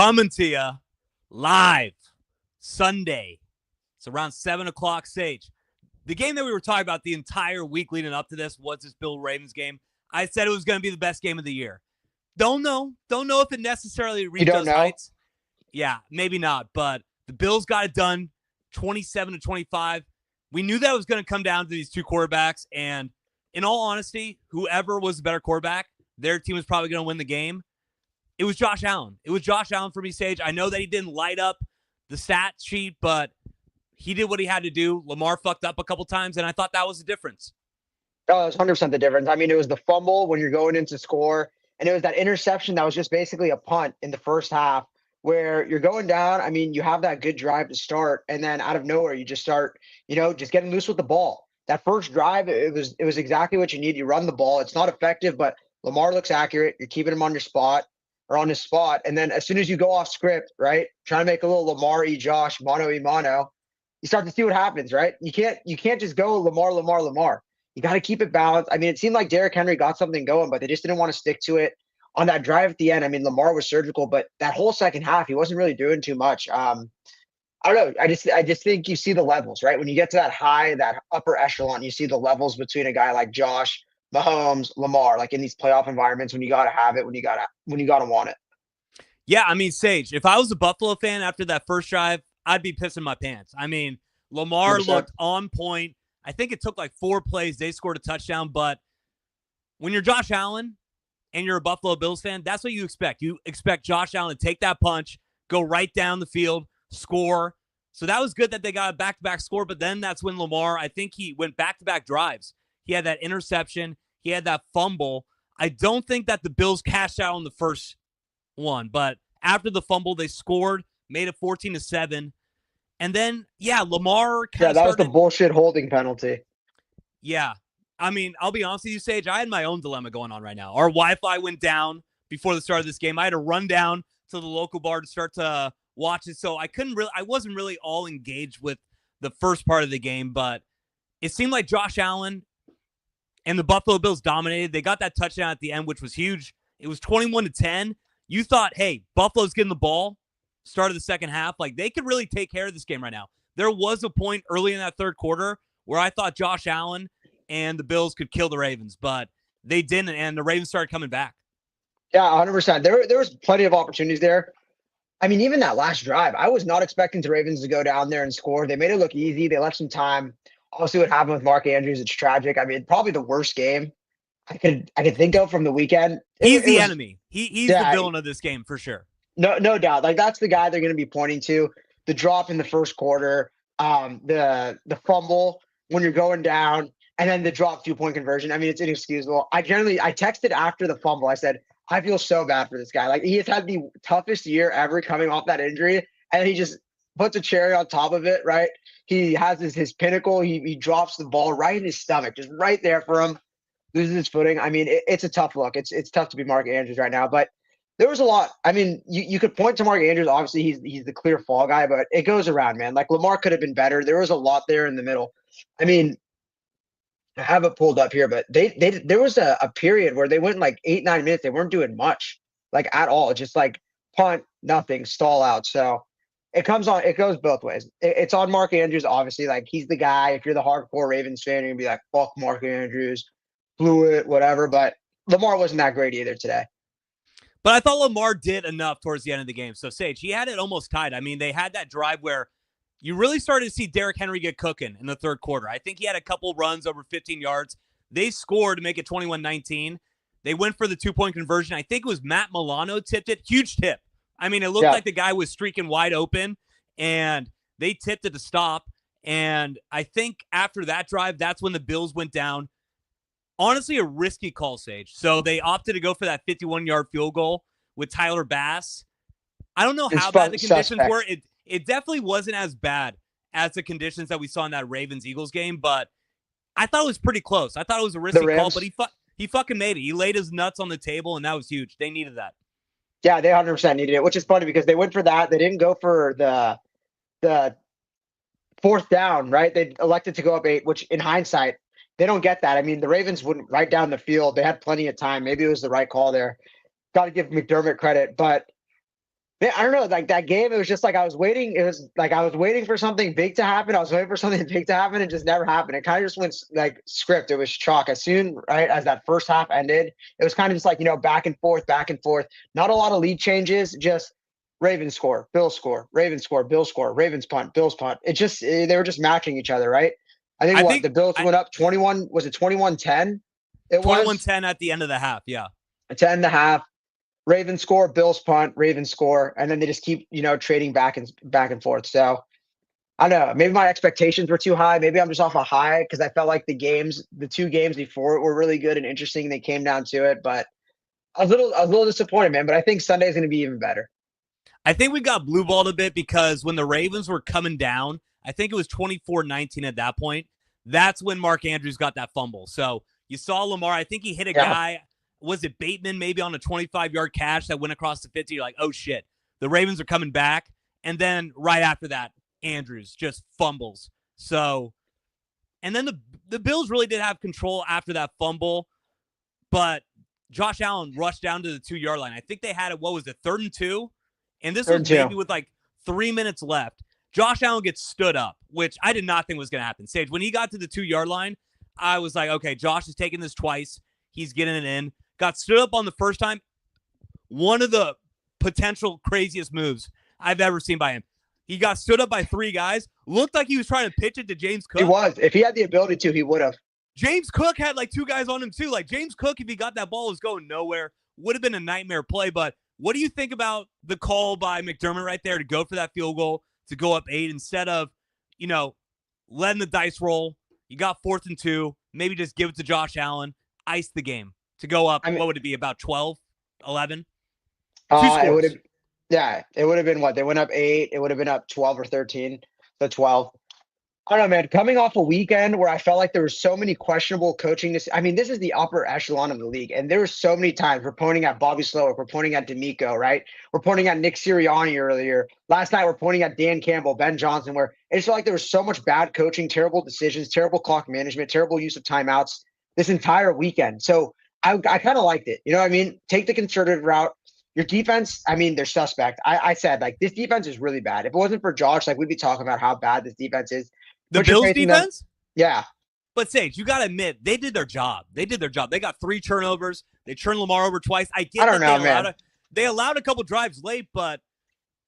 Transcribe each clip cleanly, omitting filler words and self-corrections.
Coming to you live Sunday. It's around 7 o'clock Sage. The game that we were talking about the entire week leading up to this was this Bill Ravens game. I said it was going to be the best game of the year. Don't know if it necessarily reached those heights. Yeah, maybe not, but the Bills got it done 27-25. We knew that was going to come down to these two quarterbacks, and in all honesty, whoever was the better quarterback, their team was probably going to win the game. It was Josh Allen. It was Josh Allen for me, Sage. I know that he didn't light up the stat sheet, but he did what he had to do. Lamar fucked up a couple times, and I thought that was the difference. Oh, it's 100% the difference. I mean, it was the fumble when you're going into score, and it was that interception that was just basically a punt in the first half where you're going down. I mean, you have that good drive to start, and then out of nowhere, you just start, just getting loose with the ball. That first drive, it was exactly what you need. You run the ball. It's not effective, but Lamar looks accurate. You're keeping him on your spot. Or on his spot, and then as soon as you go off script, right, trying to make a little Lamar Josh mano, you start to see what happens, right? You can't just go Lamar. You got to keep it balanced. I mean, it seemed like Derrick Henry got something going, but they just didn't want to stick to it on that drive at the end. I mean, Lamar was surgical, but that whole second half, he wasn't really doing too much. I don't know. I just think you see the levels, right? When you get to that high, that upper echelon, you see the levels between a guy like Josh, Mahomes, Lamar, like in these playoff environments when you got to have it, when you got to want it. Yeah, I mean, Sage, if I was a Buffalo fan after that first drive, I'd be pissing my pants. I mean, Lamar 100%. looked on point. I think it took like 4 plays. They scored a touchdown. But when you're Josh Allen and you're a Buffalo Bills fan, that's what you expect. You expect Josh Allen to take that punch, go right down the field, score. So that was good that they got a back-to-back score. But then that's when Lamar, I think he went back-to-back drives. He had that interception. He had that fumble. I don't think that the Bills cashed out on the first one, but after the fumble, they scored, made it 14-7. And then, Lamar that was the bullshit holding penalty. Yeah. I mean, I'll be honest with you, Sage, I had my own dilemma going on right now. Our Wi-Fi went down before the start of this game. I had to run down to the local bar to start to watch it. So I wasn't really all engaged with the first part of the game, but it seemed like Josh Allen and the Buffalo Bills dominated. They got that touchdown at the end, which was huge. It was 21-10. You thought, hey, Buffalo's getting the ball, start of the second half. Like, they could really take care of this game right now. There was a point early in that third quarter where I thought Josh Allen and the Bills could kill the Ravens, but they didn't, and the Ravens started coming back. Yeah, 100%. There was plenty of opportunities there. I mean, even that last drive, I was not expecting the Ravens to go down there and score. They made it look easy. They left some time. Obviously, what happened with Mark Andrews, it's tragic. I mean, probably the worst game I could think of from the weekend. He's the enemy. He's the villain of this game for sure. No doubt. Like, that's the guy they're going to be pointing to. The drop in the first quarter, the fumble when you're going down, and then the drop 2-point conversion. I mean, it's inexcusable. I texted after the fumble. I said, I feel so bad for this guy. Like, he has had the toughest year ever coming off that injury, and he just puts a cherry on top of it, right? He has his pinnacle. He drops the ball right in his stomach, just right there for him. Loses his footing. I mean, it's a tough look. It's tough to be Mark Andrews right now, but there was a lot. I mean, you could point to Mark Andrews. Obviously, he's the clear fall guy, but it goes around, man. Like, Lamar could have been better. There was a lot there in the middle. I mean, I have it pulled up here, but there was a period where they went like 8-9 minutes. They weren't doing much, like, at all. Just like punt, nothing, stall out. So it goes both ways. It's on Mark Andrews, obviously. Like, he's the guy. If you're the hardcore Ravens fan, you're gonna be like, fuck Mark Andrews, blew it, whatever. But Lamar wasn't that great either today. But I thought Lamar did enough towards the end of the game. So, Sage, he had it almost tied. I mean, they had that drive where you really started to see Derrick Henry get cooking in the third quarter. I think he had a couple runs over 15 yards. They scored to make it 21-19. They went for the 2-point conversion. I think it was Matt Milano tipped it. Huge tip. I mean, it looked like the guy was streaking wide open, and they tipped it to stop. And I think after that drive, that's when the Bills went down. Honestly, a risky call, Sage. So they opted to go for that 51-yard field goal with Tyler Bass. I don't know how bad the conditions were. It definitely wasn't as bad as the conditions that we saw in that Ravens-Eagles game, but I thought it was pretty close. I thought it was a risky call, but he fucking made it. He laid his nuts on the table, and that was huge. They needed that. Yeah, they 100% needed it, which is funny because they went for that. They didn't go for the fourth down, right? They elected to go up 8, which in hindsight, they don't get that. I mean, the Ravens wouldn't right down the field. They had plenty of time. Maybe it was the right call there. Got to give McDermott credit. But Man, I don't know, like that game, it was just like I was waiting. It was like I was waiting for something big to happen. I was waiting for something big to happen. It just never happened. It kind of just went like script. It was chalk. As soon, right, as that first half ended, it was kind of just like, back and forth, back and forth. Not a lot of lead changes, just Ravens score, Bills score, Ravens score, Bills score, Ravens punt, Bills punt. They were just matching each other, right? I think I what think the Bills went up 21, was it 21-10? It was 21-10 at the end of the half. Yeah. 10.5. Ravens score, Bills punt, Ravens score, and then they just keep, trading back and forth. So I don't know. Maybe my expectations were too high. Maybe I'm just off a high because I felt like the 2 games before it were really good and interesting. And they came down to it, but I was a little disappointed, man. But I think Sunday is going to be even better. I think we got blue balled a bit because when the Ravens were coming down, I think it was 24-19 at that point. That's when Mark Andrews got that fumble. So you saw Lamar. I think he hit a Yeah, guy. Was it Bateman maybe on a 25-yard catch that went across the 50? You're like, oh, shit. The Ravens are coming back. And then right after that, Andrews just fumbles. So, and then the Bills really did have control after that fumble. But Josh Allen rushed down to the 2-yard line. I think they had it, what was it, 3rd and 2? And this third was and two. maybe with like 3 minutes left. Josh Allen gets stood up, which I did not think was going to happen. Sage, when he got to the 2-yard line, I was like, okay, Josh is taking this twice. He's getting it in. Got stood up on the first time. One of the potential craziest moves I've ever seen by him. He got stood up by 3 guys. Looked like he was trying to pitch it to James He Cook. was. If he had the ability to, he would have. James Cook had like 2 guys on him too. Like James Cook, if he got that ball, was going nowhere. Would have been a nightmare play. But what do you think about the call by McDermott right there to go for that field goal, to go up 8 instead of, letting the dice roll? You got 4th and 2. Maybe just give it to Josh Allen, ice the game to go up. I mean, What would it be, about 12, 11? 2 it would have. scores. Yeah, it would have been what they went up 8. It would have been up 12 or 13. So 12. I don't know, man. Coming off a weekend where I felt like there were so many questionable coaching. I mean, this is the upper echelon of the league, and there were so many times we're pointing at Bobby Slowick, we're pointing at D'Amico, right? We're pointing at Nick Sirianni earlier. Last night we're pointing at Dan Campbell, Ben Johnson, where it's like there was so much bad coaching, terrible decisions, terrible clock management, terrible use of timeouts this entire weekend. So I kind of liked it. You know what I mean? Take the conservative route. Your defense, I mean, they're suspect. I said, like, this defense is really bad. If it wasn't for Josh, like, we'd be talking about how bad this defense is. The Put your Bills faith in them. defense? Yeah. But Sage, you got to admit, they did their job. They got 3 turnovers. They turned Lamar over twice. I I get don't that know, man. they allowed a couple drives late, but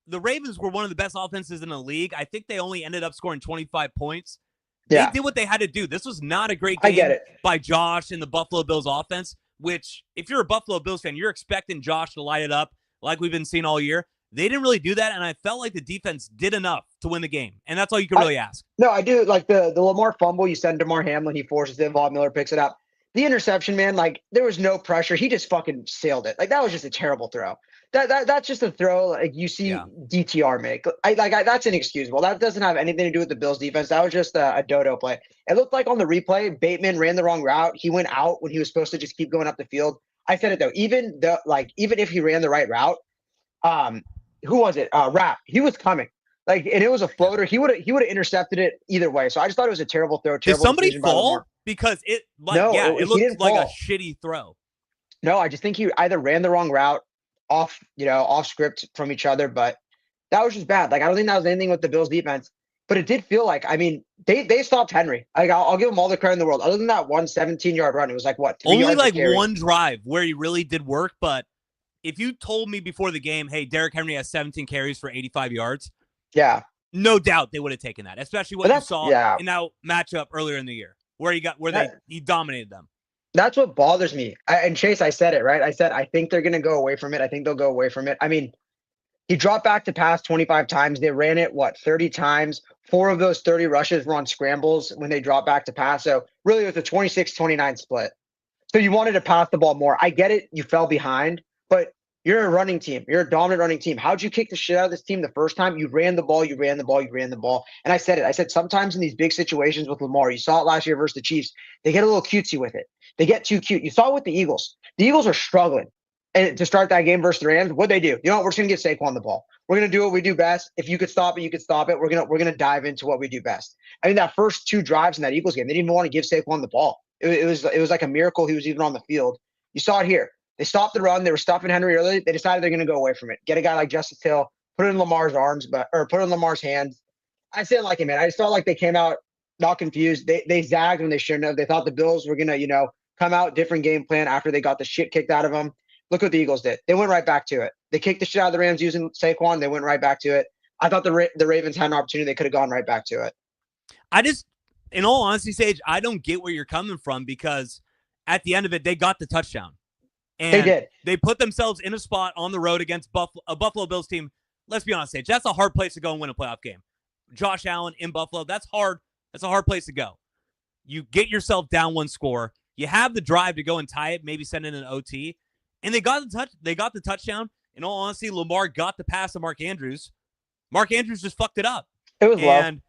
the Ravens were one of the best offenses in the league. I think they only ended up scoring 25 points. They Yeah. did what they had to do. This was not a great I get game it. by Josh and the Buffalo Bills offense, which if you're a Buffalo Bills fan, you're expecting Josh to light it up like we've been seeing all year. They didn't really do that, and I felt like the defense did enough to win the game, and that's all you can I really ask. No, I do like the Lamar fumble. You send DeMar Hamlin, he forces it. Von Miller picks it up. The interception, man, like there was no pressure. He just fucking sailed it. Like that was just a terrible throw. That's just a throw like you see Yeah. DTR make. That's inexcusable. That doesn't have anything to do with the Bills defense. That was just a dodo play. It looked like on the replay, Bateman ran the wrong route. He went out when he was supposed to just keep going up the field. I said it though. Even if he ran the right route, um, who was it? Rap. He was coming. Like, and it was a Yeah. floater. He would have intercepted it either way. So I just thought it was a terrible throw, Did terrible somebody decision by Lamar. fall? Because No, it he looked didn't like a fall. shitty throw. No, I just think he either ran the wrong route, off script from each other. But that was just bad. Like I don't think that was anything with the Bills defense. But it did feel like, I mean, they stopped Henry. Like I'll give them all the credit in the world. Other than that 117-yard run, it was like what, 3 Only yards a like carry. one drive where he really did work, but if you told me before the game, hey, Derrick Henry has 17 carries for 85 yards, Yeah, no doubt they would have taken that, especially but what you saw yeah. in that matchup earlier in the year where That, he dominated them. that's what bothers me. And Chase, I said it right. I said I think they're gonna go away from it. I think they'll go away from it. I mean, he dropped back to pass 25 times. They ran it, 30 times. 4 of those 30 rushes were on scrambles when they dropped back to pass. So really, it was a 26-29 split. So you wanted to pass the ball more. I get it. You fell behind, but you're a running team. You're a dominant running team. How'd you kick the shit out of this team the first time? You ran the ball, you ran the ball, you ran the ball. And I said it. I said sometimes in these big situations with Lamar, you saw it last year versus the Chiefs, they get a little cutesy with it. They get too cute. You saw it with the Eagles. The Eagles are struggling. And to start that game versus the Rams, what'd they do? You know what? We're just gonna get Saquon the ball. We're gonna do what we do best. If you could stop it, you could stop it. We're gonna dive into what we do best. I mean, that first 2 drives in that Eagles game, they didn't even want to give Saquon the ball. It was like a miracle he was even on the field. You saw it here. They stopped the run. They were stopping Henry early. They decided they're going to go away from it. Get a guy like Justice Hill, put it in Lamar's arms, or put it in Lamar's hands. I just didn't like it, man. I just felt like they came out not confused. They zagged when they shouldn't have. They thought the Bills were going to, come out different game plan after they got the shit kicked out of them. Look what the Eagles did. They went right back to it. They kicked the shit out of the Rams using Saquon. They went right back to it. I thought the Ravens had an opportunity. They could have gone right back to it. In all honesty, Sage, I don't get where you're coming from because at the end of it, they got the touchdown. And they did. They put themselves in a spot on the road against a Buffalo Bills team. Let's be honest, Sage, that's a hard place to go and win a playoff game. Josh Allen in Buffalo, that's hard. That's a hard place to go. You get yourself down one score. You have the drive to go and tie it, maybe send in an OT. And they got the touchdown. In all honesty, Lamar got the pass to Mark Andrews. Mark Andrews just fucked it up. It was and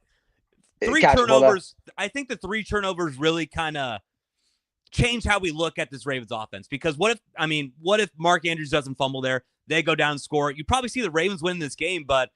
low. Three turnovers. I think the 3 turnovers really kind of change how we look at this Ravens offense. Because what if Mark Andrews doesn't fumble there? They go down and score. You probably see the Ravens win this game, but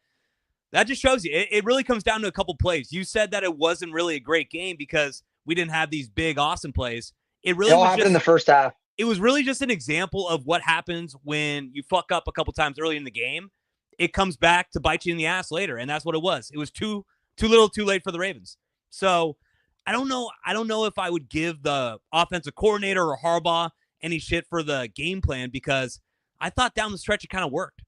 that just shows you. It really comes down to a couple plays. You said that it wasn't really a great game because we didn't have these big, awesome plays. It really all happened in the first half. It was really just an example of what happens when you fuck up a couple times early in the game. It comes back to bite you in the ass later, and that's what it was. It was too little, too late for the Ravens. So I don't know. I don't know if I would give the offensive coordinator or Harbaugh any shit for the game plan because I thought down the stretch it kind of worked.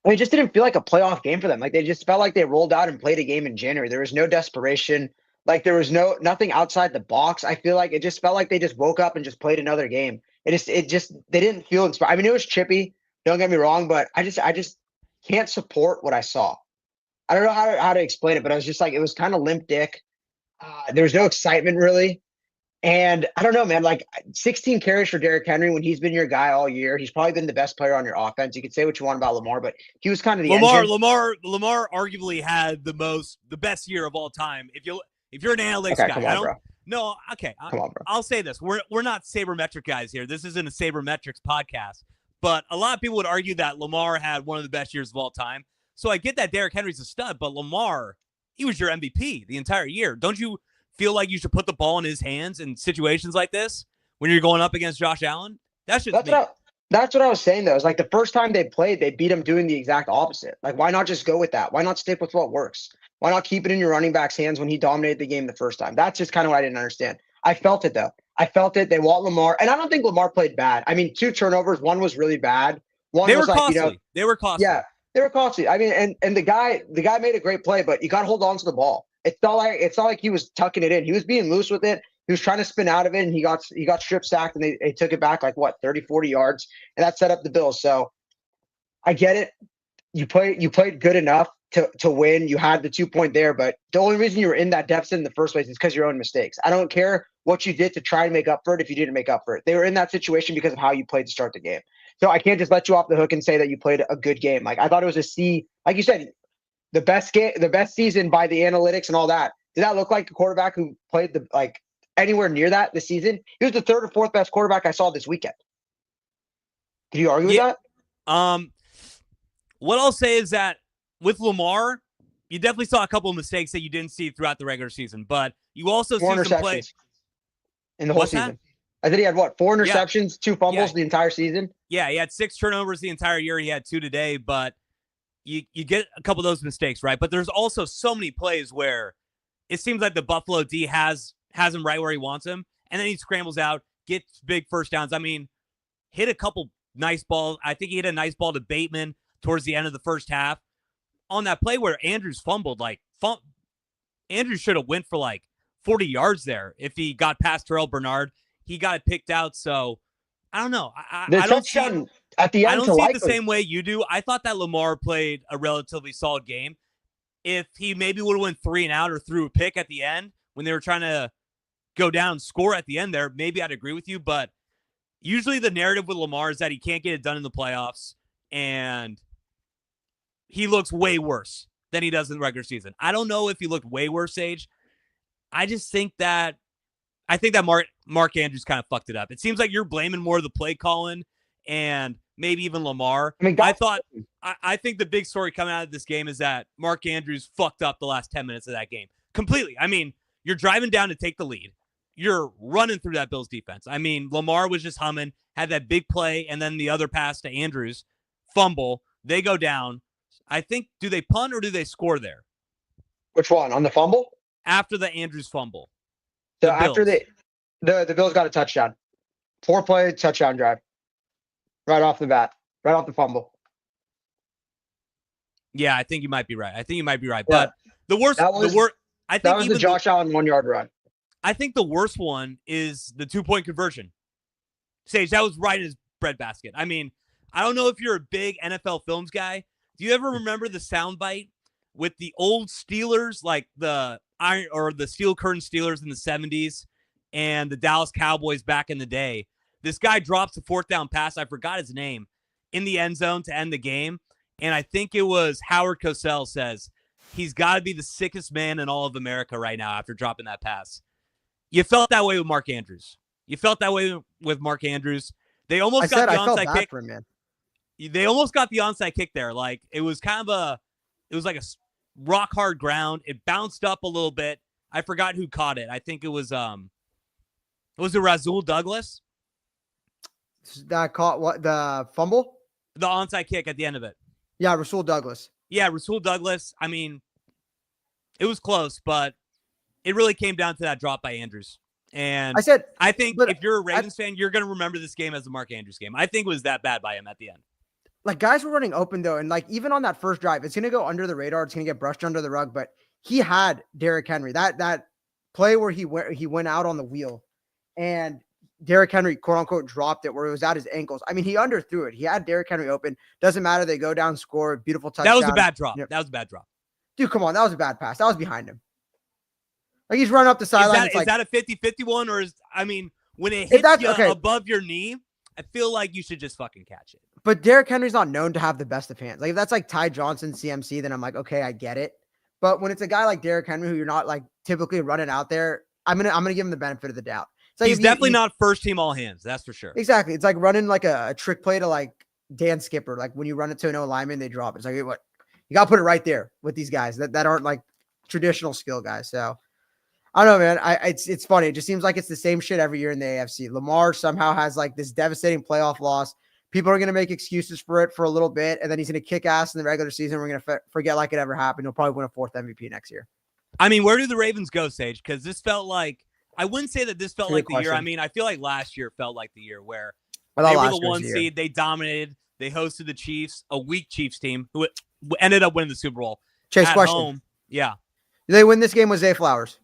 It just didn't feel like a playoff game for them. Like they just felt like they rolled out and played a game in January. There was no desperation. Like there was nothing outside the box. I feel like it just felt like they just woke up and just played another game. They didn't feel inspired. I mean, it was chippy. Don't get me wrong, but I just can't support what I saw. I don't know how to explain it, but I was just like, it was kind of limp dick. There was no excitement really. And I don't know, man, like 16 carries for Derrick Henry when he's been your guy all year. He's probably been the best player on your offense. You could say what you want about Lamar, but he was kind of the engine. Lamar arguably had the best year of all time. If you're an analytics guy, come on, bro. No, okay. Come on, bro. I'll say this. We're not sabermetric guys here. This isn't a sabermetrics podcast. But a lot of people would argue that Lamar had one of the best years of all time. So I get that Derrick Henry's a stud, but Lamar, he was your MVP the entire year. Don't you feel like you should put the ball in his hands in situations like this when you're going up against Josh Allen? That's what I was saying, though. It's like the first time they played, they beat him doing the exact opposite. Like, why not just go with that? Why not stick with what works? Why not keep it in your running back's hands when he dominated the game the first time? That's just kind of what I didn't understand. I felt it, though. I felt it. They want Lamar. And I don't think Lamar played bad. I mean, 2 turnovers. One was really bad. They were costly. They were costly. Yeah, they were costly. I mean, and the guy made a great play, but you got to hold on to the ball. It's not like he was tucking it in. He was being loose with it. He was trying to spin out of it, and he got strip sacked, and they took it back like, 30, 40 yards, and that set up the Bills. So I get it. You played good enough to win. You had the 2-point there, but the only reason you were in that deficit in the first place is because of your own mistakes. I don't care what you did to try and make up for it if you didn't make up for it. They were in that situation because of how you played to start the game. So I can't just let you off the hook and say that you played a good game. Like I thought it was a C. Like you said, the best season by the analytics and all that. Did that look like a quarterback who played anywhere near that this season? He was the 3rd or 4th best quarterback I saw this weekend. Did you argue with that? What I'll say is that with Lamar, you definitely saw a couple of mistakes that you didn't see throughout the regular season, but you also see some play in the whole season. I think he had 4 interceptions, 2 fumbles the entire season. Yeah, he had 6 turnovers the entire year. He had 2 today, but you get a couple of those mistakes, right? But there's also so many plays where it seems like the Buffalo D has him right where he wants him, and then he scrambles out, gets big first downs. I mean, hit a couple nice balls. I think he hit a nice ball to Bateman towards the end of the first half. On that play where Andrews fumbled, Andrews should have went for 40 yards there if he got past Terrell Bernard. He got it picked out, so I don't know. I don't see it at the end. I don't see it the same way you do. I thought that Lamar played a relatively solid game. If he maybe would have went 3 and out or threw a pick at the end when they were trying to go down and score at the end there, maybe I'd agree with you. But usually the narrative with Lamar is that he can't get it done in the playoffs, and he looks way worse than he does in the regular season. I don't know if he looked way worse, Sage. I think that Mark Andrews kind of fucked it up. It seems like you're blaming more of the play calling and maybe even Lamar. I think the big story coming out of this game is that Mark Andrews fucked up the last 10 minutes of that game completely. I mean, you're driving down to take the lead. you're running through that Bills defense. I mean, Lamar was just humming, had that big play, and then the other pass to Andrews, fumble. They go down. I think, do they punt or do they score there? Which one? On the fumble? After the Andrews fumble. So after the Bills got a touchdown. 4-play touchdown drive. Right off the bat. Right off the fumble. Yeah, I think you might be right. Yeah. But the worst, I think that was the Josh Allen 1-yard run. I think the worst one is the 2-point conversion. Sage, that was right in his breadbasket. I mean, I don't know if you're a big NFL films guy. Do you ever remember the soundbite with the old Steelers, like the iron or the steel curtain Steelers in the 70s and the Dallas Cowboys back in the day? This guy drops a 4th down pass. I forgot his name in the end zone to end the game. And I think it was Howard Cosell says he's got to be the sickest man in all of America right now after dropping that pass. You felt that way with Mark Andrews. They almost got the onside kick. They almost got the onside kick there. Like it was like a rock hard ground. It bounced up a little bit. I forgot who caught it. I think it was Rasul Douglas that caught what, the fumble? The onside kick at the end of it. Yeah, Rasul Douglas. Yeah, Rasul Douglas. I mean, it was close, but it really came down to that drop by Andrews. And I think if you're a Ravens fan, you're going to remember this game as the Mark Andrews game. I think it was that bad by him at the end. Like guys were running open though. And like, even on that first drive, it's going to go under the radar. It's going to get brushed under the rug, but he had Derrick Henry, that play where he went out on the wheel and Derrick Henry, quote unquote, dropped it where it was at his ankles. I mean, he underthrew it. He had Derrick Henry open. Doesn't matter. They go down, score, beautiful touchdown. That was a bad drop. That was a bad drop. Dude, come on. That was a bad pass. That was behind him. Like he's running up the sideline. Is that a 50-50 one? Or when it hits you above your knee, I feel like you should just fucking catch it. But Derrick Henry's not known to have the best of hands. Like if that's like Ty Johnson, CMC, then I'm like, okay, I get it. But when it's a guy like Derrick Henry, who you're not like typically running out there, I'm gonna give him the benefit of the doubt. Like he's definitely not first team all hands. That's for sure. Exactly. It's like running like a trick play to like Dan Skipper. Like when you run it to an O lineman, they drop it. It's like, what? You got to put it right there with these guys that aren't like traditional skill guys. So I don't know, man. It's funny. It just seems like it's the same shit every year in the AFC. Lamar somehow has like this devastating playoff loss. People are going to make excuses for it for a little bit, and then he's going to kick ass in the regular season. We're going to forget like it ever happened. He'll probably win a 4th MVP next year. I mean, where do the Ravens go, Sage? Because this felt like, I wouldn't say that this felt like the year. I mean, I feel like last year felt like the year where they were the 1 seed. They dominated. They hosted the Chiefs, a weak Chiefs team who ended up winning the Super Bowl. Chase, at question. Home. Yeah. Do they win this game with Zay Flowers?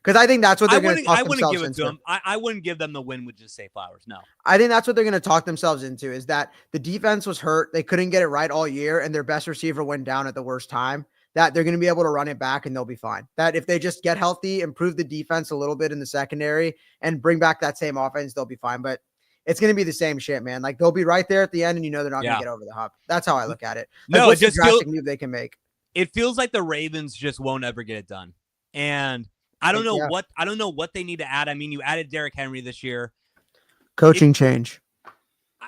Because I think that's what they're going to talk themselves into. Give it to them. I wouldn't give them the win with just Zay Flowers. No. I think that's what they're going to talk themselves into is that the defense was hurt. They couldn't get it right all year, and their best receiver went down at the worst time. That they're going to be able to run it back and they'll be fine. That if they just get healthy, improve the defense a little bit in the secondary and bring back that same offense, they'll be fine. But it's going to be the same shit, man. Like they'll be right there at the end and they're not going to get over the hump. That's how I look at it. Like, no, what's it just the drastic move they can make? It feels like the Ravens just won't ever get it done. And I don't know what they need to add. I mean, you added Derrick Henry this year. Coaching change.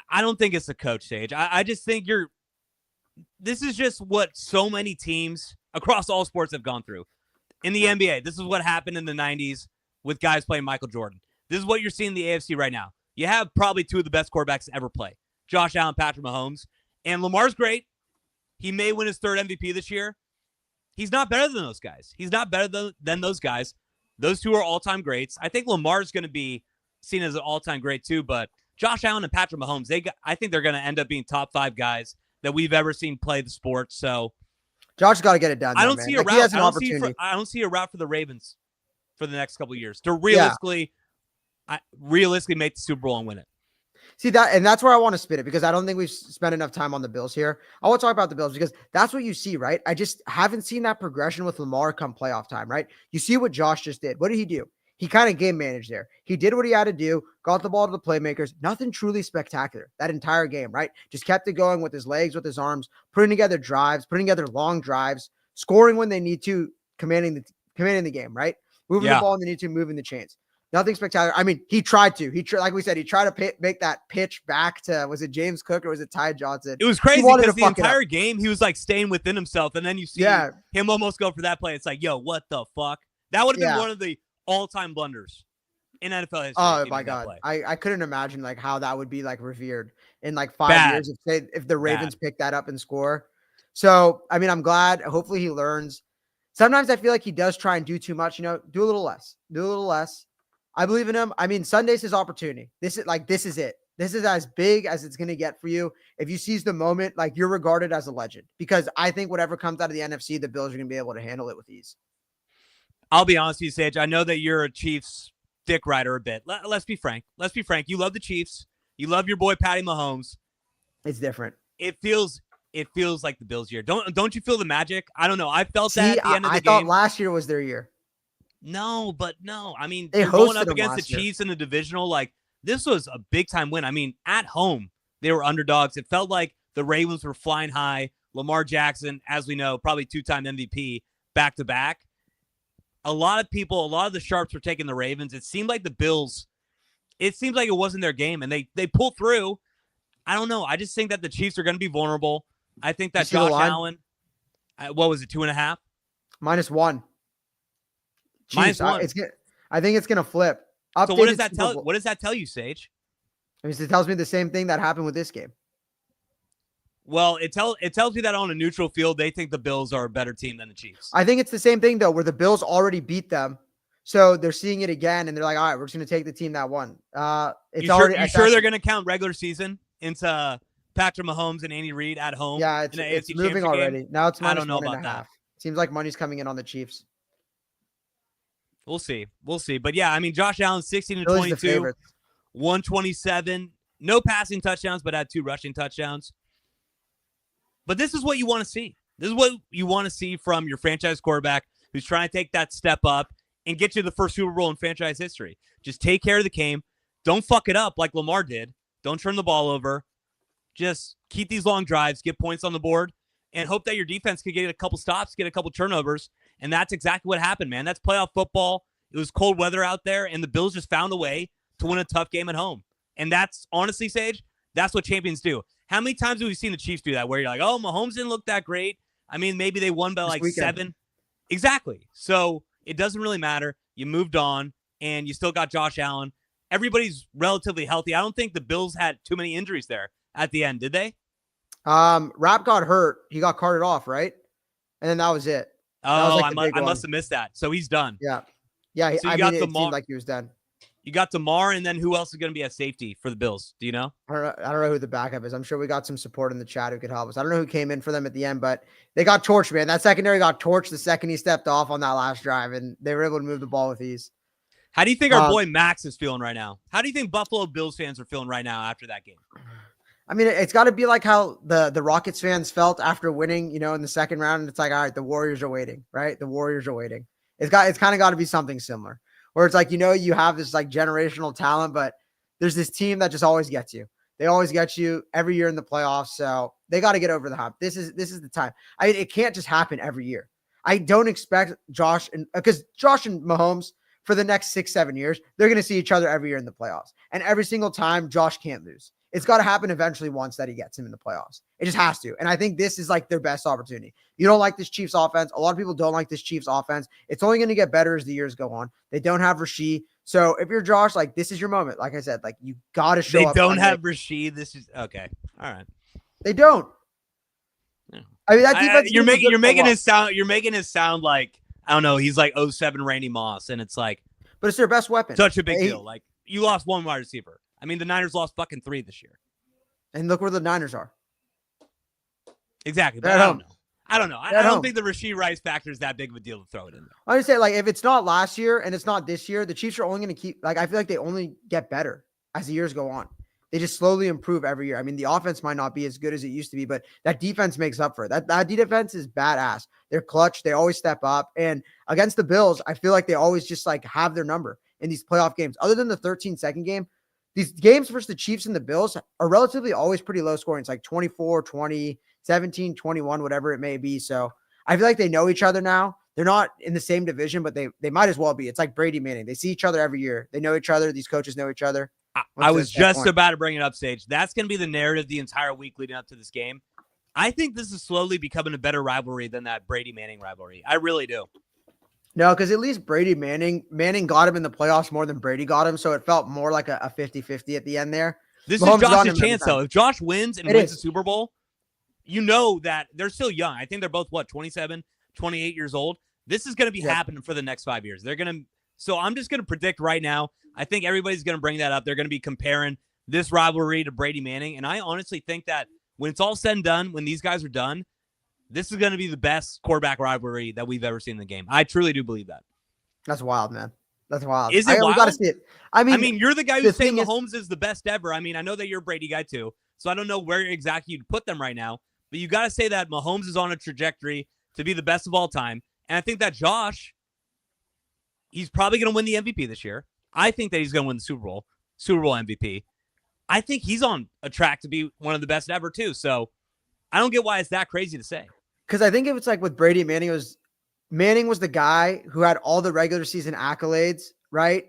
I don't think it's a coach stage. I just think this is just what so many teams across all sports have gone through. In the NBA, this is what happened in the 90s with guys playing Michael Jordan. This is what you're seeing in the AFC right now. You have probably 2 of the best quarterbacks to ever play, Josh Allen, Patrick Mahomes. And Lamar's great. He may win his 3rd MVP this year. He's not better than those guys. He's not better than those guys. Those 2 are all-time greats. I think Lamar's going to be seen as an all-time great too, but Josh Allen and Patrick Mahomes, I think they're going to end up being top 5 guys that we've ever seen play the sport. So Josh's got to get it done. I don't see a route. I don't see a route for the Ravens for the next couple of years to realistically make the Super Bowl and win it. See that, and that's where I want to spit it because I don't think we've spent enough time on the Bills here. I want to talk about the Bills because that's what you see, right? I just haven't seen that progression with Lamar come playoff time, right? You see what Josh just did. What did he do? He kind of game managed there. He did what he had to do, got the ball to the playmakers. Nothing truly spectacular that entire game, right? Just kept it going with his legs, with his arms, putting together drives, putting together long drives, scoring when they need to, commanding the game, right? Moving the ball when they need to, moving the chains. Nothing spectacular. I mean, he tried to. Like we said, he tried to make that pitch back to, was it James Cook or was it Ty Johnson? It was crazy because the entire game, he was like staying within himself. And then you see him almost go for that play. It's like, yo, what the fuck? That would have been one of the all-time blunders in NFL history. Oh my God. I couldn't imagine like how that would be like revered in like 5 years if the Ravens pick that up and score. So, I mean, I'm glad. Hopefully he learns. Sometimes I feel like he does try and do too much, do a little less. I believe in him. I mean, Sunday's his opportunity. This is it. This is as big as it's going to get for you. If you seize the moment, like you're regarded as a legend, because I think whatever comes out of the NFC, the Bills are going to be able to handle it with ease. I'll be honest with you, Sage. I know that you're a Chiefs dick rider a bit. Let's be frank. You love the Chiefs. You love your boy Patty Mahomes. It's different. It feels like the Bills' year. Don't you feel the magic? I don't know. I felt that at the end of the game. I thought last year was their year. No. I mean, they going up against the year. Chiefs in the divisional, like this was a big time win. I mean, at home they were underdogs. It felt like the Ravens were flying high. Lamar Jackson, as we know, probably 2-time MVP back to back. A lot of the sharps were taking the Ravens. It seemed like the Bills. It seems like it wasn't their game, and they pulled through. I don't know. I just think that the Chiefs are going to be vulnerable. I think that Josh Allen, what was it, 2.5? -1. Chiefs, -1. I think it's going to flip. So what does that tell? What does that tell you, Sage? I mean, it tells me the same thing that happened with this game. Well, it tells me that on a neutral field, they think the Bills are a better team than the Chiefs. I think it's the same thing though, where the Bills already beat them, so they're seeing it again, and they're like, "All right, we're just going to take the team that won." You sure they're going to count regular season into Patrick Mahomes and Andy Reid at home? Yeah, it's moving already. Now it's -1.5. I don't know about that. Seems like money's coming in on the Chiefs. We'll see. But yeah, I mean, Josh Allen, 16-22, 127, no passing touchdowns, but had 2 rushing touchdowns. But this is what you want to see. This is what you want to see from your franchise quarterback who's trying to take that step up and get you the first Super Bowl in franchise history. Just take care of the game. Don't fuck it up like Lamar did. Don't turn the ball over. Just keep these long drives, get points on the board, and hope that your defense can get a couple stops, get a couple turnovers. And that's exactly what happened, man. That's playoff football. It was cold weather out there, and the Bills just found a way to win a tough game at home. And that's, honestly, Sage, that's what champions do. How many times have we seen the Chiefs do that where you're like, oh, Mahomes didn't look that great? I mean, maybe they won by like 7. Exactly. So it doesn't really matter. You moved on, and you still got Josh Allen. Everybody's relatively healthy. I don't think the Bills had too many injuries there at the end, did they? Rapp got hurt. He got carted off, right? And then that was it. Oh, I must have missed that. So he's done. Yeah. So it seemed like he was done. You got DeMar, and then who else is going to be at safety for the Bills? Do you know? I don't know who the backup is. I'm sure we got some support in the chat who could help us. I don't know who came in for them at the end, but they got torched, man. That secondary got torched the second he stepped off on that last drive, and they were able to move the ball with ease. How do you think our boy Max is feeling right now? How do you think Buffalo Bills fans are feeling right now after that game? I mean, it's got to be like how the Rockets fans felt after winning, in the second round. And it's like, all right, the Warriors are waiting, right? The Warriors are waiting. It's kind of got to be something similar. Where it's like, you have this like generational talent, but there's this team that just always gets you. They always get you every year in the playoffs. So they got to get over the hump. This is the time. I mean, it can't just happen every year. I don't expect because Josh and Mahomes for the next 6-7 years, they're going to see each other every year in the playoffs. And every single time Josh can't lose. It's got to happen eventually once that he gets him in the playoffs. It just has to. And I think this is like their best opportunity. You don't like this Chiefs offense. A lot of people don't like this Chiefs offense. It's only going to get better as the years go on. They don't have Rasheed. So if you're Josh, like this is your moment. Like I said, like you got to show up. They don't have Rasheed. This is okay. All right. They don't. Yeah. I mean, that defense. You're making his sound like, I don't know. He's like 07 Randy Moss. And it's like, but it's their best weapon. Such a big deal. Like you lost one wide receiver. I mean, the Niners lost fucking 3 this year. And look where the Niners are. Exactly. But I don't know. I don't think the Rasheed Rice factor is that big of a deal to throw it in there. I just say, like, if it's not last year and it's not this year, the Chiefs are only going to keep, like, I feel like they only get better as the years go on. They just slowly improve every year. I mean, the offense might not be as good as it used to be, but that defense makes up for it. That defense is badass. They're clutch. They always step up. And against the Bills, I feel like they always just, like, have their number in these playoff games. Other than the 13-second game, these games versus the Chiefs and the Bills are relatively always pretty low scoring. It's like 24, 20, 17, 21, whatever it may be. So I feel like they know each other now. They're not in the same division, but they might as well be. It's like Brady Manning. They see each other every year. They know each other. These coaches know each other. I was just about to bring it up, Sage. That's going to be the narrative the entire week leading up to this game. I think this is slowly becoming a better rivalry than that Brady Manning rivalry. I really do. No, because at least Manning got him in the playoffs more than Brady got him. So it felt more like a 50-50 at the end there. This Mahomes is got Josh's him every chance, time. though. If Josh wins and It wins is. the Super Bowl, you know that they're still young. I think they're both, 27, 28 years old. This is going to be happening for the next 5 years. So I'm just going to predict right now. I think everybody's going to bring that up. They're going to be comparing this rivalry to Brady Manning. And I honestly think that when it's all said and done, when these guys are done, this is going to be the best quarterback rivalry that we've ever seen in the game. I truly do believe that. That's wild, man. That's wild. Is it wild? We got to see it. I mean, you're the guy who's saying thing Mahomes is the best ever. I mean, I know that you're a Brady guy too, so I don't know where exactly you'd put them right now. But you got to say that Mahomes is on a trajectory to be the best of all time. And I think that Josh, he's probably going to win the MVP this year. I think that he's going to win the Super Bowl MVP. I think he's on a track to be one of the best ever too. So I don't get why it's that crazy to say. Because I think if it's like with Brady, Manning was the guy who had all the regular season accolades, right?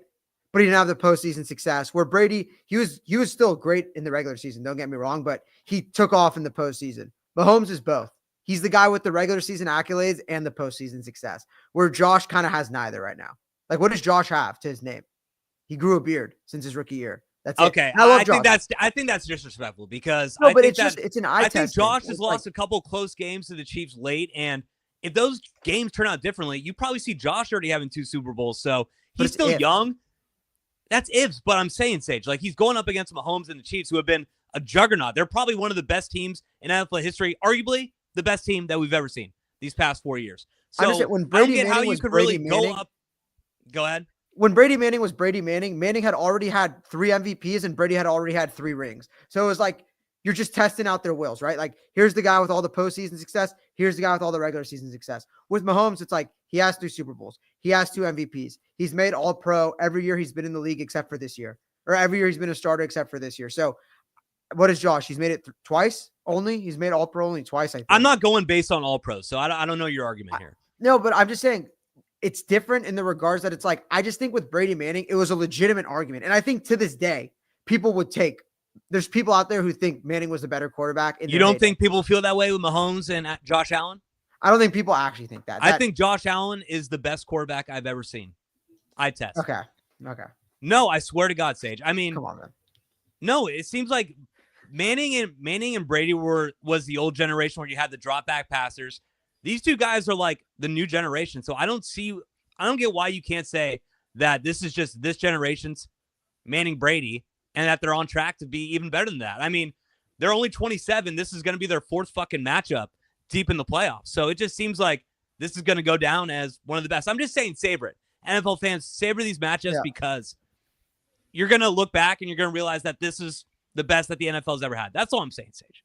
But he didn't have the postseason success. Where Brady, he was still great in the regular season. Don't get me wrong, but he took off in the postseason. Mahomes is both. He's the guy with the regular season accolades and the postseason success. Where Josh kind of has neither right now. Like, what does Josh have to his name? He grew a beard since his rookie year. That's okay. I think that's disrespectful because no, I but think it's an eye test. I think Josh has lost a couple close games to the Chiefs late, and if those games turn out differently, you probably see Josh already having 2 Super Bowls. So he's still young. That's ifs, but I'm saying, Sage, like he's going up against Mahomes and the Chiefs, who have been a juggernaut. They're probably one of the best teams in NFL history, arguably the best team that we've ever seen these past 4 years. So I don't get how you could really go up. Go ahead. When Brady Manning was Brady Manning, Manning had already had 3 MVPs and Brady had already had 3 rings. So it was like, you're just testing out their wills, right? Like, here's the guy with all the postseason success. Here's the guy with all the regular season success. With Mahomes, it's like, he has 3 Super Bowls. He has 2 MVPs. He's made all pro every year he's been in the league except for this year. Or every year he's been a starter except for this year. So what is Josh? He's made it twice only? He's made all pro only twice, I think. I'm not going based on all pros, so I don't know your argument here. No, but I'm just saying, it's different in the regards that it's like, I just think with Brady Manning, it was a legitimate argument. And I think to this day, people would there's people out there who think Manning was the better quarterback. You don't think people feel that way with Mahomes and Josh Allen? I don't think people actually think that. I think Josh Allen is the best quarterback I've ever seen. Eye test. Okay. No, I swear to God, Sage. I mean, come on, man. No, it seems like Manning and Brady was the old generation where you had the drop back passers. These two guys are like the new generation. So I don't get why you can't say that this is just this generation's Manning Brady and that they're on track to be even better than that. I mean, they're only 27. This is going to be their 4th fucking matchup deep in the playoffs. So it just seems like this is going to go down as one of the best. I'm just saying, savor it. NFL fans, savor these matchups because you're going to look back and you're going to realize that this is the best that the NFL's ever had. That's all I'm saying, Sage.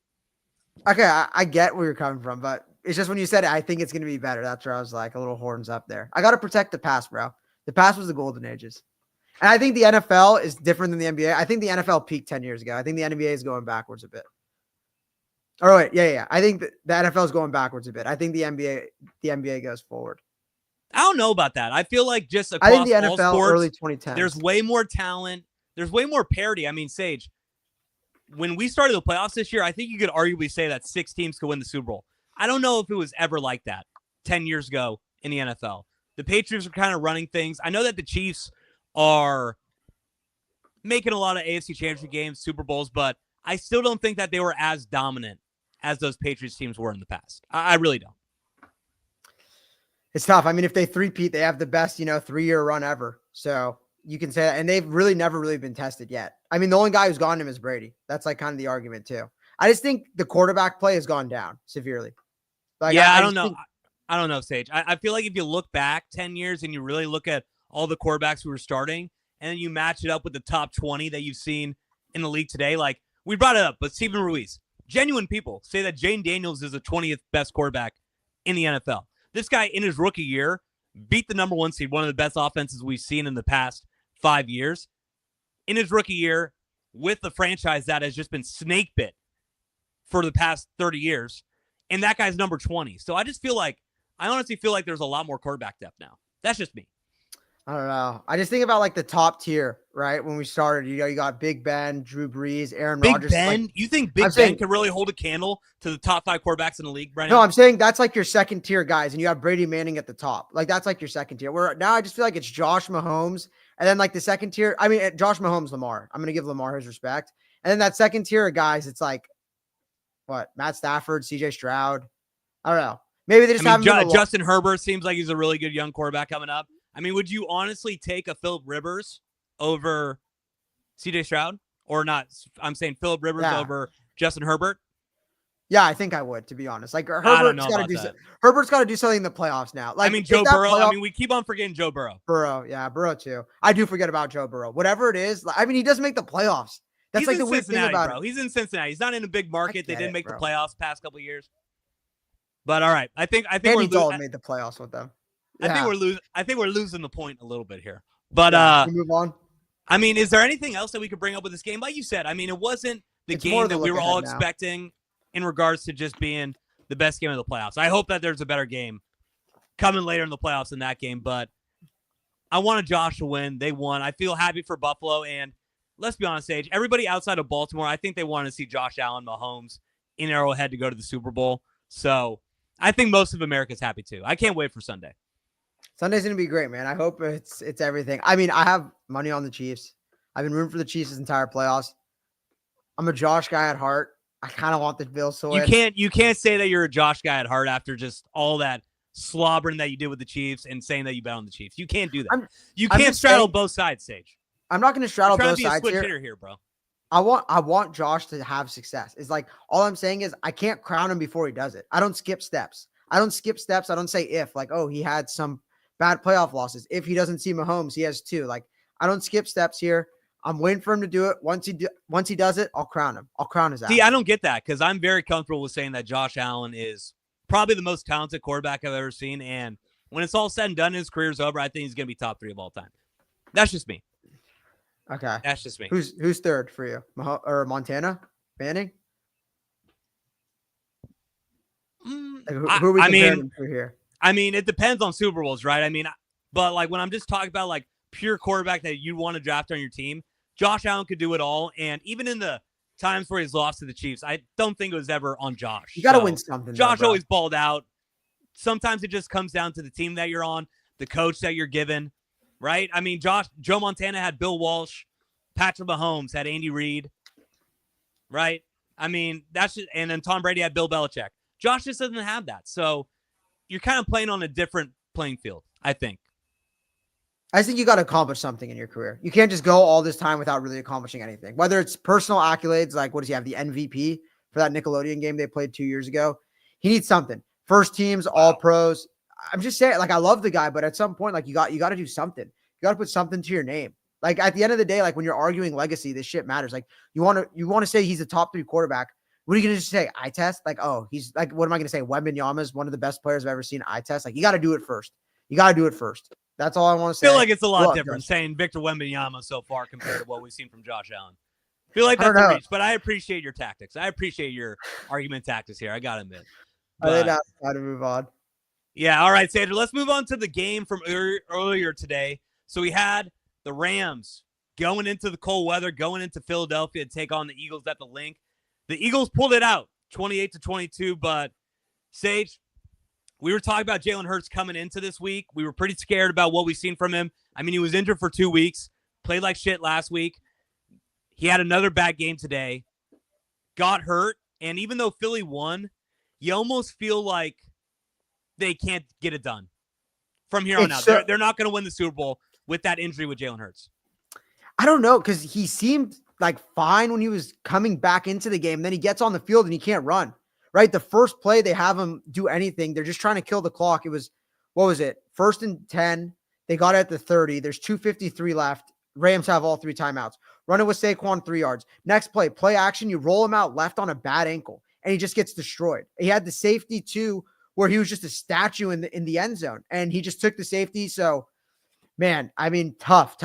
Okay, I get where you're coming from, but it's just when you said it, I think it's going to be better. That's where I was like a little horns up there. I got to protect the past, bro. The past was the golden ages. And I think the NFL is different than the NBA. I think the NFL peaked 10 years ago. I think the NBA is going backwards a bit. Oh, wait. Yeah. I think the NFL is going backwards a bit. I think the NBA goes forward. I don't know about that. I feel like just across I think the NFL all sports, early 2010s. there's way more talent. There's way more parity. I mean, Sage, when we started the playoffs this year, I think you could arguably say that 6 teams could win the Super Bowl. I don't know if it was ever like that 10 years ago in the NFL. The Patriots are kind of running things. I know that the Chiefs are making a lot of AFC Championship games, Super Bowls, but I still don't think that they were as dominant as those Patriots teams were in the past. I really don't. It's tough. I mean, if they three-peat, they have the best, 3-year run ever. So you can say that. And they've really never really been tested yet. I mean, the only guy who's gone to him is Brady. That's like kind of the argument too. I just think the quarterback play has gone down severely. Like, I don't know. I don't know, Sage. I feel like if you look back 10 years and you really look at all the quarterbacks who were starting and then you match it up with the top 20 that you've seen in the league today, like we brought it up, but Steven Ruiz, genuine people say that Jane Daniels is the 20th best quarterback in the NFL. This guy in his rookie year beat the number 1 seed, one of the best offenses we've seen in the past 5 years. In his rookie year with the franchise that has just been snake bit for the past 30 years. And that guy's number 20. So I honestly feel like there's a lot more quarterback depth now. That's just me. I don't know. I just think about like the top tier, right? When we started, you got Big Ben, Drew Brees, Aaron Big Rodgers. Ben, Like, you think I'm Big Ben saying, can really hold a candle to the top 5 quarterbacks in the league right no, now? I'm saying that's like your second tier guys, and you have Brady Manning at the top. Like that's like your second tier. Where now I just feel like it's Josh Mahomes, and then like the second tier. I mean, Josh Mahomes, Lamar. I'm gonna give Lamar his respect, and then that second tier of guys, it's like what Matt Stafford, C.J. Stroud. I don't know. Maybe they I just mean, haven't been Justin Herbert seems like he's a really good young quarterback coming up. I mean, would you honestly take a Philip Rivers over C.J. Stroud? Or not? I'm saying Philip Rivers over Justin Herbert. Yeah, I think I would, to be honest. Like I don't know Herbert's got to about do that. Herbert's got to do something in the playoffs now. Like I mean, Joe Burrow. Playoff, I mean, we keep on forgetting Joe Burrow. Burrow too. I do forget about Joe Burrow. Whatever it is, I mean, he doesn't make the playoffs. That's He's like in the weird thing about bro. him. He's in Cincinnati. He's not in a big market. They didn't make bro. the playoffs past couple of years. But all right, I think Andy Dalton made the playoffs with them. Yeah. I think we're losing the point a little bit here. But we move on. I mean, is there anything else that we could bring up with this game? Like you said, I mean, it wasn't the game that we were all expecting in regards to just being the best game of the playoffs. I hope that there's a better game coming later in the playoffs than that game, but I wanted Josh to win. They won. I feel happy for Buffalo, and let's be honest, Sage, everybody outside of Baltimore, I think they wanted to see Josh Allen, Mahomes in Arrowhead to go to the Super Bowl. So I think most of America's happy too. I can't wait for Sunday. Sunday's going to be great, man. I hope it's everything. I mean, I have money on the Chiefs. I've been rooting for the Chiefs this entire playoffs. I'm a Josh guy at heart. I kind of want the Bills to win. You can't say that you're a Josh guy at heart after just all that slobbering that you did with the Chiefs and saying that you bet on the Chiefs. You can't do that. You can't straddle both sides, Sage. I'm not going to straddle both sides here. Trying to be a switch hitter here, bro. I want Josh to have success. It's like all I'm saying is I can't crown him before he does it. I don't skip steps. I don't say if, like, oh, he had some bad playoff losses. If he doesn't see Mahomes, he has 2. Like, I don't skip steps here. I'm waiting for him to do it. Once he does it, I'll crown him. I'll crown his ass. See, I don't get that because I'm very comfortable with saying that Josh Allen is probably the most talented quarterback I've ever seen. And when it's all said and done, his career's over. I think he's going to be top 3 of all time. That's just me. Okay. That's just me. Who's third for you? Or Montana? Manning? Who are we comparing him to here? I mean, it depends on Super Bowls, right? I mean, but like when I'm just talking about like pure quarterback that you want to draft on your team, Josh Allen could do it all. And even in the times where he's lost to the Chiefs, I don't think it was ever on Josh. You got to win something. Josh always balled out. Sometimes it just comes down to the team that you're on, the coach that you're given, right? I mean, Joe Montana had Bill Walsh. Patrick Mahomes had Andy Reid, right? I mean, and then Tom Brady had Bill Belichick. Josh just doesn't have that. So you're kind of playing on a different playing field, I think. I think you got to accomplish something in your career. You can't just go all this time without really accomplishing anything. Whether it's personal accolades, like what does he have? The MVP for that Nickelodeon game they played 2 years ago. He needs something. First teams, all pros. I'm just saying, like, I love the guy, but at some point, like, you got to do something. You got to put something to your name. Like at the end of the day, like when you're arguing legacy, this shit matters. Like you want to say he's a top 3 quarterback. What are you going to say? Eye test? Like, oh, he's like, what am I going to say? Wembanyama is one of the best players I've ever seen. Eye test. Like you got to do it first. That's all I want to say. I feel like it's a lot different saying Victor Wembanyama so far compared to what we've seen from Josh Allen. I feel like that's a reach, but I appreciate your tactics. I appreciate your argument tactics here. I got to admit. I think that's how to move on. Yeah. All right, Sandra, let's move on to the game from earlier today. So we had the Rams going into the cold weather, going into Philadelphia to take on the Eagles at the Link. The Eagles pulled it out 28-22, but Sage, we were talking about Jalen Hurts coming into this week. We were pretty scared about what we've seen from him. I mean, he was injured for 2 weeks, played like shit last week. He had another bad game today, got hurt, and even though Philly won, you almost feel like they can't get it done from here on out. They're not going to win the Super Bowl with that injury with Jalen Hurts. I don't know, because he seemed like fine when he was coming back into the game. Then he gets on the field and he can't run, right? The first play, they have him do anything. They're just trying to kill the clock. It was, what was it? 1st and 10. They got it at the 30. There's 2:53 left. Rams have all 3 timeouts. Running with Saquon 3 yards. Next play action. You roll him out left on a bad ankle and he just gets destroyed. He had the safety too, where he was just a statue in the end zone and he just took the safety. So, man, I mean, tough.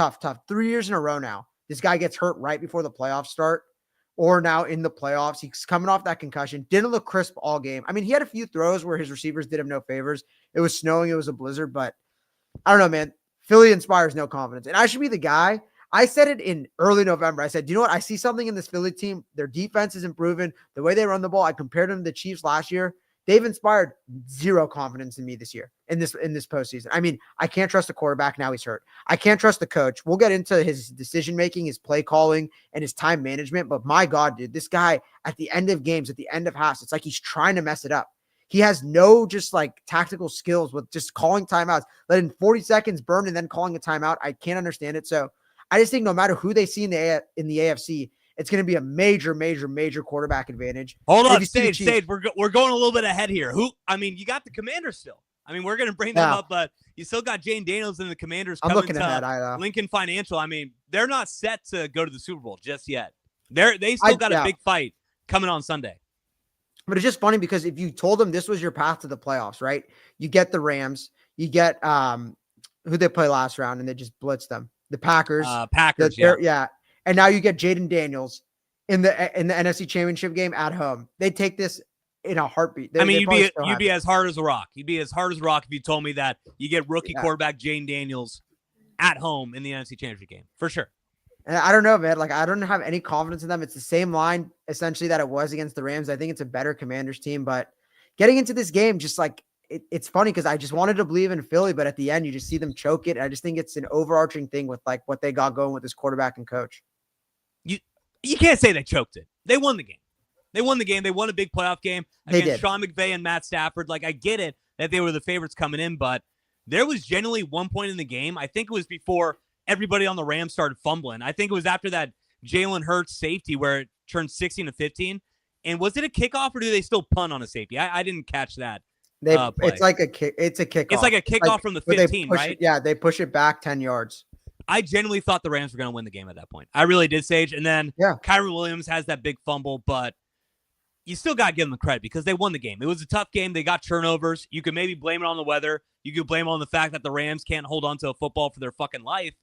3 years in a row now. This guy gets hurt right before the playoffs start or now in the playoffs. He's coming off that concussion. Didn't look crisp all game. I mean, he had a few throws where his receivers did him no favors. It was snowing. It was a blizzard, but I don't know, man. Philly inspires no confidence. And I should be the guy. I said it in early November. I said, you know what? I see something in this Philly team. Their defense is improving. The way they run the ball, I compared them to the Chiefs last year. They've inspired zero confidence in me this year in this postseason. I mean, I can't trust the quarterback. Now he's hurt. I can't trust the coach. We'll get into his decision-making, his play calling, and his time management. But my God, dude, this guy at the end of games, at the end of halves, it's like he's trying to mess it up. He has no just like tactical skills with just calling timeouts, letting 40 seconds burn and then calling a timeout. I can't understand it. So I just think no matter who they see in the AFC, it's going to be a major, major, major quarterback advantage. Hold on, Sage. We're going a little bit ahead here. You got the Commanders still. I mean, we're going to bring them up, but you still got Jane Daniels and the Commanders coming to Lincoln Financial. I mean, they're not set to go to the Super Bowl just yet. They still got a big fight coming on Sunday. But it's just funny because if you told them this was your path to the playoffs, right? You get the Rams, you get who they play last round, and they just blitz them. The Packers. Yeah. And now you get Jaden Daniels in the NFC Championship game at home. They take this in a heartbeat. You'd be as hard as a rock. You'd be as hard as a rock if you told me that you get rookie quarterback Jaden Daniels at home in the NFC Championship game. For sure. And I don't know, man. Like, I don't have any confidence in them. It's the same line, essentially, that it was against the Rams. I think it's a better Commanders team. But getting into this game, just like, it's funny because I just wanted to believe in Philly, but at the end, you just see them choke it. I just think it's an overarching thing with, like, what they got going with this quarterback and coach. You can't say they choked it. They won the game. They won a big playoff game against Sean McVay and Matt Stafford. Like, I get it that they were the favorites coming in, but there was genuinely one point in the game. I think it was before everybody on the Rams started fumbling. I think it was after that Jalen Hurts safety where it turned 16-15. And was it a kickoff or do they still punt on a safety? I didn't catch that. It's like a kick. It's a kickoff. It's like a kickoff from the 15, right? They push it back 10 yards. I genuinely thought the Rams were going to win the game at that point. I really did, Sage. And then Kyron Williams has that big fumble, but you still got to give them the credit because they won the game. It was a tough game. They got turnovers. You could maybe blame it on the weather. You could blame it on the fact that the Rams can't hold on to a football for their fucking life.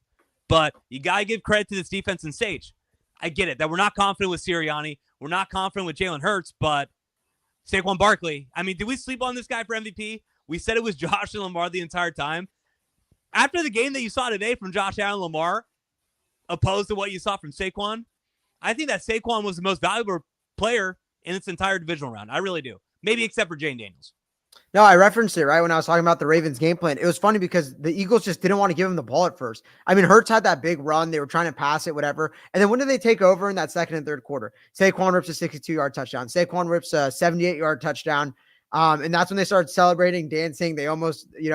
But you got to give credit to this defense and Sage. I get it that we're not confident with Sirianni. We're not confident with Jalen Hurts, but Saquon Barkley. I mean, did we sleep on this guy for MVP? We said it was Josh and Lamar the entire time. After the game that you saw today from Josh Allen and Lamar, opposed to what you saw from Saquon, I think that Saquon was the most valuable player in its entire divisional round. I really do. Maybe except for Jane Daniels. No, I referenced it, right, when I was talking about the Ravens game plan. It was funny because the Eagles just didn't want to give him the ball at first. I mean, Hurts had that big run. They were trying to pass it, whatever. And then when did they take over in that second and third quarter? Saquon rips a 62-yard touchdown. Saquon rips a 78-yard touchdown. And that's when they started celebrating, dancing. They almost, they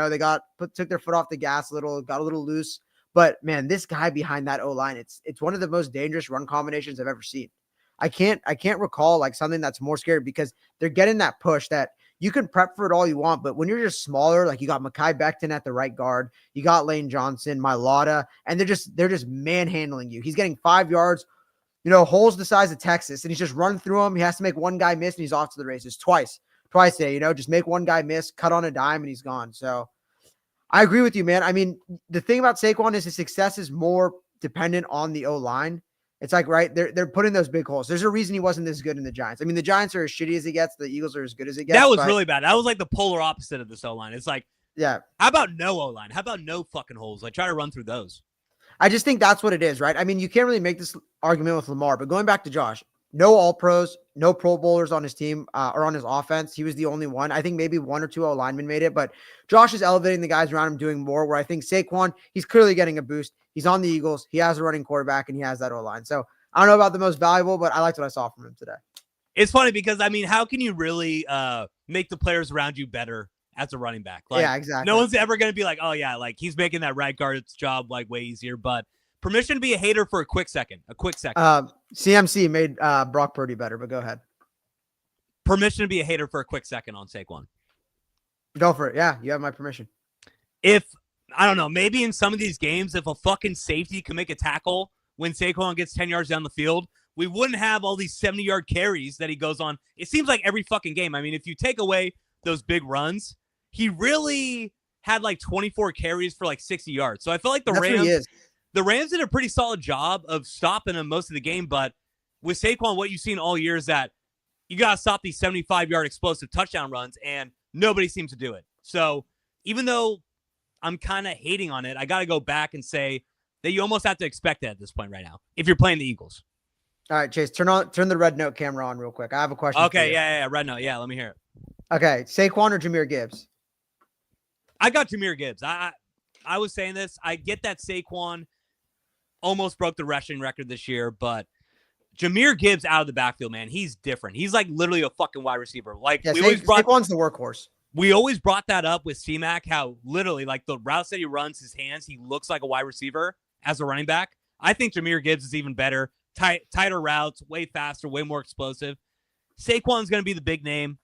took their foot off the gas a little, got a little loose. But man, this guy behind that O-line, it's one of the most dangerous run combinations I've ever seen. I can't recall like something that's more scary because they're getting that push that you can prep for it all you want, but when you're just smaller, like you got Mekhi Becton at the right guard, you got Lane Johnson, Mailata, and they're just manhandling you. He's getting 5 yards, holes the size of Texas, and he's just running through them. He has to make one guy miss, and he's off to the races twice today, just make one guy miss, cut on a dime, and he's gone. So I agree with you, man. I mean, the thing about Saquon is his success is more dependent on the O-line. It's like, right, they're putting those big holes. There's a reason he wasn't this good in the Giants. I mean, the Giants are as shitty as it gets. The Eagles are as good as it gets. That was really bad. That was like the polar opposite of this O-line. It's like, how about no O-line? How about no fucking holes? Like, try to run through those. I just think that's what it is, right? I mean, you can't really make this argument with Lamar, but going back to Josh, no All-Pros, no Pro Bowlers on his team or on his offense. He was the only one. I think maybe one or two O-linemen made it, but Josh is elevating the guys around him doing more, where I think Saquon, he's clearly getting a boost. He's on the Eagles. He has a running quarterback, and he has that O-line. So I don't know about the most valuable, but I liked what I saw from him today. It's funny because, I mean, how can you really make the players around you better as a running back? Like, yeah, exactly. No one's ever going to be like, oh, yeah, like he's making that right guard's job like way easier, but permission to be a hater for a quick second. CMC made Brock Purdy better, but go ahead. Permission to be a hater for a quick second on Saquon. Go for it. Yeah, you have my permission. If, I don't know, maybe in some of these games, if a fucking safety can make a tackle when Saquon gets 10 yards down the field, we wouldn't have all these 70-yard carries that he goes on. It seems like every fucking game. I mean, if you take away those big runs, he really had like 24 carries for like 60 yards. So I feel like the Rams did a pretty solid job of stopping him most of the game. But with Saquon, what you've seen all year is that you got to stop these 75-yard explosive touchdown runs, and nobody seems to do it. So even though I'm kind of hating on it, I got to go back and say that you almost have to expect it at this point right now if you're playing the Eagles. All right, Chase, turn the red note camera on real quick. I have a question. Okay, for you. yeah, red note. Yeah, let me hear it. Okay, Saquon or Jahmyr Gibbs? I got Jahmyr Gibbs. I was saying this. I get that Saquon almost broke the rushing record this year, but Jahmyr Gibbs out of the backfield, man, he's different. He's like literally a fucking wide receiver. Like Saquon's the workhorse. We always brought that up with C-Mac, how literally like the routes that he runs, his hands, he looks like a wide receiver as a running back. I think Jahmyr Gibbs is even better. Tighter routes, way faster, way more explosive. Saquon's going to be the big name.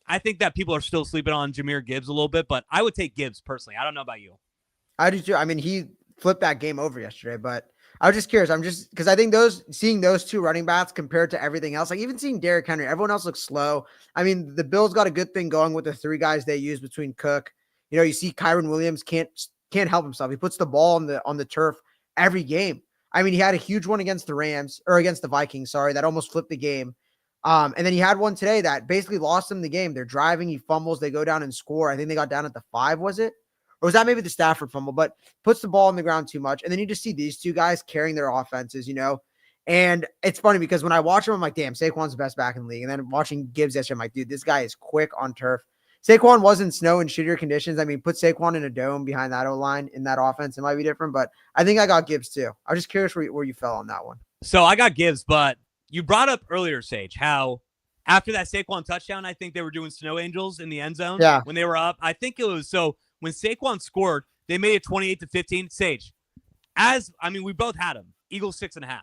I think that people are still sleeping on Jahmyr Gibbs a little bit, but I would take Gibbs personally. I don't know about you. I do too. I mean, he flipped that game over yesterday, but I was just curious. I'm just because I think seeing those two running backs compared to everything else, like even seeing Derrick Henry, everyone else looks slow. I mean, the Bills got a good thing going with the three guys they use between Cook. You know, you see Kyron Williams can't help himself. He puts the ball on the turf every game. I mean, he had a huge one against the Vikings, that almost flipped the game. And then he had one today that basically lost them the game. They're driving, he fumbles, they go down and score. I think they got down at the 5, was it? Or was that maybe the Stafford fumble? But puts the ball on the ground too much. And then you just see these two guys carrying their offenses, you know? And it's funny because when I watch him, I'm like, damn, Saquon's the best back in the league. And then watching Gibbs yesterday, I'm like, dude, this guy is quick on turf. Saquon was in snow and shittier conditions. I mean, put Saquon in a dome behind that O-line in that offense. It might be different, but I think I got Gibbs too. I was just curious where you fell on that one. So I got Gibbs, but you brought up earlier, Sage, how after that Saquon touchdown, I think they were doing snow angels in the end zone when they were up. I think it was when Saquon scored, they made it 28-15. Sage, we both had him. Eagles 6.5.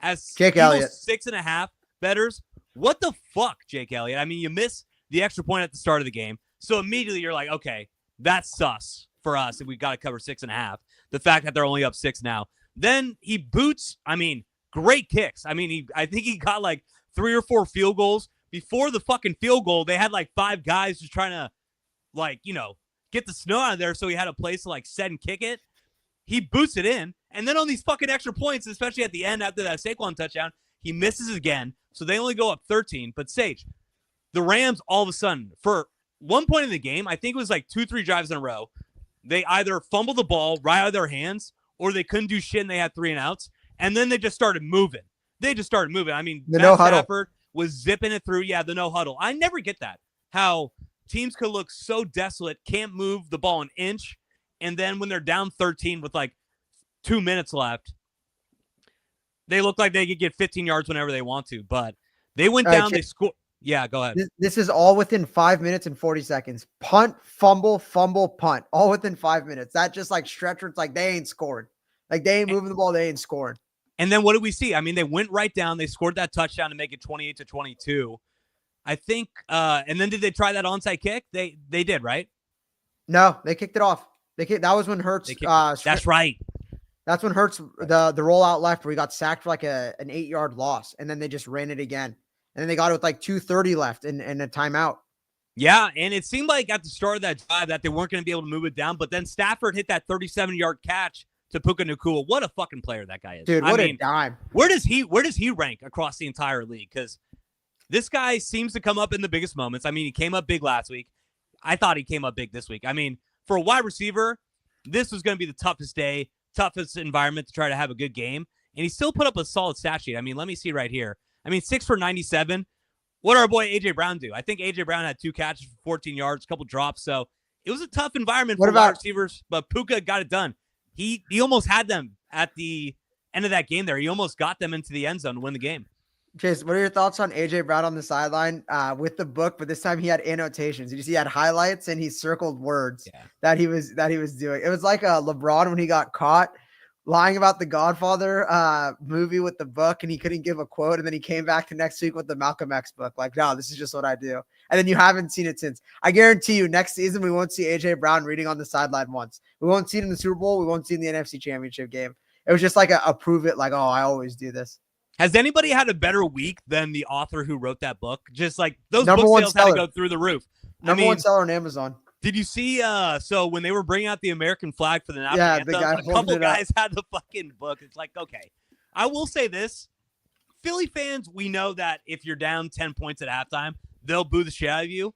As Jake Eagles Elliott 6.5 bettors, what the fuck, Jake Elliott? I mean, you miss the extra point at the start of the game. So immediately you're like, okay, that's sus for us. And we got to cover 6.5. The fact that they're only up 6 now. Then he boots, great kicks. I think he got like 3 or 4 field goals. Before the fucking field goal, they had like 5 guys just trying to get the snow out of there. So he had a place to set and kick it. He boots it in. And then on these fucking extra points, especially at the end after that Saquon touchdown, he misses again. So they only go up 13. But Sage, the Rams all of a sudden, for one point in the game, I think it was 2-3 drives in a row, they either fumbled the ball right out of their hands or they couldn't do shit and they had 3 and outs. And then they just started moving. Matt Stafford was zipping it through. Yeah, the no huddle. I never get that. How teams could look so desolate, can't move the ball an inch. And then when they're down 13 with 2 minutes left, they look like they could get 15 yards whenever they want to. But they went down, they scored. Yeah, go ahead. This is all within 5 minutes and 40 seconds. Punt, fumble, punt, all within 5 minutes. That just stretcher. It's they ain't scored. They ain't moving the ball. They ain't scoring. And then what did we see? They went right down. They scored that touchdown to make it 28-22. I think. And then did they try that onside kick? They did, right? No, they kicked it off. That was when Hurts. That's right. That's when Hurts the rollout left where he got sacked for an 8-yard loss, and then they just ran it again. And then they got it with 2:30 left and a timeout. Yeah, and it seemed like at the start of that drive that they weren't going to be able to move it down, but then Stafford hit that 37-yard catch to Puka Nacua. What a fucking player that guy is. Dude, what a dime. Where does he rank across the entire league? Because this guy seems to come up in the biggest moments. He came up big last week. I thought he came up big this week. For a wide receiver, this was going to be the toughest day, toughest environment to try to have a good game. And he still put up a solid stat sheet. Let me see right here. 6 for 97. What did our boy A.J. Brown do? I think A.J. Brown had 2 catches for 14 yards, a couple drops. So it was a tough environment for wide receivers, but Puka got it done. He almost had them at the end of that game there. He almost got them into the end zone to win the game. Chase, what are your thoughts on A.J. Brown on the sideline with the book? But this time he had annotations. Did you see he had highlights and he circled words that he was doing? It was like LeBron when he got caught lying about the Godfather movie with the book and he couldn't give a quote. And then he came back the next week with the Malcolm X book. No, this is just what I do. And then you haven't seen it since. I guarantee you next season, we won't see A.J. Brown reading on the sideline once. We won't see it in the Super Bowl. We won't see it in the NFC Championship game. It was just a prove it. Oh, I always do this. Has anybody had a better week than the author who wrote that book? Just those Number book one sales seller. had to go through the roof. Number one seller on Amazon. Did you see, so when they were bringing out the American flag for the national anthem, a couple guys had the fucking book. It's okay. I will say this. Philly fans, we know that if you're down 10 points at halftime, they'll boo the shit out of you.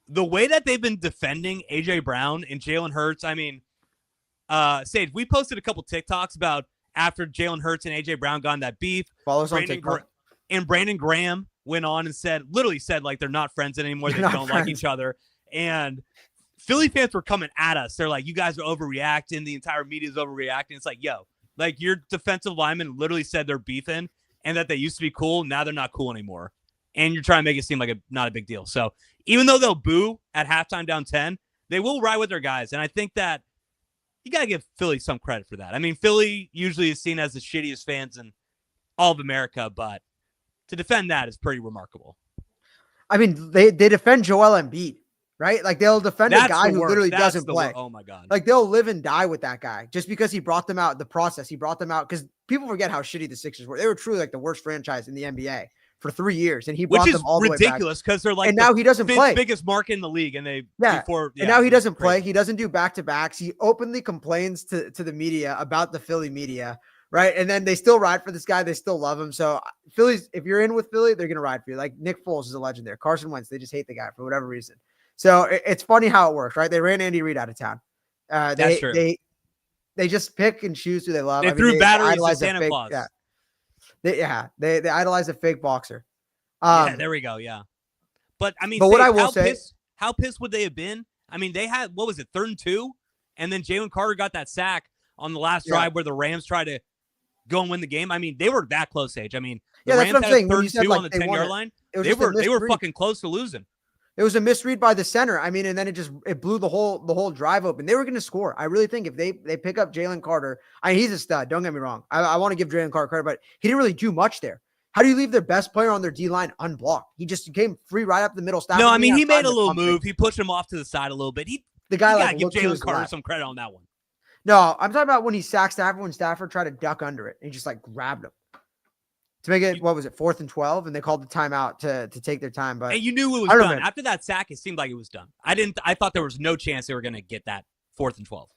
The way that they've been defending A.J. Brown and Jalen Hurts, Sage, we posted a couple TikToks about after Jalen Hurts and AJ Brown got in that beef. Follow us on TikTok. And Brandon Graham went on and literally said like they're not friends anymore. They don't like each other. And Philly fans were coming at us. They're like, you guys are overreacting. The entire media is overreacting. It's like, yo, like your defensive lineman literally said they're beefing and that they used to be cool. Now they're not cool anymore. And you're trying to make it seem like not a big deal. So even though they'll boo at halftime down 10, they will ride with their guys. And I think that you got to give Philly some credit for that. I mean, Philly usually is seen as the shittiest fans in all of America, but to defend that is pretty remarkable. I mean, they defend Joel Embiid, right? Like they'll defend a guy who literally doesn't play. Oh my God. Like they'll live and die with that guy just because he brought them out the process. He brought them out because people forget how shitty the Sixers were. They were truly like the worst franchise in the NBA for 3 years. And he brought them all the way back. Which is ridiculous because they're like, and now he doesn't play. Biggest market in the league. And they, and now he doesn't play. He doesn't do back-to-backs. He openly complains to the media about the Philly media. Right. And then they still ride for this guy. They still love him. So Phillies, if you're in with Philly, they're going to ride for you. Like Nick Foles is a legend there. Carson Wentz, they just hate the guy for whatever reason. So it's funny how it works, right? They ran Andy Reid out of town. That's true. They just pick and choose who they love. They threw batteries to Santa Claus. Yeah. They idolize a fake boxer. There we go. Yeah. But I mean, what I will say, how pissed would they have been? I mean, they had, 3rd and 2? And then Jalen Carter got that sack on the last drive where the Rams tried to go and win the game. I mean, they were that close, Age. I mean, the Rams that's what I'm saying. 3rd and 2 on the 10-yard line. They were fucking close to losing. It was a misread by the center. I mean, and then it blew the whole drive open. They were going to score. I really think if they pick up Jalen Carter, I mean, he's a stud. Don't get me wrong. I want to give Jalen Carter credit, but he didn't really do much there. How do you leave their best player on their D-line unblocked? He just came free right up the middle. No, I mean, he made a little move. He pushed him off to the side a little bit. You got to give Jalen Carter some credit on that one. No, I'm talking about when he sacked Stafford, when Stafford tried to duck under it and he just like grabbed him to make it, 4th and 12? And they called the timeout to take their time. But and you knew it was done. After that sack, it seemed like it was done. I thought there was no chance they were going to get that 4th and 12.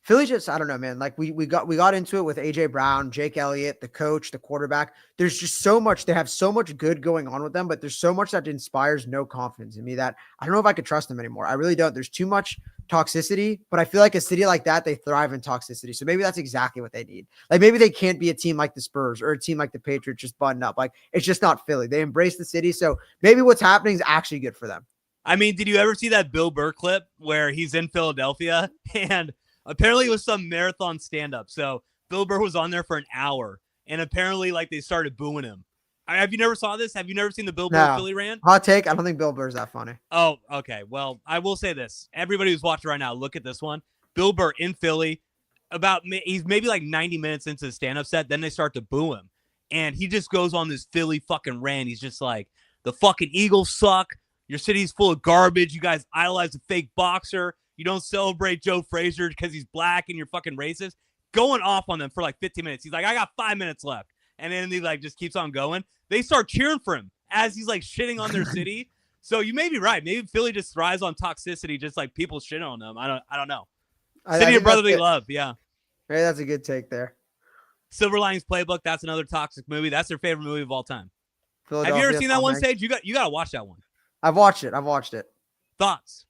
Philly just, I don't know, man. Like we got into it with AJ Brown, Jake Elliott, the coach, the quarterback. There's just so much. They have so much good going on with them, but there's so much that inspires no confidence in me that I don't know if I could trust them anymore. I really don't. There's too much toxicity, but I feel like a city like that, they thrive in toxicity. So maybe that's exactly what they need. Like maybe they can't be a team like the Spurs or a team like the Patriots just button up. Like it's just not Philly. They embrace the city. So maybe what's happening is actually good for them. I mean, did you ever see that Bill Burr clip where he's in Philadelphia and apparently it was some marathon stand-up. So Bill Burr was on there for an hour, and apparently, like, they started booing him. Have you never saw this? Have you never seen the Bill Burr Philly rant? Hot take. I don't think Bill Burr's that funny. Oh, okay. Well, I will say this. Everybody who's watching right now, look at this one. Bill Burr in Philly. He's maybe like 90 minutes into the stand-up set. Then they start to boo him. And he just goes on this Philly fucking rant. He's just like, the fucking Eagles suck. Your city's full of garbage. You guys idolize a fake boxer. You don't celebrate Joe Frazier because he's black and you're fucking racist. Going off on them for like 15 minutes. He's like, I got 5 minutes left. And then he like just keeps on going. They start cheering for him as he's like shitting on their city. So you may be right. Maybe Philly just thrives on toxicity, just like people shit on them. I don't know. City of brotherly love. Yeah. Hey, that's a good take there. Silver Linings Playbook. That's another toxic movie. That's their favorite movie of all time. Have you ever seen that one, Sage? You got to watch that one. I've watched it. Thoughts?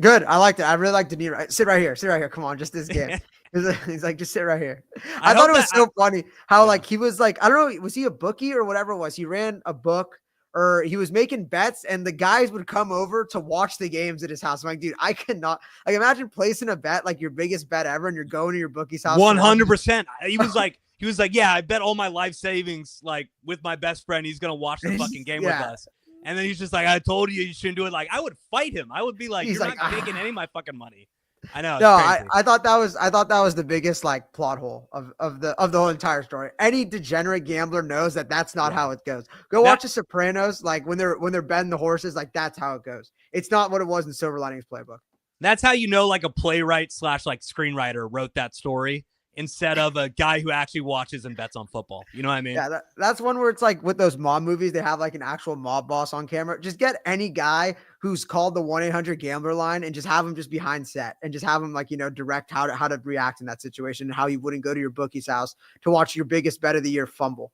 Good. I liked it. I really liked De Niro. Sit right here. Come on, just this game. He's like, just sit right here. I thought it was so funny how like he was like, I don't know, was he a bookie or whatever it was? He ran a book or he was making bets and the guys would come over to watch the games at his house. I'm like, dude, I cannot like imagine placing a bet like your biggest bet ever and you're going to your bookie's house. 100%. He was like, yeah, I bet all my life savings like with my best friend. He's gonna watch the fucking game with us. And then he's just like, I told you shouldn't do it. Like, I would fight him. I would be like, you're like, not taking any of my fucking money. I know. No, I thought that was the biggest like plot hole of the whole entire story. Any degenerate gambler knows that that's not how it goes. Go watch The Sopranos. Like when they're betting the horses, like that's how it goes. It's not what it was in Silver Linings Playbook. That's how you know like a playwright / like screenwriter wrote that story instead of a guy who actually watches and bets on football. You know what I mean? Yeah, that's one where it's like with those mob movies, they have like an actual mob boss on camera. Just get any guy who's called the 1-800-GAMBLER line and just have him just behind set and just have him like, direct how to react in that situation and how you wouldn't go to your bookie's house to watch your biggest bet of the year fumble.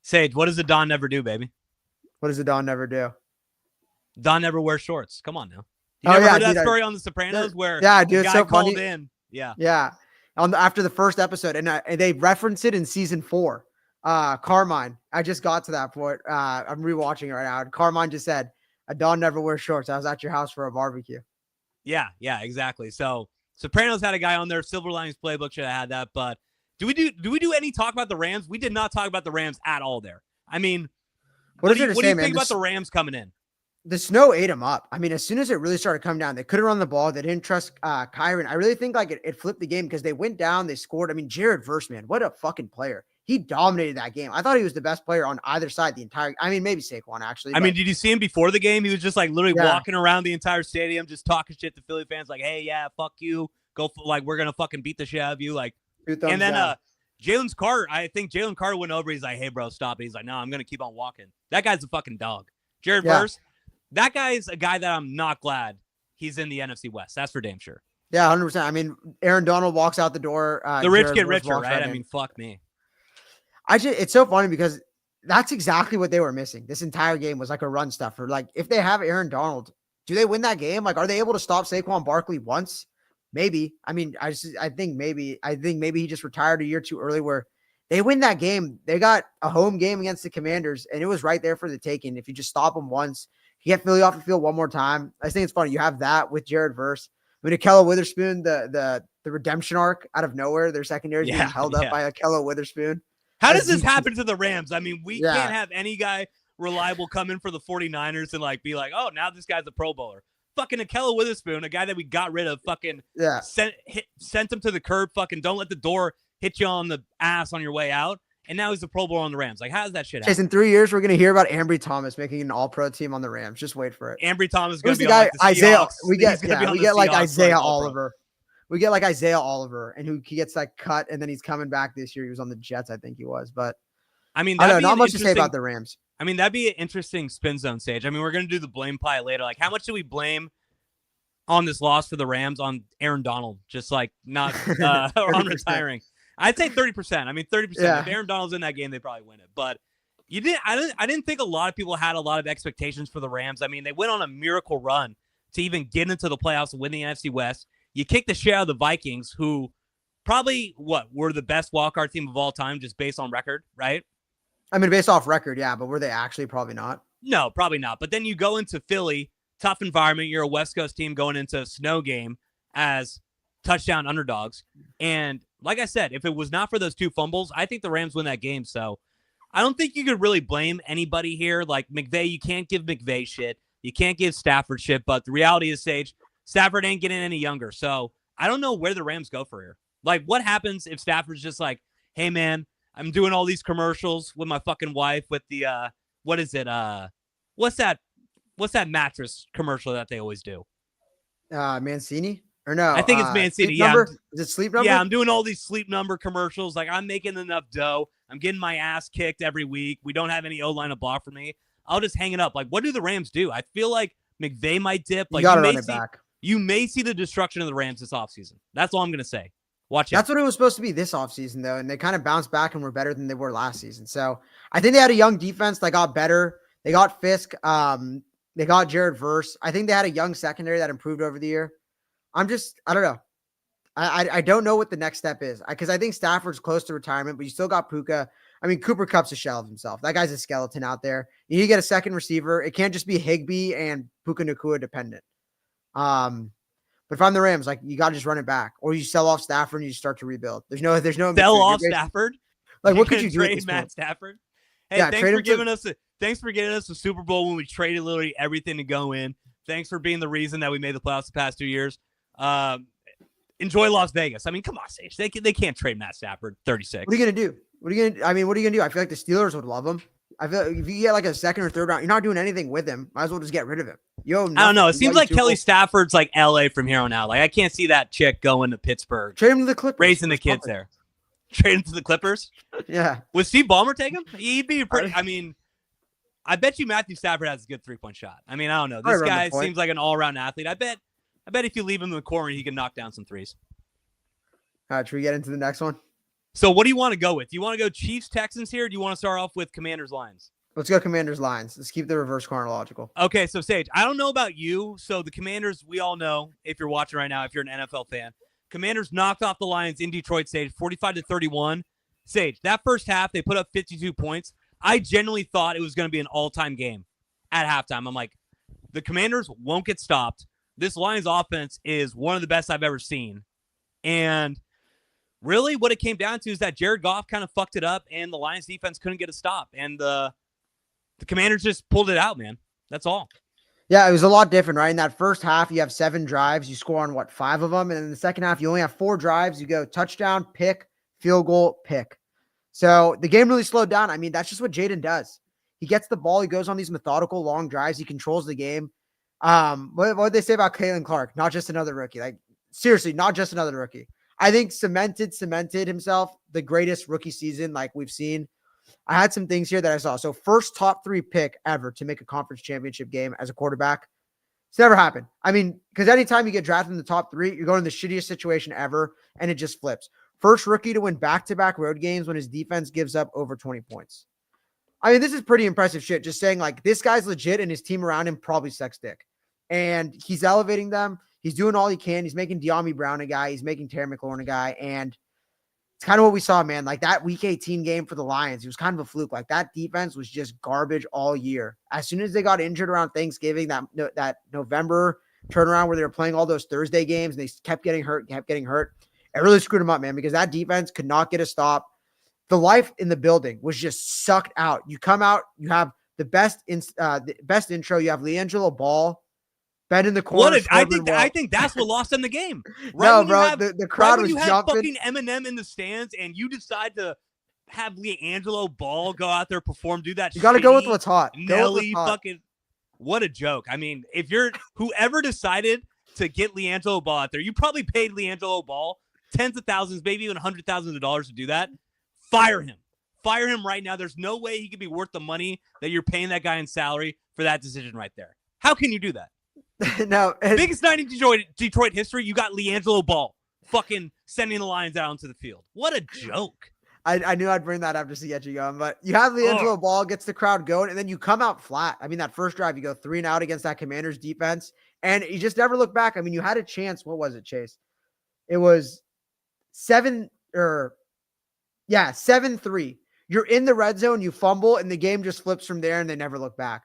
Sage, what does the Don never do, baby? What does the Don never do? Don never wears shorts. Come on now. You never heard that story on The Sopranos where dude, the guy so called funny. in Yeah. Yeah. After the first episode, and they reference it in season 4. Carmine, I just got to that point. I'm rewatching it right now. And Carmine just said, "A Don never wears shorts. I was at your house for a barbecue." Yeah, exactly. So Sopranos had a guy on there. Silver Linings Playbook should have had that. But do we do any talk about the Rams? We did not talk about the Rams at all there. I mean, what do you think about the Rams coming in? The snow ate them up. I mean, as soon as it really started coming down, they couldn't run the ball. They didn't trust Kyron. I really think like it flipped the game because they went down, they scored. I mean, Jared Verse, man, what a fucking player. He dominated that game. I thought he was the best player on either side the entire. I mean, maybe Saquon actually. I mean, did you see him before the game? He was just like literally walking around the entire stadium, just talking shit to Philly fans, like, "Hey, yeah, fuck you, like we're gonna fucking beat the shit out of you." Like, and then Jalen Carter, I think Jalen Carter went over. He's like, "Hey, bro, stop it." He's like, "No, I'm gonna keep on walking." That guy's a fucking dog. Jared Verse, that guy is a guy that I'm not glad he's in the NFC West. That's for damn sure. Yeah, 100%. I mean, Aaron Donald walks out the door. The rich get richer, right? I mean, fuck me. It's so funny because that's exactly what they were missing. This entire game was like a run stuffer. Like, if they have Aaron Donald, do they win that game? Like, are they able to stop Saquon Barkley once? Maybe. I mean, I think maybe he just retired a year too early where they win that game. They got a home game against the Commanders, and it was right there for the taking. If you just stop them once, you get Philly off the field one more time. I think it's funny. You have that with Jared Verse. I mean, Akello Witherspoon, the redemption arc out of nowhere. Their secondary is being held up by Akello Witherspoon. How does this happen to the Rams? I mean, we can't have any guy reliable come in for the 49ers and like be like, "Oh, now this guy's a Pro Bowler." Fucking Akello Witherspoon, a guy that we got rid of, fucking sent him to the curb. Fucking don't let the door hit you on the ass on your way out. And now he's a Pro Bowler on the Rams. Like, how does that shit happen? In 3 years, we're gonna hear about Ambry Thomas making an All-Pro team on the Rams. Just wait for it. Ambry Thomas is gonna be the guy on, like, the Isaiah. Seahawks. We get like Isaiah Oliver. We get like Isaiah Oliver, and he gets like cut, and then he's coming back this year. He was on the Jets, I think he was. But I mean, I don't know, not much to say about the Rams. I mean, that'd be an interesting spin zone stage. I mean, we're gonna do the blame pie later. Like, how much do we blame on this loss for the Rams on Aaron Donald? Just like not or on retiring. I'd say 30%. I mean, 30%. If Aaron Donald's in that game, they probably win it. But I didn't think a lot of people had a lot of expectations for the Rams. I mean, they went on a miracle run to even get into the playoffs and win the NFC West. You kick the shit out of the Vikings, who probably were the best wildcard team of all time, just based on record, right? I mean, based off record, yeah, but were they actually? Probably not. No, probably not. But then you go into Philly, tough environment. You're a West Coast team going into a snow game as touchdown underdogs. And like I said, if it was not for those 2 fumbles, I think the Rams win that game. So I don't think you could really blame anybody here. Like McVay, you can't give McVay shit. You can't give Stafford shit. But the reality is, Sage, Stafford ain't getting any younger. So I don't know where the Rams go for here. Like, what happens if Stafford's just like, "Hey, man, I'm doing all these commercials with my fucking wife with the, what is it? What's that mattress commercial that they always do? Mancini? Or no? I think it's Mancini. Yeah. Is it Sleep Number? Yeah, I'm doing all these Sleep Number commercials. Like, I'm making enough dough. I'm getting my ass kicked every week. We don't have any O-line to block for me. I'll just hang it up. Like, what do the Rams do? I feel like McVay might dip. Like, you gotta run it back. You may see the destruction of the Rams this offseason. That's all I'm going to say. Watch it. That's what it was supposed to be this offseason, though, and they kind of bounced back and were better than they were last season. So I think they had a young defense that got better. They got Fisk. They got Jared Verse. I think they had a young secondary that improved over the year. I don't know. I don't know what the next step is because I think Stafford's close to retirement, but you still got Puka. I mean, Cooper Kupp's a shell of himself. That guy's a skeleton out there. You need to get a second receiver. It can't just be Higbee and Puka Nacua dependent. But if I'm the Rams, like, you got to just run it back, or you sell off Stafford and you start to rebuild. There's no sell off Stafford. Like, what could you do? Trade Matt Stafford. Hey, thanks for getting us the Super Bowl when we traded literally everything to go in. Thanks for being the reason that we made the playoffs the past 2 years. Enjoy Las Vegas. I mean, come on, Sage. They can't trade Matt Stafford 36. What are you gonna do? What are you gonna do? I feel like the Steelers would love him. I feel like if you get like a second or third round, you're not doing anything with him. Might as well just get rid of him. I don't know. It seems like Kelly Stafford's like LA from here on out. Like, I can't see that chick going to Pittsburgh. Trade him to the Clippers. Raising the kids there. Trade him to the Clippers? Yeah. Would Steve Ballmer take him? He'd be pretty. I mean, I bet you Matthew Stafford has a good 3-point shot. I mean, I don't know. This guy seems like an all-around athlete. I bet if you leave him in the corner, he can knock down some threes. All right, should we get into the next one? So what do you want to go with? Do you want to go Chiefs, Texans here? Or do you want to start off with Commanders, Lions? Let's go Commanders, Lions. Let's keep the reverse chronological. Okay, so Sage, I don't know about you. So the Commanders, we all know, if you're watching right now, if you're an NFL fan, Commanders knocked off the Lions in Detroit, Sage, 45-31. Sage, that first half, they put up 52 points. I genuinely thought it was going to be an all-time game at halftime. I'm like, the Commanders won't get stopped. This Lions offense is one of the best I've ever seen. And really what it came down to is that Jared Goff kind of fucked it up, and the Lions defense couldn't get a stop. And the Commanders just pulled it out, man. That's all. Yeah, it was a lot different, right? In that first half, you have 7 drives. You score on, 5 of them? And in the second half, you only have 4 drives. You go touchdown, pick, field goal, pick. So the game really slowed down. I mean, that's just what Jaden does. He gets the ball. He goes on these methodical, long drives. He controls the game. What did they say about Kalen Clark? Not just another rookie. Like, seriously, not just another rookie. I think cemented himself the greatest rookie season like we've seen. I had some things here that I saw. So first top 3 pick ever to make a conference championship game as a quarterback. It's never happened. I mean, because anytime you get drafted in the top 3, you're going in the shittiest situation ever, and it just flips. First rookie to win back-to-back road games when his defense gives up over 20 points. I mean, this is pretty impressive shit. Just saying, like, this guy's legit, and his team around him probably sucks dick. And he's elevating them. He's doing all he can. He's making De'Ami Brown a guy. He's making Terry McLaurin a guy. And it's kind of what we saw, man. Like that Week 18 game for the Lions, it was kind of a fluke. Like that defense was just garbage all year. As soon as they got injured around Thanksgiving, that November turnaround where they were playing all those Thursday games, and they kept getting hurt. It really screwed them up, man, because that defense could not get a stop. The life in the building was just sucked out. You come out, you have the best intro. You have LiAngelo Ball, Ben in the corner. I think that's what lost them the game. Right, no, bro, the crowd was jumping. You have fucking Eminem in the stands, and you decide to have LiAngelo Ball go out there, perform, do that. You got to go with what's hot. Nelly, fucking, what a joke. I mean, if you're whoever decided to get LiAngelo Ball out there, you probably paid LiAngelo Ball tens of thousands, maybe even $100,000 to do that. Fire him. Fire him right now. There's no way he could be worth the money that you're paying that guy in salary for that decision right there. How can you do that? No. Biggest night in Detroit history, you got LiAngelo Ball fucking sending the Lions out onto the field. What a joke. I knew I'd bring that up just to get you going, but you have LiAngelo Ball, gets the crowd going, and then you come out flat. I mean, that first drive, you go 3-and-out against that Commanders defense, and you just never look back. I mean, you had a chance. What was it, Chase? It was 7-3. You're in the red zone, you fumble, and the game just flips from there, and they never look back.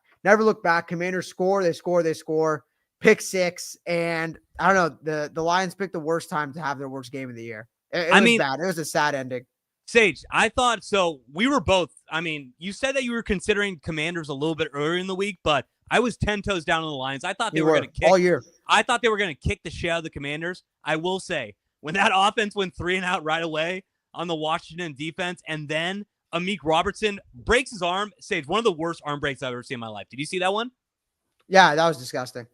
Commanders score, they score. Pick 6, and I don't know, the Lions picked the worst time to have their worst game of the year. It was bad. It was a sad ending. Sage, I thought so. We were both. I mean, you said that you were considering Commanders a little bit earlier in the week, but I was 10 toes down on the Lions. I thought they were going to kick all year. I thought they were going to kick the shit out of the Commanders. I will say, when that offense went 3-and-out right away on the Washington defense, and then Amik Robertson breaks his arm. Sage, one of the worst arm breaks I've ever seen in my life. Did you see that one? Yeah, that was disgusting.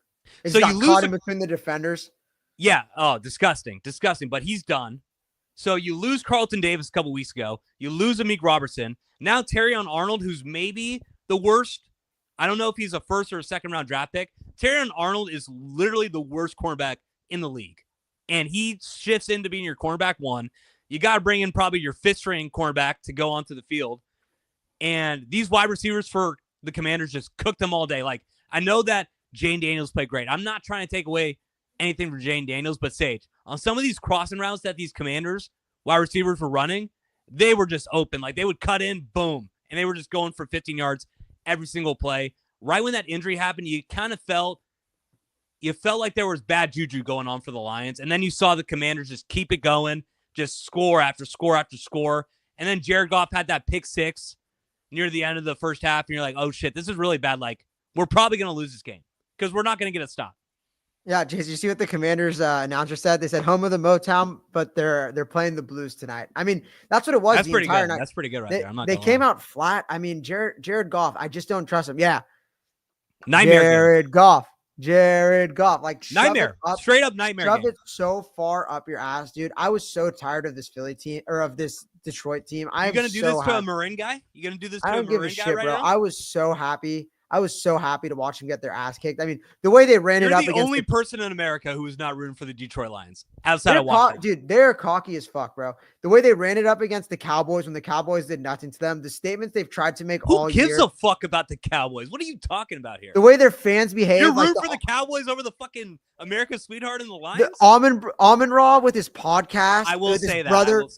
So you lose caught in between the defenders. Yeah. Oh, disgusting. But he's done. So you lose Carlton Davis a couple weeks ago. You lose Amik Robertson. Now Terrion Arnold, who's maybe the worst. I don't know if he's a first or a second round draft pick. Terrion Arnold is literally the worst cornerback in the league. And he shifts into being your cornerback 1. You got to bring in probably your 5th string cornerback to go onto the field. And these wide receivers for the Commanders just cooked them all day. Like, I know that Jane Daniels played great. I'm not trying to take away anything from Jane Daniels, but Sage, on some of these crossing routes that these Commanders wide receivers were running, they were just open. Like, they would cut in, boom, and they were just going for 15 yards every single play. Right when that injury happened, you kind of felt like there was bad juju going on for the Lions, and then you saw the Commanders just keep it going, just score after score after score, and then Jared Goff had that pick 6 near the end of the first half, and you're like, oh, shit, this is really bad. Like, we're probably going to lose this game because we're not going to get a stop. Yeah, Jason, you see what the Commanders announcer said? They said home of the Motown, but they're playing the Blues tonight. I mean, that's what it was. That's the pretty entire good. night. That's pretty good right there. I'm not. They came out flat. I mean, Jared Goff. I just don't trust him. Yeah, nightmare. Jared Goff. Like nightmare. Straight up nightmare. Shove it so far up your ass, dude. I was so tired of this Philly team or of this Detroit team. You gonna do this to a Marin guy? You gonna do this to a Marin guy right now? I was so happy. I was so happy to watch them get their ass kicked. I mean, the way they ran it You're up the against only person in America who is not rooting for the Detroit Lions outside of Washington. Dude, they're cocky as fuck, bro. The way they ran it up against the Cowboys when the Cowboys did nothing to them, the statements they've tried to make all year. Who gives a fuck about the Cowboys? What are you talking about here? The way their fans behave. You're rooting for the Cowboys over the fucking America's sweetheart and the Lions? Amon Ra with his podcast. I will say that.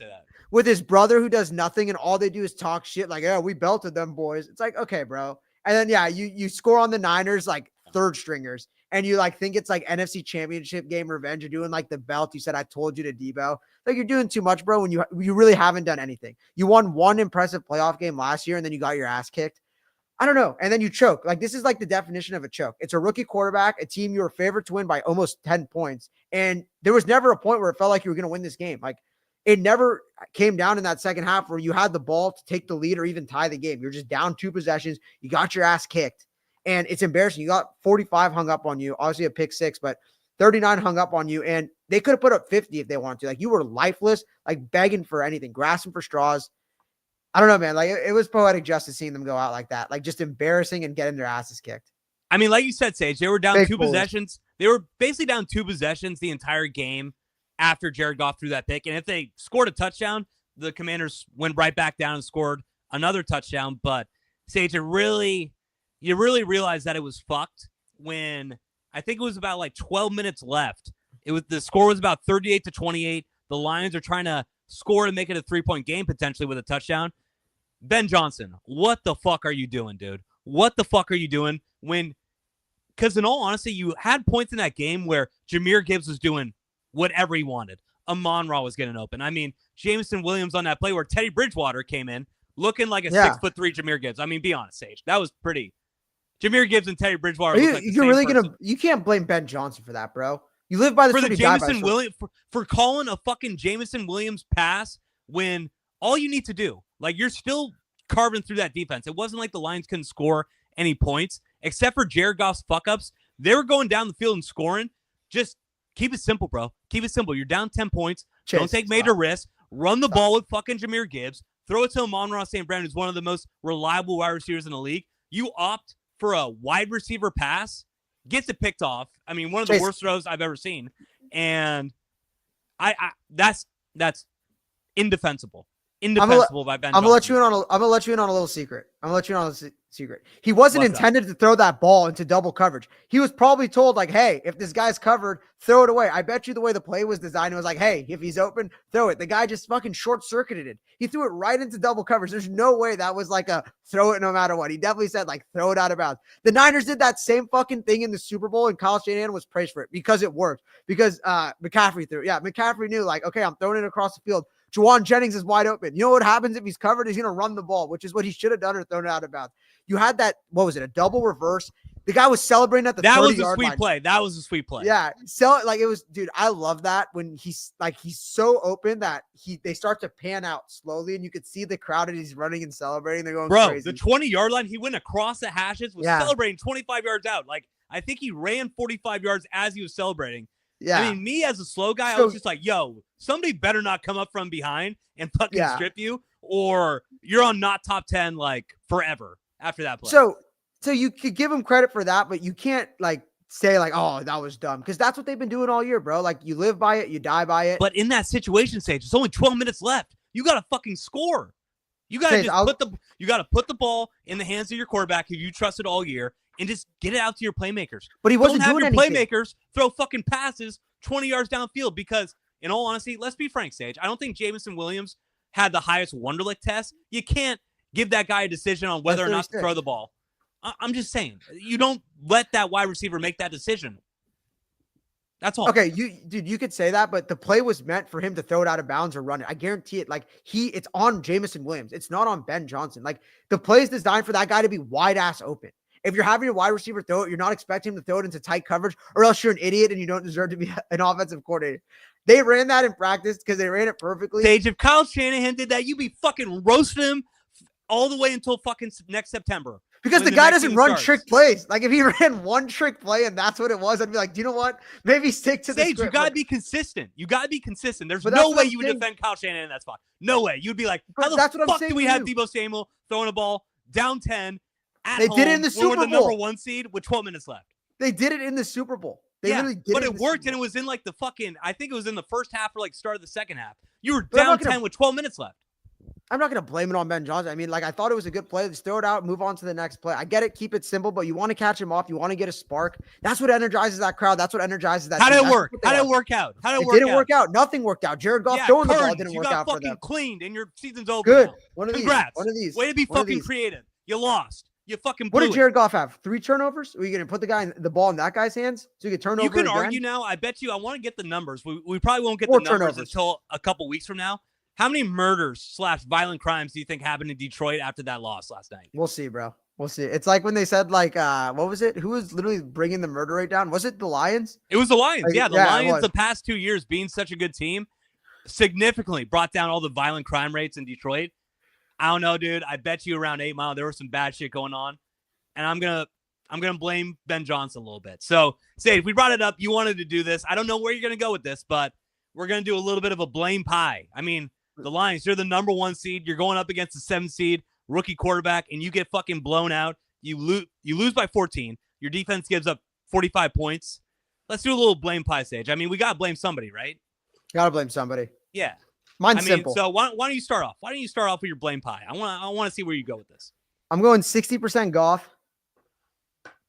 With his brother who does nothing and all they do is talk shit like, yeah, we belted them boys. It's like, okay, bro. And then, yeah, you score on the Niners like third stringers and you like think it's like NFC Championship game revenge. You're doing like the belt. You said, I told you to Debo. Like you're doing too much, bro, when you really haven't done anything. You won one impressive playoff game last year and then you got your ass kicked. I don't know. And then you choke. Like this is like the definition of a choke. It's a rookie quarterback, a team you were favored to win by almost 10 points. And there was never a point where it felt like you were going to win this game. Like it never came down in that second half where you had the ball to take the lead or even tie the game. You're just down 2 possessions. You got your ass kicked. And it's embarrassing. You got 45 hung up on you. Obviously a pick 6, but 39 hung up on you. And they could have put up 50 if they wanted to. Like you were lifeless, like begging for anything, grasping for straws. I don't know, man. Like it was poetic justice seeing them go out like that. Like just embarrassing and getting their asses kicked. I mean, like you said, Sage, they were down 2 possessions. They were basically down 2 possessions the entire game after Jared Goff threw that pick. And if they scored a touchdown, the Commanders went right back down and scored another touchdown. But Sage, you really realized that it was fucked when I think it was about like 12 minutes left. The score was about 38-28. The Lions are trying to score and make it a 3-point game potentially with a touchdown. Ben Johnson, what the fuck are you doing, dude? What the fuck are you doing because in all honesty, you had points in that game where Jahmyr Gibbs was doing whatever he wanted. Amon-Ra was getting open. I mean, Jameson Williams on that play where Teddy Bridgewater came in looking like a 6'3" Jahmyr Gibbs. I mean, be honest, Sage. That was pretty. Jahmyr Gibbs and Teddy Bridgewater. You can't blame Ben Johnson for that, bro. You live by the Jameson Williams for calling a fucking Jameson Williams pass when all you need to do, like you're still carving through that defense. It wasn't like the Lions couldn't score any points except for Jared Goff's fuck ups. They were going down the field and scoring. Just keep it simple, bro. Keep it simple. You're down 10 points. Don't take major risks. Run the ball with fucking Jahmyr Gibbs. Throw it to Amon-Ra St. Brown, who's one of the most reliable wide receivers in the league. You opt for a wide receiver pass, gets it picked off. I mean, one of the worst throws I've ever seen. And that's indefensible. Indefensible by Ben Johnson. I'm gonna let you in on a little secret. He wasn't intended to throw that ball into double coverage. He was probably told, like, hey, if this guy's covered, throw it away. I bet you the way the play was designed, it was like, hey, if he's open, throw it. The guy just fucking short-circuited it. He threw it right into double coverage. There's no way that was like a throw it no matter what. He definitely said, like, throw it out of bounds. The Niners did that same fucking thing in the Super Bowl, and Kyle Shanahan was praised for it because it worked. Because McCaffrey threw it. Yeah, McCaffrey knew, like, okay, I'm throwing it across the field. Juwan Jennings is wide open. You know what happens if he's covered? He's going to run the ball, which is what he should have done or thrown it out of bounds. You had that, what was it, a double reverse? The guy was celebrating at the 30-yard line. That was a sweet play. Yeah. Like it was, dude, I love that when he's so open that they start to pan out slowly and you could see the crowd and he's running and celebrating. They're going crazy. The 20-yard line, he went across the hashes, was celebrating 25 yards out. Like, I think he ran 45 yards as he was celebrating. Yeah. I mean, me as a slow guy, I was just like, yo, somebody better not come up from behind and fucking strip you, or you're on not top 10 like forever after that play. So you could give him credit for that, but you can't like say like, oh, that was dumb, because that's what they've been doing all year, bro. Like you live by it, you die by it. But in that situation, Sage, it's only 12 minutes left. You got to fucking score. You got to put the ball in the hands of your quarterback who you trusted all year and just get it out to your playmakers. But he wasn't doing anything. Don't have your playmakers throw fucking passes 20 yards downfield because, in all honesty, let's be frank, Sage, I don't think Jameson Williams had the highest Wonderlic test. You can't give that guy a decision on whether or not to throw the ball. I'm just saying, you don't let that wide receiver make that decision. That's all. Okay, you could say that, but the play was meant for him to throw it out of bounds or run it. I guarantee it. Like it's on Jameson Williams. It's not on Ben Johnson. Like the play is designed for that guy to be wide ass open. If you're having your wide receiver throw it, you're not expecting him to throw it into tight coverage, or else you're an idiot and you don't deserve to be an offensive coordinator. They ran that in practice because they ran it perfectly. Sage, if Kyle Shanahan did that, you'd be fucking roasting him all the way until fucking next September. Because the guy doesn't run trick plays. Like if he ran one trick play and that's what it was, I'd be like, do you know what? Maybe stick to the Sage, you got to be consistent. There's no way you would defend Kyle Shanahan in that spot. No way. You'd be like, how the fuck do we have Debo Samuel throwing a ball down 10, They did it in the Super We're the Bowl. number 1 seed with 12 minutes left. They did it in the Super Bowl. They literally did but it it worked, and it was in like the fucking, I think it was in the first half or like start of the second half. You were down 10 with 12 minutes left. I'm not going to blame it on Ben Johnson. I mean, like, I thought it was a good play. Just throw it out, move on to the next play. I get it. Keep it simple, but you want to catch him off. You want to get a spark. That's what energizes that crowd. That's what energizes that How team. did it work? How did it work out? It didn't work out. Nothing worked out. Jared Goff throwing the ball didn't work out for them. You got fucking cleaned, and your season's over. Good. Now. One of these. Congrats. One of these. Way to be fucking creative. You lost. You fucking blew What did Jared Goff have? 3 turnovers? Are you going to put the ball in that guy's hands so you can turn over? You can again? argue now. I bet you. I want to get the numbers. We probably won't get the numbers until a couple weeks from now. How many murders / violent crimes do you think happened in Detroit after that loss last night? We'll see, bro. We'll see. It's like when they said, like, what was it? Who was literally bringing the murder rate down? Was it the Lions? It was the Lions. Like, the Lions, the past 2 years being such a good team, significantly brought down all the violent crime rates in Detroit. I don't know, dude. I bet you around 8 Mile, there was some bad shit going on. And I'm gonna blame Ben Johnson a little bit. So, Sage, we brought it up. You wanted to do this. I don't know where you're gonna go with this, but we're gonna do a little bit of a blame pie. I mean, the Lions, you're the number 1 seed. You're going up against the 7th seed rookie quarterback, and you get fucking blown out. You lose by 14. Your defense gives up 45 points. Let's do a little blame pie, Sage. I mean, we gotta blame somebody, right? Gotta blame somebody. Yeah. Mine's simple. So why don't you start off? Why don't you start off with your blame pie? I want to see where you go with this. I'm going 60% Goff,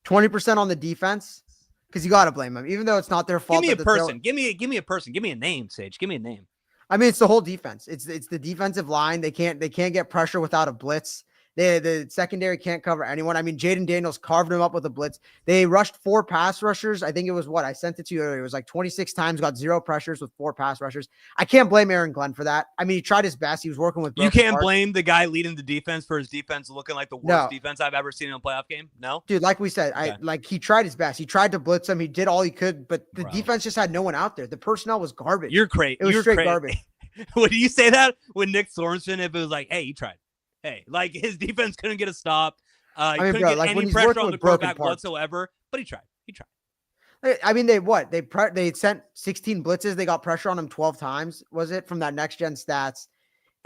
20% on the defense, because you got to blame them, even though it's not their fault. Give me a person. Give me a person. Give me a name, Sage. Give me a name. I mean, it's the whole defense. It's the defensive line. They can't get pressure without a blitz. The secondary can't cover anyone. I mean, Jaden Daniels carved him up with a blitz. They rushed 4 pass rushers. I think it was I sent it to you earlier. It was like 26 times, got 0 pressures with 4 pass rushers. I can't blame Aaron Glenn for that. I mean, he tried his best. He was working with. You can't blame the guy leading the defense for his defense looking like the worst defense I've ever seen in a playoff game. No, dude. Like we said, he tried his best. He tried to blitz him. He did all he could, but the defense just had no one out there. The personnel was garbage. You're crazy. It was straight garbage. Would you say that with Nick Sorensen if it was like, hey, he tried? Hey, like his defense couldn't get a stop. He couldn't get any pressure on the quarterback whatsoever, but he tried. I mean, they sent 16 blitzes. They got pressure on him 12 times, was it, from that next gen stats?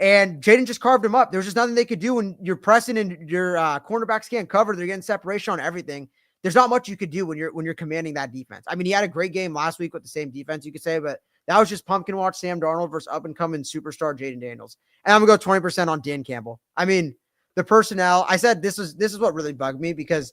And Jaden just carved him up. There was just nothing they could do when you're pressing and your cornerbacks can't cover. They're getting separation on everything. There's not much you could do when you're commanding that defense. I mean, he had a great game last week with the same defense, you could say, but that was just pumpkin watch Sam Darnold versus up and coming superstar Jaden Daniels. And I'm gonna go 20% on Dan Campbell. I mean, the personnel. I said this is what really bugged me because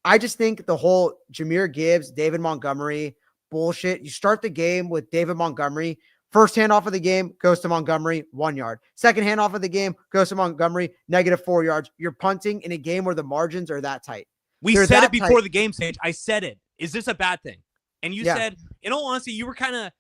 I just think the whole Jahmyr Gibbs, David Montgomery bullshit. You start the game with David Montgomery. First handoff of the game goes to Montgomery, 1 yard. Second handoff of the game goes to Montgomery, -4 yards. You're punting in a game where the margins are that tight. We said it before the game, Sage. I said it. Is this a bad thing? And you said, in all honesty, you were kind of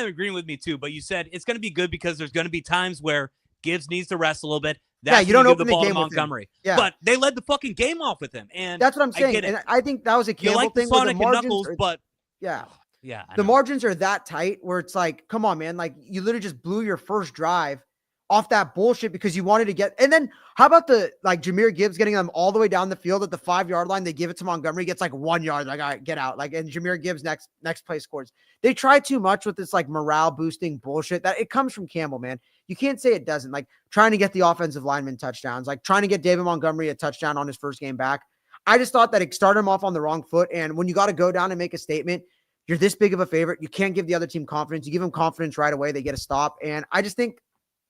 agreeing with me too, but you said it's going to be good because there's going to be times where Gibbs needs to rest a little bit. You don't open the ball game to Montgomery. Yeah. But they led the fucking game off with him. And that's what I'm saying. And I think that was a Campbell like thing. Sonic and Knuckles, but yeah. I the know. margins are that tight where it's like, come on, man. Like you literally just blew your first drive off that bullshit because you wanted to get, and then how about Jahmyr Gibbs getting them all the way down the field at the 5 yard line? They give it to Montgomery, gets like 1 yard. Like, all right, get out. And Jahmyr Gibbs next play scores. They try too much with this like morale boosting bullshit that it comes from Campbell, man. You can't say it doesn't. Like trying to get the offensive lineman touchdowns, like trying to get David Montgomery a touchdown on his first game back. I just thought that it started him off on the wrong foot. And when you got to go down and make a statement, you're this big of a favorite. You can't give the other team confidence. You give them confidence right away. They get a stop. And I just think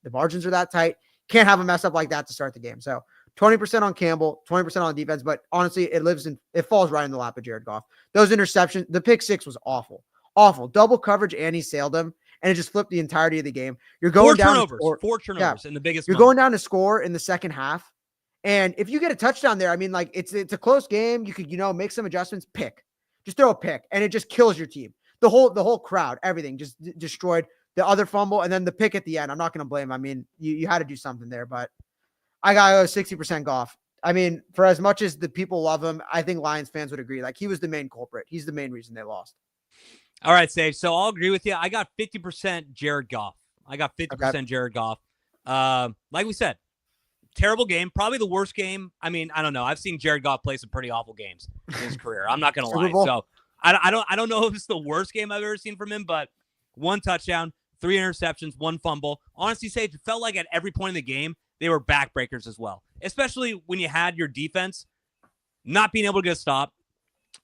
the margins are that tight. Can't have a mess up like that to start the game. So 20% on Campbell, 20% on the defense. But honestly, it falls right in the lap of Jared Goff. Those interceptions, the pick 6 was awful. Awful. Double coverage and he sailed him. And it just flipped the entirety of the game. You're going down. Four turnovers in the biggest. You're going down to score in the second half. And if you get a touchdown there, I mean, like it's a close game. You could, make some adjustments, just throw a pick and it just kills your team. The whole crowd, everything just destroyed. The other fumble and then the pick at the end. I'm not going to blame. I mean, you had to do something there, but I got to go 60% Goff. I mean, for as much as the people love him, I think Lions fans would agree. Like he was the main culprit. He's the main reason they lost. All right, Sage. So I'll agree with you. I got 50% Jared Goff. Jared Goff. Like we said, terrible game. Probably the worst game. I mean, I don't know. I've seen Jared Goff play some pretty awful games in his career. I'm not going to lie. So I don't know if it's the worst game I've ever seen from him, but 1 touchdown, 3 interceptions, 1 fumble. Honestly, Sage, it felt like at every point in the game, they were backbreakers as well. Especially when you had your defense not being able to get a stop.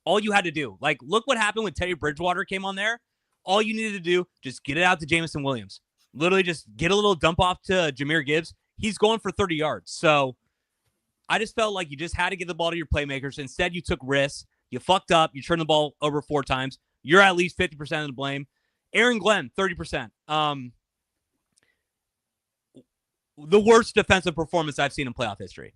All you had to do, like, look what happened when Teddy Bridgewater came on there. All you needed to do, just get it out to Jameson Williams. Literally just get a little dump off to Jahmyr Gibbs. He's going for 30 yards. So I just felt like you just had to get the ball to your playmakers. Instead, you took risks. You fucked up. You turned the ball over 4 times. You're at least 50% of the blame. Aaron Glenn, 30%. The worst defensive performance I've seen in playoff history.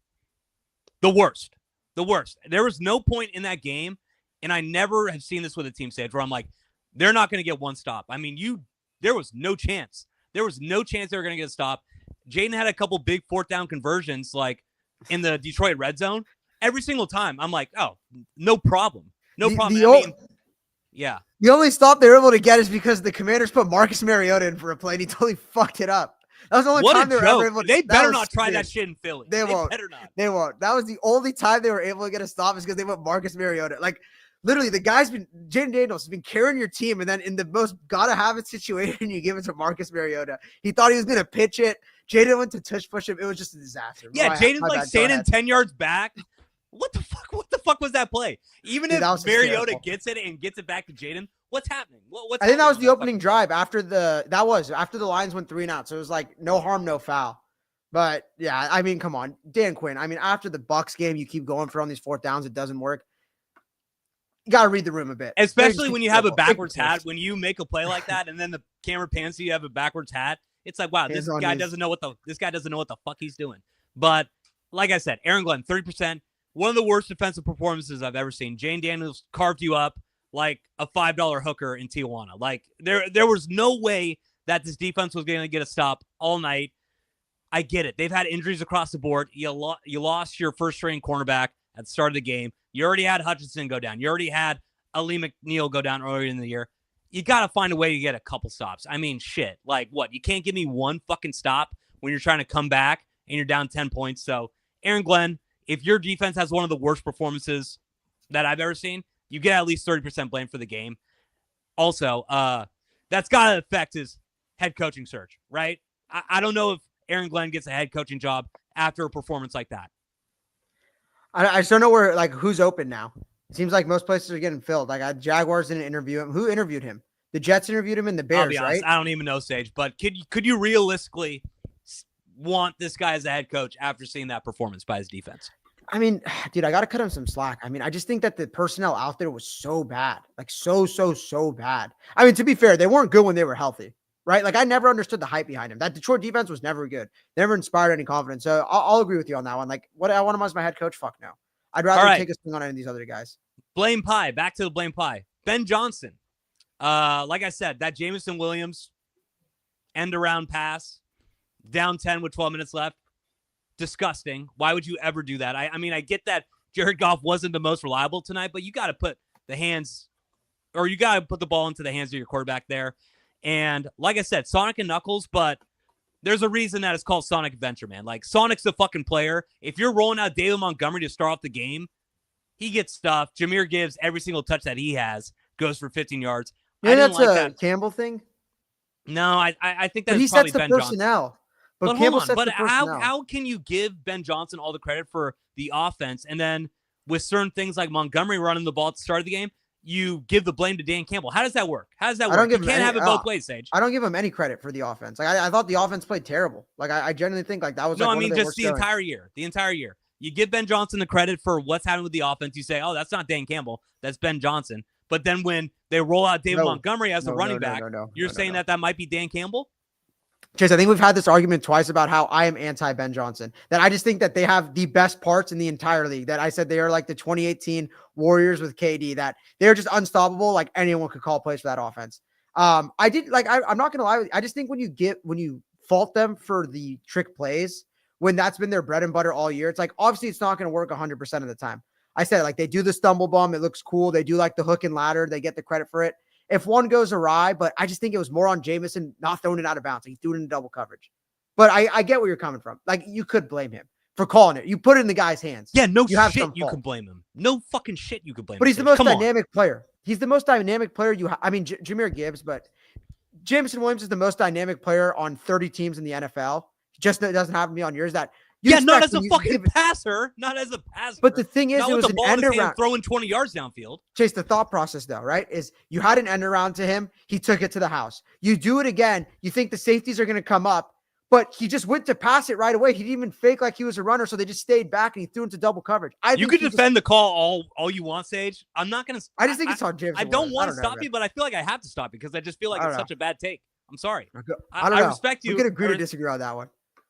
The worst. There was no point in that game, and I never have seen this with a team stage where I'm like, they're not going to get one stop. I mean, there was no chance. There was no chance they were going to get a stop. Jaden had a couple big 4th down conversions, like in the Detroit red zone. Every single time, I'm like, oh, no problem. No problem. Yeah. The only stop they were able to get is because the Commanders put Marcus Mariota in for a play, and he totally fucked it up. That was the only time they were ever able to. They better not try that shit in Philly. They won't. Better not. They won't. That was the only time they were able to get a stop is because they went Marcus Mariota. Like, literally, Jaden Daniels has been carrying your team, and then in the most gotta-have-it situation, you give it to Marcus Mariota. He thought he was going to pitch it. Jaden went to tush push him. It was just a disaster. Yeah, Jaden's like standing 10 yards back. What the fuck? What the fuck was that play? Even if Mariota gets it and gets it back to Jaden, what's happening? I think that was the opening drive after the Lions went 3-and-out. So it was like no harm, no foul. But yeah, I mean, come on, Dan Quinn. I mean, after the Bucs game, you keep going for on these 4th downs, it doesn't work. You got to read the room a bit. Especially when you have a backwards hat. When you make a play like that and then the camera pans you have a backwards hat, it's like, wow, this guy doesn't know what the fuck he's doing. But like I said, Aaron Glenn, 30%. One of the worst defensive performances I've ever seen. Jane Daniels carved you up like a $5 hooker in Tijuana. Like there was no way that this defense was going to get a stop all night. I get it. They've had injuries across the board. You lost your first string cornerback at the start of the game. You already had Hutchinson go down. You already had Ali McNeil go down earlier in the year. You got to find a way to get a couple stops. I mean, shit. Like what? You can't give me one fucking stop when you're trying to come back and you're down 10 points. So Aaron Glenn, if your defense has one of the worst performances that I've ever seen, you get at least 30% blame for the game. Also, that's got to affect his head coaching search, right? I don't know if Aaron Glenn gets a head coaching job after a performance like that. I just don't know who's open now. It seems like most places are getting filled. Like Jaguars didn't interview him. Who interviewed him? The Jets interviewed him and the Bears, I'll be honest, right? I don't even know, Sage, but could you realistically want this guy as a head coach after seeing that performance by his defense? I mean, dude, I got to cut him some slack. I mean, I just think that the personnel out there was so bad, like so bad. I mean, to be fair, they weren't good when they were healthy, right? Like I never understood the hype behind him. That Detroit defense was never good. Never inspired any confidence. So I'll agree with you on that one. Like what I want him as my head coach. Fuck no. I'd rather take a swing on any of these other guys. Blame pie. Back to the blame pie. Ben Johnson. Like I said, that Jameson Williams end around pass, down 10 with 12 minutes left. Disgusting. Why would you ever do that? I mean, I get that Jared Goff wasn't the most reliable tonight, but you got to put the ball into the hands of your quarterback there. And like I said, Sonic and Knuckles, but there's a reason that it's called Sonic Adventure, man. Like Sonic's the fucking player. If you're rolling out David Montgomery to start off the game, he gets stuffed. Jahmyr Gibbs, every single touch that he has goes for 15 yards. Yeah, that's a Campbell thing. No, I think that's he probably sets the Ben personnel. Johnson. But hold on. But how can you give Ben Johnson all the credit for the offense, and then with certain things like Montgomery running the ball at the start of the game, you give the blame to Dan Campbell? How does that work? You can't have it both ways, Sage. I don't give him any credit for the offense. Like I thought the offense played terrible. Like I genuinely think like that was no. I mean, just the entire year. The entire year. You give Ben Johnson the credit for what's happening with the offense. You say, oh, that's not Dan Campbell. That's Ben Johnson. But then when they roll out David Montgomery as the running back, you're saying that might be Dan Campbell? Chase, I think we've had this argument twice about how I am anti-Ben Johnson. That I just think that they have the best parts in the entire league. That I said they are like the 2018 Warriors with KD. That they're just unstoppable. Like anyone could call plays for that offense. I'm not going to lie with you. I just think when you fault them for the trick plays, when that's been their bread and butter all year, it's like, obviously it's not going to work 100% of the time. I said, like, they do the stumble bum. It looks cool. They do like the hook and ladder. They get the credit for it. If one goes awry, but I just think it was more on Jameson not throwing it out of bounds. He threw it in double coverage. But I get where you're coming from. Like, you could blame him for calling it. You put it in the guy's hands. Yeah, no shit you can blame him. No fucking shit you could blame him. But he's the most dynamic player. He's the most dynamic player Jahmyr Gibbs, but Jameson Williams is the most dynamic player on 30 teams in the NFL. Just doesn't happen to be on yours. That Not as a fucking passer. Not as a passer. But the thing is, not it with was the an ball end in his hand around. throwing 20 yards downfield. Chase, the thought process though, right, is you had an end around to him. He took it to the house. You do it again. You think the safeties are going to come up, but he just went to pass it right away. He didn't even fake like he was a runner, so they just stayed back and he threw into double coverage. You could defend the call all you want, Sage. I'm not going to. I just think it's on James. I don't want to stop you, but I feel like I have to stop you because I just feel like it's such a bad take. I'm sorry. I don't know. Respect you. We can agree to disagree on that one.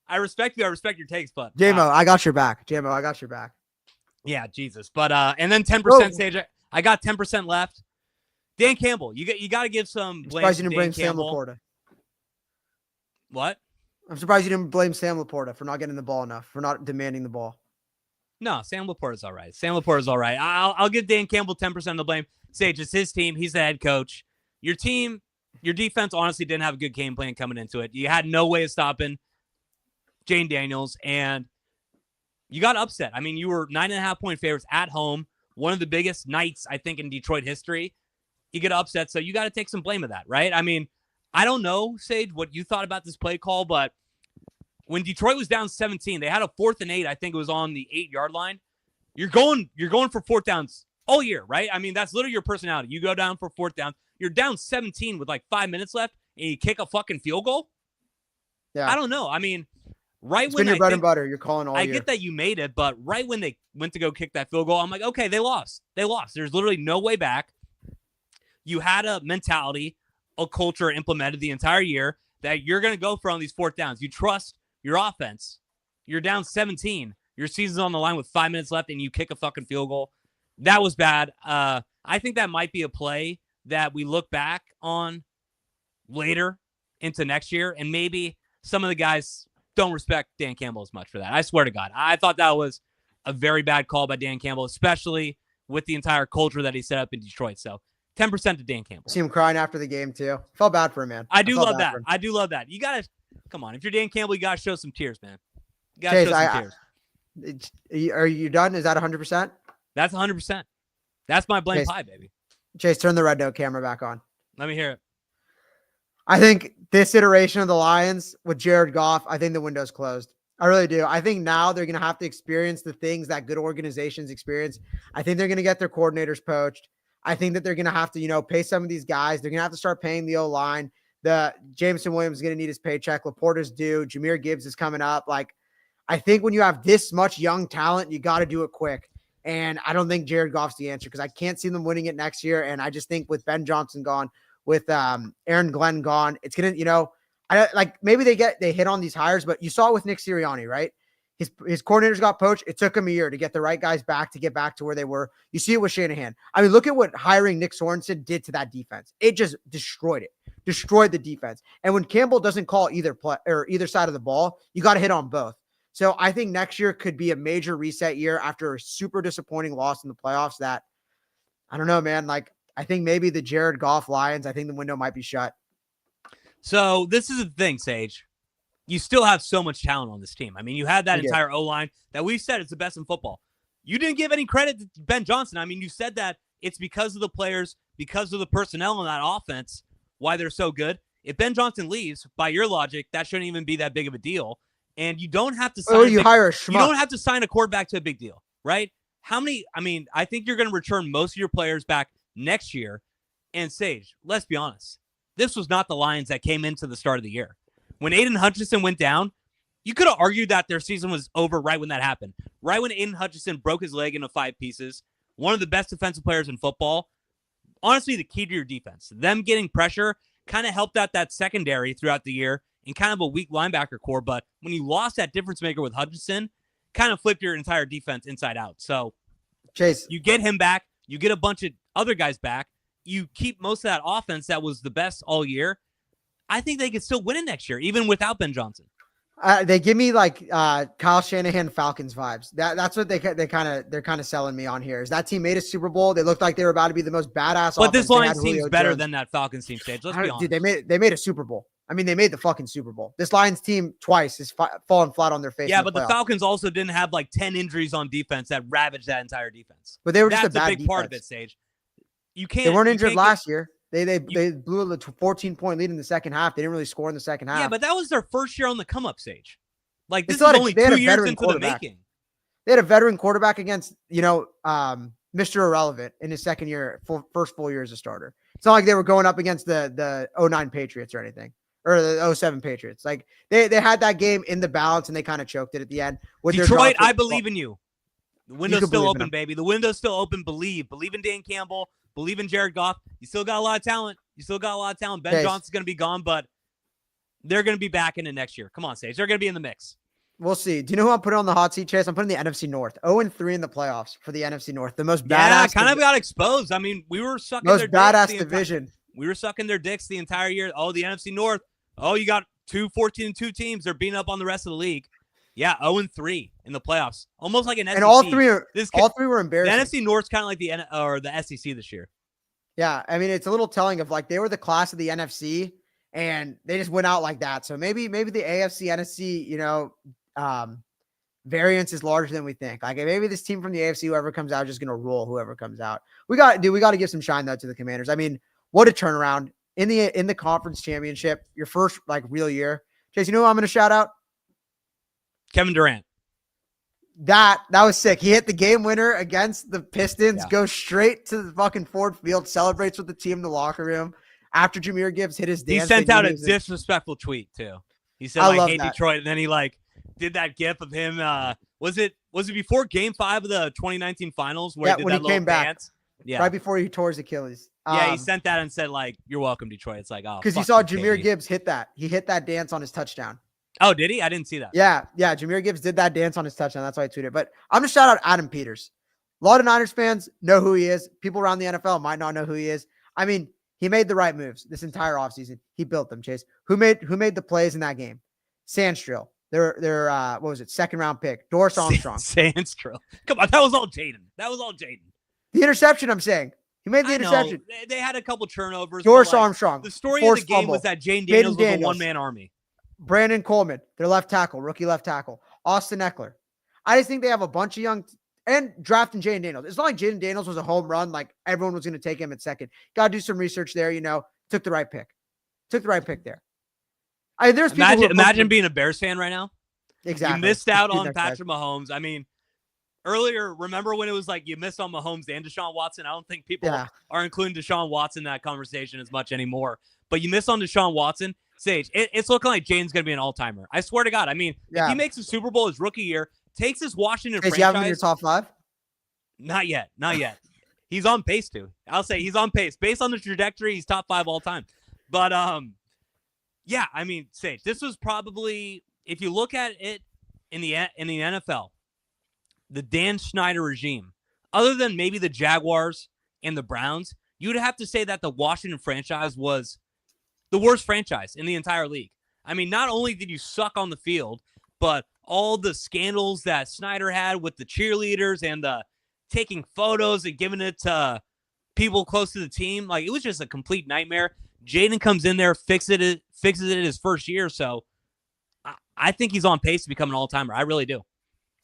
I respect you. I respect your takes, but JMO, I got your back. JMO, I got your back. Yeah, Jesus. But and then 10% Sage. I got 10% left. Dan Campbell, you got to give some blame. I'm surprised you didn't Dan blame Sam Campbell. Laporta. What? I'm surprised you didn't blame Sam Laporta for not getting the ball enough, for not demanding the ball. No, Sam Laporta's all right. I'll give Dan Campbell 10% of the blame. Sage, it's his team. He's the head coach. Your team, your defense honestly didn't have a good game plan coming into it. You had no way of stopping Jane Daniels, and you got upset. I mean, you were 9.5-point favorites at home, one of the biggest nights, I think, in Detroit history. You get upset, so you got to take some blame of that, right? I mean, I don't know, Sage, what you thought about this play call, but when Detroit was down 17, they had a 4th and 8. I think it was on the 8-yard line. You're going for 4th downs all year, right? I mean, that's literally your personality. You go down for 4th down. You're down 17 with like 5 minutes left, and you kick a fucking field goal? Yeah. I don't know. I mean, right when your bread and butter, you're calling all year. I get that you made it, but right when they went to go kick that field goal, I'm like, okay, they lost. There's literally no way back. You had a mentality, a culture implemented the entire year that you're going to go for on these 4th downs. You trust your offense. You're down 17. Your season's on the line with 5 minutes left, and you kick a fucking field goal. That was bad. I think that might be a play that we look back on later into next year, and maybe some of the guys don't respect Dan Campbell as much for that. I swear to God. I thought that was a very bad call by Dan Campbell, especially with the entire culture that he set up in Detroit. So 10% to Dan Campbell. See him crying after the game, too. Felt bad for him, man. I do love that. You got to, come on. If you're Dan Campbell, you got to show some tears, man. You got to show some tears. Are you done? Is that 100%? That's 100%. That's my blame pie, baby. Chase, turn the red note camera back on. Let me hear it. I think this iteration of the Lions with Jared Goff, I think the window's closed. I really do. I think now they're going to have to experience the things that good organizations experience. I think they're going to get their coordinators poached. I think that they're going to have to, pay some of these guys. They're going to have to start paying the O-line. The Jameson Williams is going to need his paycheck. Laporta's due. Jahmyr Gibbs is coming up. I think when you have this much young talent, you got to do it quick. And I don't think Jared Goff's the answer because I can't see them winning it next year. And I just think with Ben Johnson gone, with Aaron Glenn gone, it's going to, maybe they hit on these hires, but you saw it with Nick Sirianni, right? His coordinators got poached. It took him a year to get the right guys back, to get back to where they were. You see it with Shanahan. I mean, look at what hiring Nick Sorensen did to that defense. It just destroyed the defense. And when Campbell doesn't call either play or either side of the ball, you got to hit on both. So I think next year could be a major reset year after a super disappointing loss in the playoffs that, I don't know, man. I think maybe the Jared Goff Lions, I think the window might be shut. So this is the thing, Sage. You still have so much talent on this team. I mean, you had that entire O-line that we've said is the best in football. You didn't give any credit to Ben Johnson. I mean, you said that it's because of the players, because of the personnel in that offense, why they're so good. If Ben Johnson leaves, by your logic, that shouldn't even be that big of a deal. And you don't have to sign you don't have to sign a quarterback to a big deal, right? I think you're going to return most of your players back next year. And Sage, let's be honest. This was not the Lions that came into the start of the year. When Aiden Hutchinson went down, you could have argued that their season was over right when that happened. Right when Aiden Hutchinson broke his leg into 5 pieces, one of the best defensive players in football. Honestly, the key to your defense. Them getting pressure kind of helped out that secondary throughout the year in kind of a weak linebacker core. But when you lost that difference maker with Hutchinson, kind of flipped your entire defense inside out. So Chase, you get him back. You get a bunch of other guys back. You keep most of that offense that was the best all year. I think they could still win it next year, even without Ben Johnson. They give me Kyle Shanahan Falcons vibes. That's what they're kind of selling me on here. Is that team made a Super Bowl? They looked like they were about to be the most badass. But this Lions team's better than that Falcons team, Stage. Let's be honest. Dude, they made a Super Bowl. I mean, they made the fucking Super Bowl. This Lions team twice is falling flat on their face. Yeah, but the Falcons also didn't have 10 injuries on defense that ravaged that entire defense. But they were just a bad big defense. Part of it, Sage. They weren't injured last year. They blew a 14-point lead in the second half. They didn't really score in the second half. Yeah, but that was their first year on the come-up stage. Like, They this still is had only they had 2 a years veteran into the quarterback. making. They had a veteran quarterback against, Mr. Irrelevant in his second year, first full year as a starter. It's not like they were going up against the 09 Patriots or anything, or the 07 Patriots. Like they had that game in the balance and they kind of choked it at the end with Detroit, their I believe in you. The window's could still believe in open, him. baby. The window's still open. Believe in Dan Campbell. Believe in Jared Goff. You still got a lot of talent. Ben Chase. Johnson's going to be gone, but they're going to be back in it next year. Come on, Sage. They're going to be in the mix. We'll see. Do you know who I'm putting on the hot seat, Chase? I'm putting the NFC North. 0-3 in the playoffs for the NFC North. The most badass. Kind of got exposed. I mean, we were sucking most their badass dicks division. We were sucking their dicks the entire year. Oh, the NFC North. Oh, you got 14-2 teams. They're beating up on the rest of the league. Yeah, 0-3 in the playoffs. Almost like an SEC. And all three were embarrassing. The NFC North's kind of like the SEC this year. Yeah, I mean, it's a little telling of like they were the class of the NFC and they just went out like that. So maybe the AFC, NFC, variance is larger than we think. Like maybe this team from the AFC, whoever comes out, is just gonna rule whoever comes out. We got to give some shine though to the Commanders. I mean, what a turnaround in the conference championship, your first like real year. Chase, you know who I'm gonna shout out? Kevin Durant. That was sick. He hit the game winner against the Pistons, Yeah. goes straight to the fucking Ford Field, celebrates with the team in the locker room after Jahmyr Gibbs hit his dance. He sent out a disrespectful tweet too. He said, like, hate Detroit, and then he like did that gif of him. Was it before Game 5 of the 2019 Finals where he did when that he came back? dance? Yeah, right before he tore his Achilles. He sent that and said like, "You're welcome, Detroit." It's like, oh, because he saw Jahmyr Gibbs hit that. He hit that dance on his touchdown. Oh, did he? I didn't see that. Yeah. Jahmyr Gibbs did that dance on his touchdown. That's why I tweeted. But I'm gonna shout out Adam Peters. A lot of Niners fans know who he is. People around the NFL might not know who he is. I mean, he made the right moves this entire offseason. He built them, Chase. Who made the plays in that game? Sandstrill. Their what was it? Second round pick. Doris Armstrong. Sandstrill. Come on, that was all Jaden. The interception, I'm saying. He made the interception. They had a couple turnovers. Doris Armstrong. The story of the game was that Jaden Daniels was a one-man army. Brandon Coleman, their left tackle, rookie left tackle. Austin Eckler. I just think they have a bunch of young and drafting Jaden Daniels. It's not like Jaden Daniels was a home run. Like everyone was going to take him at second. Got to do some research there. Took the right pick. There. There's imagine being a Bears fan right now. Exactly. You missed out on Patrick Mahomes. I mean, earlier, remember when it was like you missed on Mahomes and Deshaun Watson? I don't think people are including Deshaun Watson in that conversation as much anymore. But you missed on Deshaun Watson. Sage, it's looking like Jaden's going to be an all-timer. I swear to God. I mean, if he makes a Super Bowl his rookie year, takes his Washington franchise. You have him in your top 5? Not yet. He's on pace to. I'll say he's on pace. Based on the trajectory, he's top 5 all time. But, yeah, I mean, Sage, this was probably, if you look at it in the NFL, the Dan Snyder regime, other than maybe the Jaguars and the Browns, you would have to say that the Washington franchise was the worst franchise in the entire league. I mean, not only did you suck on the field, but all the scandals that Snyder had with the cheerleaders and the taking photos and giving it to people close to the team, like it was just a complete nightmare. Jaden comes in there, fixes it his first year. So I think he's on pace to become an all-timer. I really do.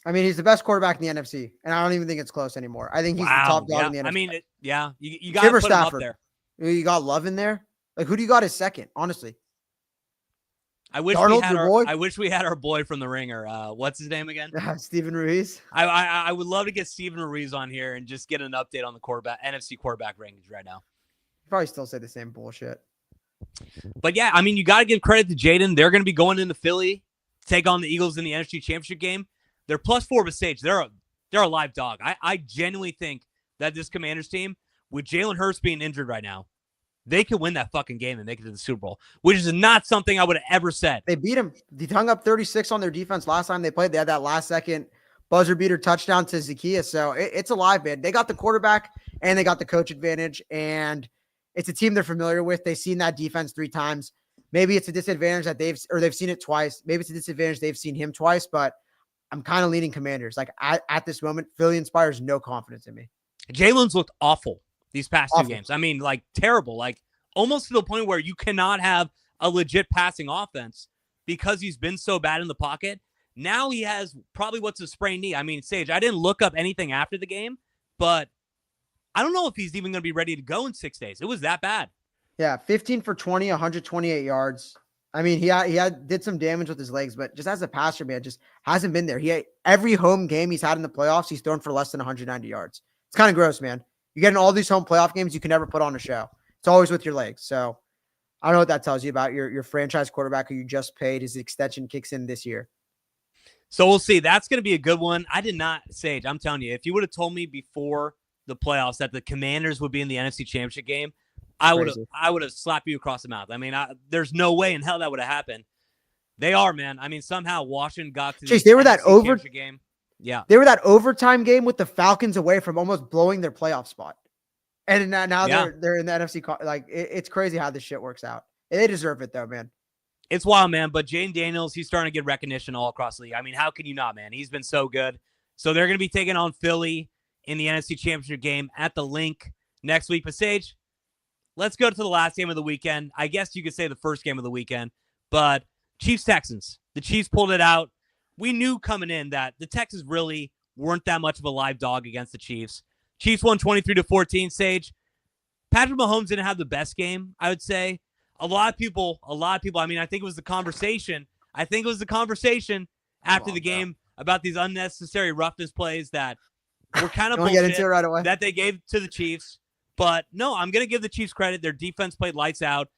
I mean, he's the best quarterback in the NFC, and I don't even think it's close anymore. I think he's the top dog in the NFC. I mean, you got to put him up there. You got Love in there. Like, who do you got as second? Honestly, I wish we had our boy from the Ringer. What's his name again? Steven Ruiz. I would love to get Steven Ruiz on here and just get an update on the NFC quarterback rankings right now. Probably still say the same bullshit. But yeah, I mean, you got to give credit to Jaden. They're going to be going into Philly to take on the Eagles in the NFC Championship game. They're +4 with Sage. They're a live dog. I genuinely think that this Commanders team, with Jalen Hurts being injured right now, they could win that fucking game and make it to the Super Bowl, which is not something I would have ever said. They beat him. They hung up 36 on their defense last time they played. They had that last-second buzzer beater touchdown to Zacchaeus. So it's a live, man. They got the quarterback and they got the coach advantage, and it's a team they're familiar with. They've seen that defense 3 times. Maybe it's a disadvantage that they've seen it twice. Maybe it's a disadvantage they've seen him twice, but I'm kind of leaning Commanders. Like at this moment, Philly inspires no confidence in me. Jalen's looked awful these past 2 games. I mean, like terrible, like almost to the point where you cannot have a legit passing offense because he's been so bad in the pocket. Now he has probably what's a sprained knee. I mean, Sage, I didn't look up anything after the game, but I don't know if he's even going to be ready to go in 6 days. It was that bad. Yeah, 15 for 20, 128 yards. I mean, did some damage with his legs, but just as a passer, man, just hasn't been there. Every home game he's had in the playoffs, he's thrown for less than 190 yards. It's kind of gross, man. You get in all these home playoff games, you can never put on a show. It's always with your legs. So I don't know what that tells you about your franchise quarterback who you just paid. His extension kicks in this year. So we'll see. That's going to be a good one. I did not, Sage, I'm telling you, if you would have told me before the playoffs that the Commanders would be in the NFC Championship game, I would have slapped you across the mouth. I mean, there's no way in hell that would have happened. They are, man. I mean, somehow Washington got to Chase, they were that game. Yeah. They were that overtime game with the Falcons away from almost blowing their playoff spot. And now they're in the NFC. Like, it's crazy how this shit works out. They deserve it, though, man. It's wild, man. But Jane Daniels, he's starting to get recognition all across the league. I mean, how can you not, man? He's been so good. So they're going to be taking on Philly in the NFC Championship game at the Link next week. But Sage, let's go to the last game of the weekend. I guess you could say the first game of the weekend. But Chiefs-Texans. The Chiefs pulled it out. We knew coming in that the Texans really weren't that much of a live dog against the Chiefs. Chiefs won 23-14. Sage, Patrick Mahomes didn't have the best game, I would say. A lot of people, I mean, I think it was the conversation after the game about these unnecessary roughness plays that were kind of bullshit right away. That they gave to the Chiefs. But no, I'm going to give the Chiefs credit. Their defense played lights out.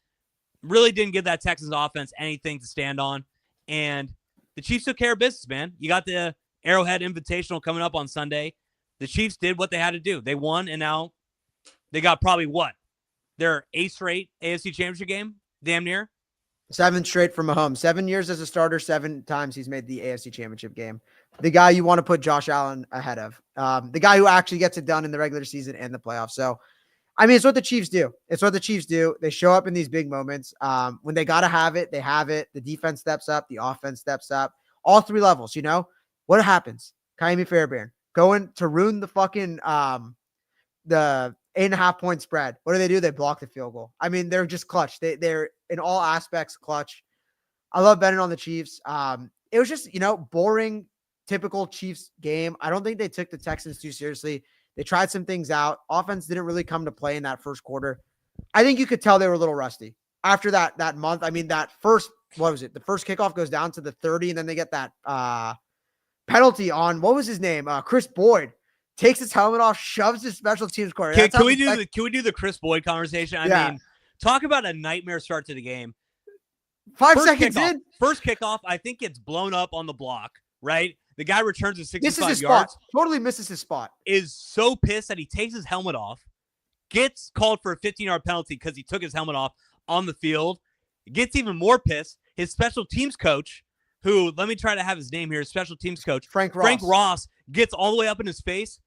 Really didn't give that Texans offense anything to stand on. And the Chiefs took care of business, man. You got the Arrowhead Invitational coming up on Sunday. The Chiefs did what they had to do. They won, and now they got probably what? Their 8th straight AFC Championship game? Damn near. 7 straight from Mahomes. 7 years as a starter, 7 times he's made the AFC Championship game. The guy you want to put Josh Allen ahead of. The guy who actually gets it done in the regular season and the playoffs. So, I mean, it's what the Chiefs do. They show up in these big moments. When they got to have it, they have it. The defense steps up. The offense steps up. All 3 levels, you know? What happens? Kaimi Fairbairn going to ruin the fucking the 8.5-point spread. What do? They block the field goal. I mean, they're just clutch. They're in all aspects clutch. I love betting on the Chiefs. It was just, boring, typical Chiefs game. I don't think they took the Texans too seriously. They tried some things out. Offense didn't really come to play in that first quarter. I think you could tell they were a little rusty after that month. I mean, that first, what was it? The first kickoff goes down to the 30, and then they get that penalty on, what was his name? Chris Boyd takes his helmet off, shoves his special teams corner. Can we do the Chris Boyd conversation? I mean, talk about a nightmare start to the game. 5 seconds in. First kickoff, I think gets blown up on the block, right? The guy returns at 65 misses his yards. Spot. Totally misses his spot. Is so pissed that he takes his helmet off, gets called for a 15-yard penalty because he took his helmet off on the field, gets even more pissed. His special teams coach, who, let me try to have his name here, special teams coach, Frank Ross, gets all the way up in his face,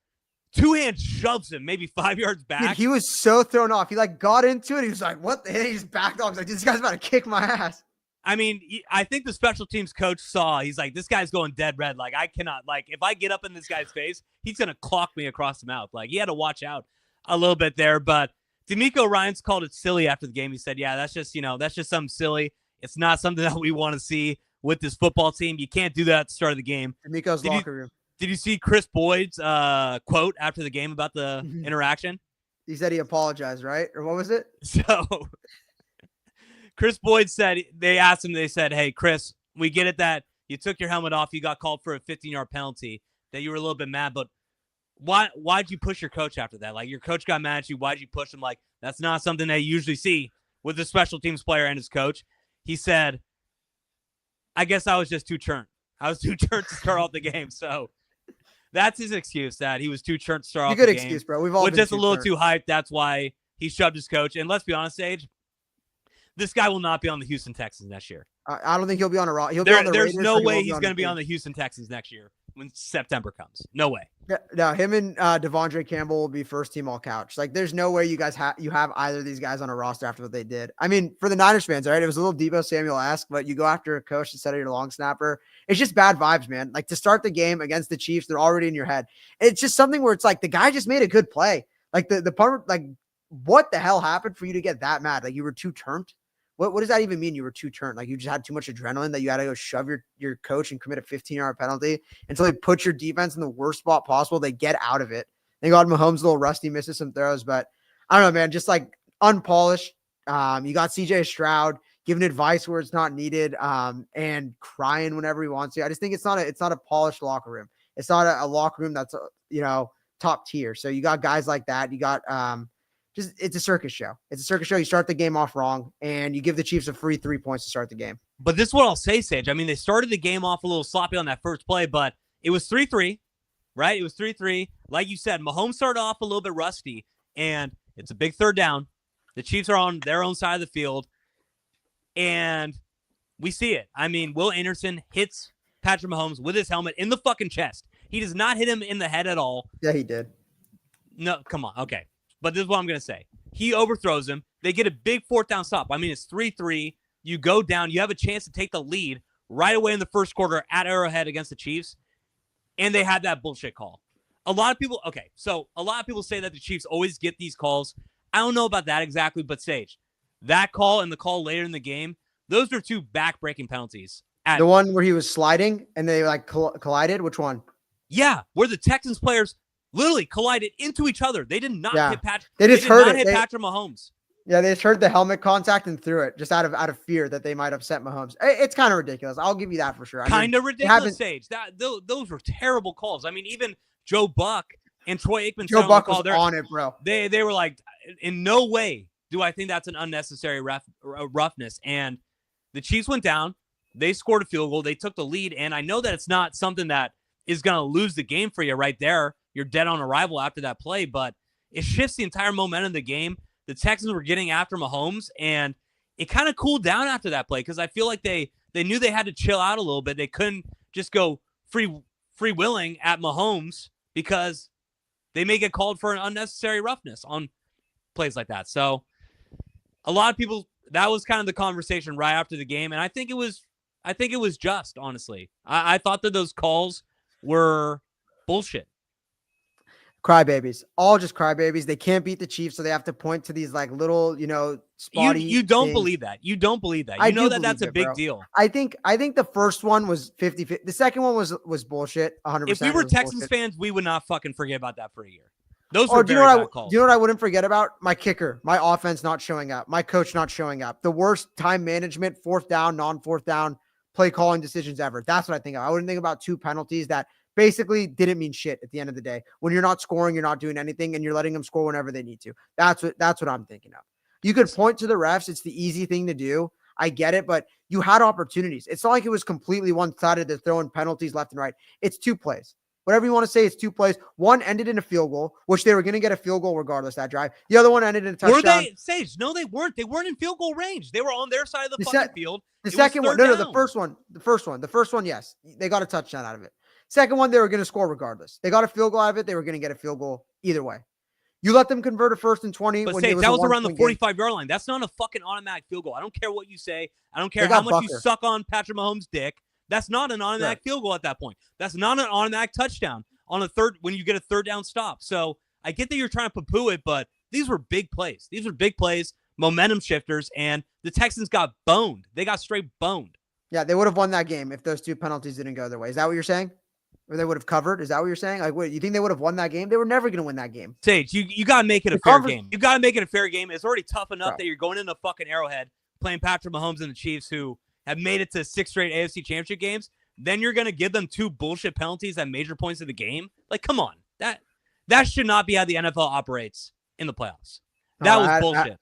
2 hands shoves him maybe 5 yards back. Dude, he was so thrown off. He got into it. He was like, what the hell? He just backed off. He's like, this guy's about to kick my ass. I mean, I think the special teams coach saw, he's like, this guy's going dead red. Like, I cannot, if I get up in this guy's face, he's going to clock me across the mouth. Like, he had to watch out a little bit there. But D'Amico Ryans called it silly after the game. He said, yeah, that's just something silly. It's not something that we want to see with this football team. You can't do that at the start of the game. D'Amico's locker room. Did you see Chris Boyd's quote after the game about the interaction? He said he apologized, right? Or what was it? So Chris Boyd said, they asked him, they said, hey, Chris, we get it that you took your helmet off. You got called for a 15-yard penalty, that you were a little bit mad, but why'd you push your coach after that? Like, your coach got mad at you. Why'd you push him? Like, that's not something that you usually see with a special teams player and his coach. He said, I guess I was just too churnt. I was too churnt to start off the game. So that's his excuse, that he was too churnt to start off the game. Good excuse, bro. We've all been just a little too hyped. That's why he shoved his coach. And let's be honest, Sage, this guy will not be on the Houston Texans next year. I don't think he'll be on a Raw. There's no way he's going to be on the Houston Texans next year when September comes. No way. No, him and Devondre Campbell will be first team all couch. Like, there's no way you guys have either of these guys on a roster after what they did. I mean, for the Niners fans, right? It was a little Deebo Samuel-esque, but you go after a coach instead of your long snapper. It's just bad vibes, man. Like, to start the game against the Chiefs, they're already in your head. It's just something where it's like the guy just made a good play. Like the part, like, what the hell happened for you to get that mad? Like, you were too turned. What does that even mean? You were too turned? Like, you just had too much adrenaline that you had to go shove your coach and commit a 15-yard penalty until they put your defense in the worst spot possible. They get out of it. They got Mahomes a little rusty, misses some throws, but I don't know, man. Just like unpolished. You got CJ Stroud giving advice where it's not needed, and crying whenever he wants to. I just think it's not a polished locker room. It's not a locker room that's top tier. So you got guys like that. You got it's a circus show. It's a circus show. You start the game off wrong, and you give the Chiefs a free 3 points to start the game. But this is what I'll say, Sage. I mean, they started the game off a little sloppy on that first play, but it was 3-3, right? It was 3-3. Like you said, Mahomes started off a little bit rusty, and it's a big third down. The Chiefs are on their own side of the field, and we see it. I mean, Will Anderson hits Patrick Mahomes with his helmet in the fucking chest. He does not hit him in the head at all. Yeah, he did. No, come on. Okay. But this is what I'm going to say. He overthrows him. They get a big fourth down stop. I mean, it's 3-3. You go down. You have a chance to take the lead right away in the first quarter at Arrowhead against the Chiefs, and they had that bullshit call. A lot of people say that the Chiefs always get these calls. I don't know about that exactly, but Sage, that call and the call later in the game, those are two back-breaking penalties. The one where he was sliding and they collided? Which one? Yeah, where the Texans players literally collided into each other. They did not hit Patrick. They just hit Patrick Mahomes. Yeah, they just heard the helmet contact and threw it just out of fear that they might upset Mahomes. It's kind of ridiculous. I'll give you that for sure. Kind of ridiculous, Sage. Those were terrible calls. I mean, even Joe Buck and Troy Aikman. Joe Buck was on it, bro. They were like, in no way do I think that's an unnecessary roughness. And the Chiefs went down. They scored a field goal. They took the lead. And I know that it's not something that is going to lose the game for you right there. You're dead on arrival after that play, but it shifts the entire momentum of the game. The Texans were getting after Mahomes, and it kind of cooled down after that play because I feel like they knew they had to chill out a little bit. They couldn't just go free-willing at Mahomes because they may get called for an unnecessary roughness on plays like that. So a lot of people, that was kind of the conversation right after the game, and I think it was just, honestly. I thought that those calls were bullshit. Crybabies, all just crybabies. They can't beat the Chiefs, so they have to point to these like little, spotty. You don't things. believe that. You don't believe that. You know that that's a big deal. I think the first one was 50-50. The second one was bullshit. 100%. If we were Texans fans, we would not fucking forget about that for a year. Those were very bad calls. Do you know what I wouldn't forget about? My kicker, my offense not showing up, my coach not showing up. The worst time management, fourth down, non-fourth down, play calling decisions ever. That's what I think of. I wouldn't think about two penalties that basically didn't mean shit at the end of the day. When you're not scoring, you're not doing anything, and you're letting them score whenever they need to. That's what I'm thinking of. You could point to the refs. It's the easy thing to do. I get it, but you had opportunities. It's not like it was completely one-sided. They're throwing penalties left and right. It's two plays. Whatever you want to say, it's two plays. One ended in a field goal, which they were going to get a field goal regardless that drive. The other one ended in a touchdown. Were they, Sage? No, they weren't. They weren't in field goal range. They were on their side of the fucking field. The second one, the first one, yes. They got a touchdown out of it. Second one, they were going to score regardless. They got a field goal out of it. They were going to get a field goal either way. You let them convert a 1st and 20. But Sage, that was around the 45-yard line. That's not a fucking automatic field goal. I don't care what you say. I don't care how much you suck on Patrick Mahomes' dick. That's not an automatic field goal at that point. That's not an automatic touchdown on a third when you get a third down stop. So I get that you're trying to poo-poo it, but these were big plays. These were big plays, momentum shifters, and the Texans got boned. They got straight boned. Yeah, they would have won that game if those two penalties didn't go their way. Is that what you're saying? Or they would have covered? Is that what you're saying? Like, what, you think they would have won that game? They were never going to win that game. Sage, you got to make it a fair game. You got to make it a fair game. It's already tough enough that you're going into fucking Arrowhead playing Patrick Mahomes and the Chiefs, who have made it to 6 straight AFC Championship games. Then you're going to give them 2 bullshit penalties at major points of the game? Like, come on. That should not be how the NFL operates in the playoffs. That was bullshit.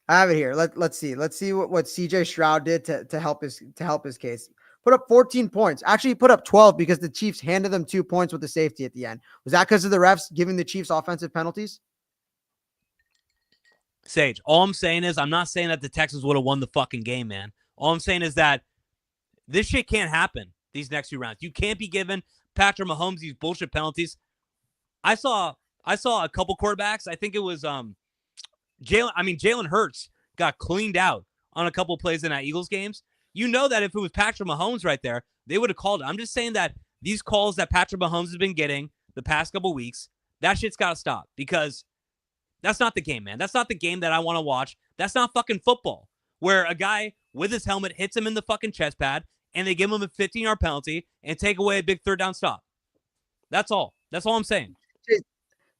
I have it here. Let's see. Let's see what CJ Stroud did to help his case. Put up 14 points. Actually, he put up 12 because the Chiefs handed them 2 points with the safety at the end. Was that because of the refs giving the Chiefs offensive penalties? Sage, all I'm saying is I'm not saying that the Texans would have won the fucking game, man. All I'm saying is that this shit can't happen these next 2 rounds. You can't be giving Patrick Mahomes these bullshit penalties. I saw a couple quarterbacks. I think it was Jalen Hurts got cleaned out on a couple plays in that Eagles games. You know that if it was Patrick Mahomes right there, they would have called it. I'm just saying that these calls that Patrick Mahomes has been getting the past couple weeks, that shit's got to stop because that's not the game, man. That's not the game that I want to watch. That's not fucking football where a guy with his helmet hits him in the fucking chest pad and they give him a 15-yard penalty and take away a big third down stop. That's all. That's all I'm saying.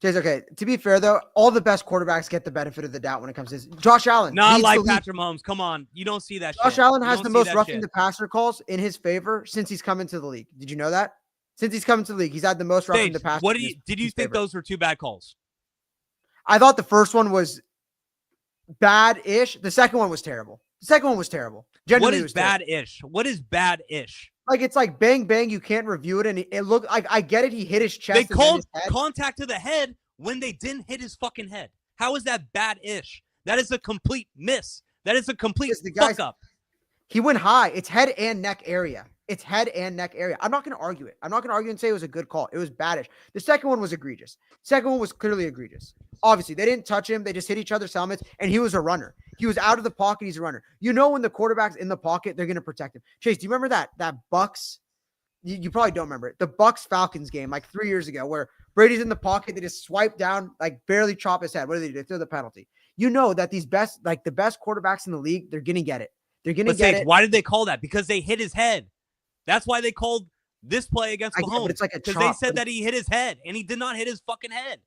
Chase, okay. To be fair, though, all the best quarterbacks get the benefit of the doubt when it comes to this. Josh Allen. Not leads like the league. Patrick Mahomes. Come on. You don't see that Josh shit. Allen You has don't the see most that roughing shit. the passer calls in his favor since he's come into the league. Did you know that? Since he's come into the league, he's had the most roughing Sage, the passer. what did you think favor. those were two bad calls? I thought the first one was bad-ish. The second one was terrible. Genuinely, What is bad-ish? What is bad-ish? Like, it's like bang, bang. You can't review it. And it looked like, I get it. He hit his chest. They and then called his head. contact to the head when they didn't hit his fucking head. How is that bad-ish? That is a complete miss. That is a complete fuck up. He went high. It's head and neck area. I'm not going to argue it. I'm not going to argue and say it was a good call. It was badish. The second one was egregious. Second one was clearly egregious. Obviously, they didn't touch him. They just hit each other's helmets, and he was a runner. He was out of the pocket. He's a runner. You know, when the quarterback's in the pocket, they're going to protect him. Chase, do you remember that Bucks? You probably don't remember it. The Bucks-Falcons game like 3 years ago where Brady's in the pocket. They just swipe down, like barely chop his head. What do? They throw the penalty. You know that the best quarterbacks in the league, they're going to get it. They're going to get it. Why did they call that? Because they hit his head. That's why they called this play against Mahomes. It's like a because they said that he hit his head, and he did not hit his fucking head.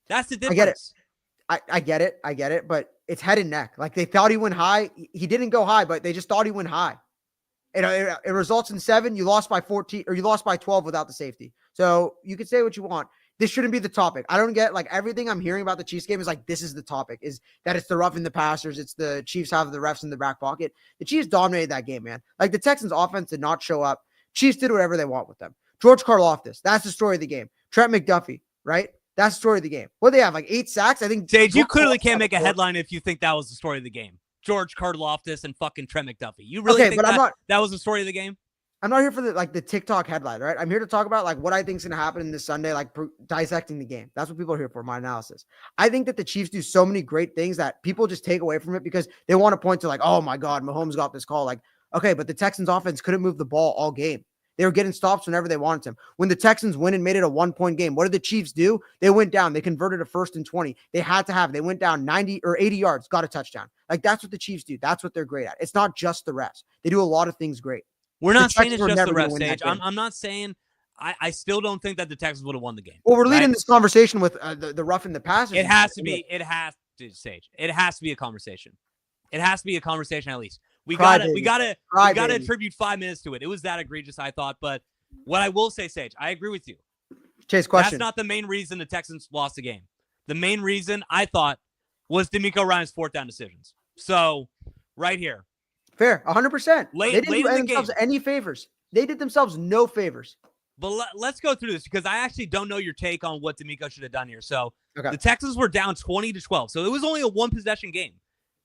That's the difference. I get it. But it's head and neck. Like, they thought he went high. He didn't go high, but they just thought he went high. It results in 7. You lost by 14, or you lost by 12 without the safety. So you can say what you want. This shouldn't be the topic. I don't get, like, everything I'm hearing about the Chiefs game is like, this is the topic, is that it's the roughing the passers. It's the Chiefs have the refs in the back pocket. The Chiefs dominated that game, man. Like, the Texans offense did not show up. Chiefs did whatever they want with them. George Karlaftis, that's the story of the game. Trent McDuffie, right? That's the story of the game. What do they have, like 8 sacks? I think. Sage, you clearly can't make a headline if you think that was the story of the game. George Karlaftis and fucking Trent McDuffie. You really think that was the story of the game? I'm not here for the TikTok headline, right? I'm here to talk about like what I think is going to happen this Sunday, like dissecting the game. That's what people are here for, my analysis. I think that the Chiefs do so many great things that people just take away from it because they want to point to like, oh my God, Mahomes got this call. Like, okay, but the Texans offense couldn't move the ball all game. They were getting stops whenever they wanted to. When the Texans win and made it a 1-point game, what did the Chiefs do? They went down. They converted a 1st and 20. They went down 90 or 80 yards, got a touchdown. Like, that's what the Chiefs do. That's what they're great at. It's not just the refs. They do a lot of things great. We're not saying it's just the refs, Sage. I'm not saying I still don't think that the Texans would have won the game. Well, we're leading this conversation with the rough in the passers. It has to be. It has to, Sage. It has to be a conversation. It has to be a conversation at least. We gotta attribute 5 minutes to it. It was that egregious, I thought. But what I will say, Sage, I agree with you. Chase, question. That's not the main reason the Texans lost the game. The main reason, I thought, was DeMeco Ryans' 4th down decisions. So, right here. Fair, 100%. They didn't do themselves any favors. They did themselves no favors. But let's go through this because I actually don't know your take on what DeMeco should have done here. So, okay. The Texans were down 20-12. So, it was only a 1-possession game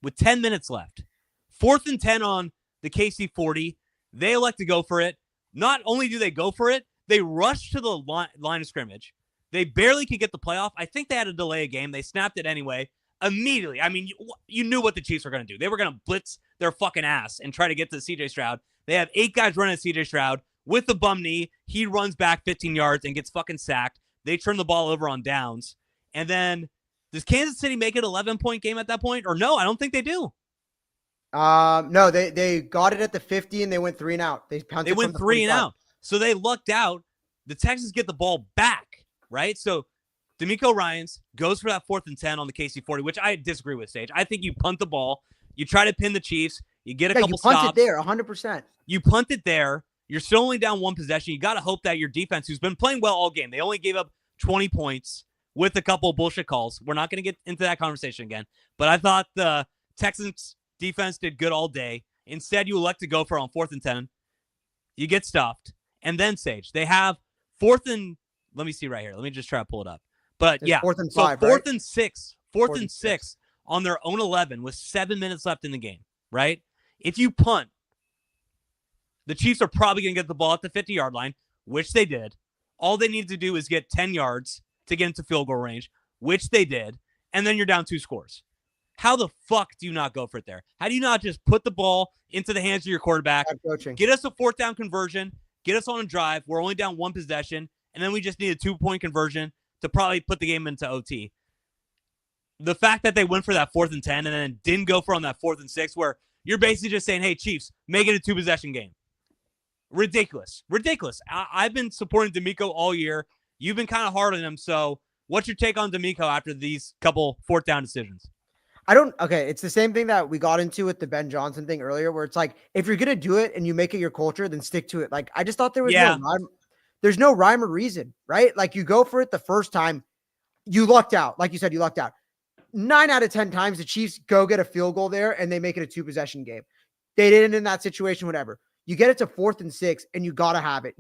with 10 minutes left. 4th and 10 on the KC 40. They elect to go for it. Not only do they go for it, they rush to the line of scrimmage. They barely could get the playoff. I think they had to delay a game. They snapped it anyway. Immediately. I mean, you knew what the Chiefs were going to do. They were going to blitz their fucking ass and try to get to CJ Stroud. They have 8 guys running at CJ Stroud with the bum knee. He runs back 15 yards and gets fucking sacked. They turn the ball over on downs. And then does Kansas City make it an 11-point game at that point? Or no, I don't think they do. No, they got it at the 50 and they went 3 and out. They went 3 and out. So they lucked out. The Texans get the ball back, right? So DeMeco Ryans goes for that 4th and 10 on the KC 40, which I disagree with, Sage. I think you punt the ball. You try to pin the Chiefs. You get a couple stops. You punt it there, 100%. You punt it there. You're still only down 1 possession. You got to hope that your defense, who's been playing well all game, they only gave up 20 points with a couple of bullshit calls. We're not going to get into that conversation again. But I thought the Texans defense did good all day. Instead, you elect to go for it on 4th and 10. You get stuffed. And then, Sage, they have 4th and, let me see right here. Let me just try to pull it up. But it's yeah, 4th and 5, 4th right? and 6. 4th and 6 on their own 11 with 7 minutes left in the game, right? If you punt, the Chiefs are probably going to get the ball at the 50-yard line, which they did. All they need to do is get 10 yards to get into field goal range, which they did, and then you're down 2 scores. How the fuck do you not go for it there? How do you not just put the ball into the hands of your quarterback, get us a 4th down conversion, get us on a drive, we're only down 1 possession, and then we just need a 2-point conversion to probably put the game into OT. The fact that they went for that 4th and 10 and then didn't go for on that 4th and 6 where you're basically just saying, hey, Chiefs, make it a 2-possession game. Ridiculous. I've been supporting DeMeco all year. You've been kind of hard on him, so What's your take on D'Amico after these couple fourth down decisions? Okay, it's the same thing that we got into with the Ben Johnson thing earlier, where it's like, if you're going to do it and you make it your culture, then stick to it. Like, I just thought there was there's no rhyme or reason, right? Like, you go for it the first time, you lucked out. Like you said, you lucked out. 9 out of 10 times, the Chiefs go get a field goal there and they make it a 2-possession game. They didn't in that situation, whatever. You get it to 4th and 6 and you got to have it.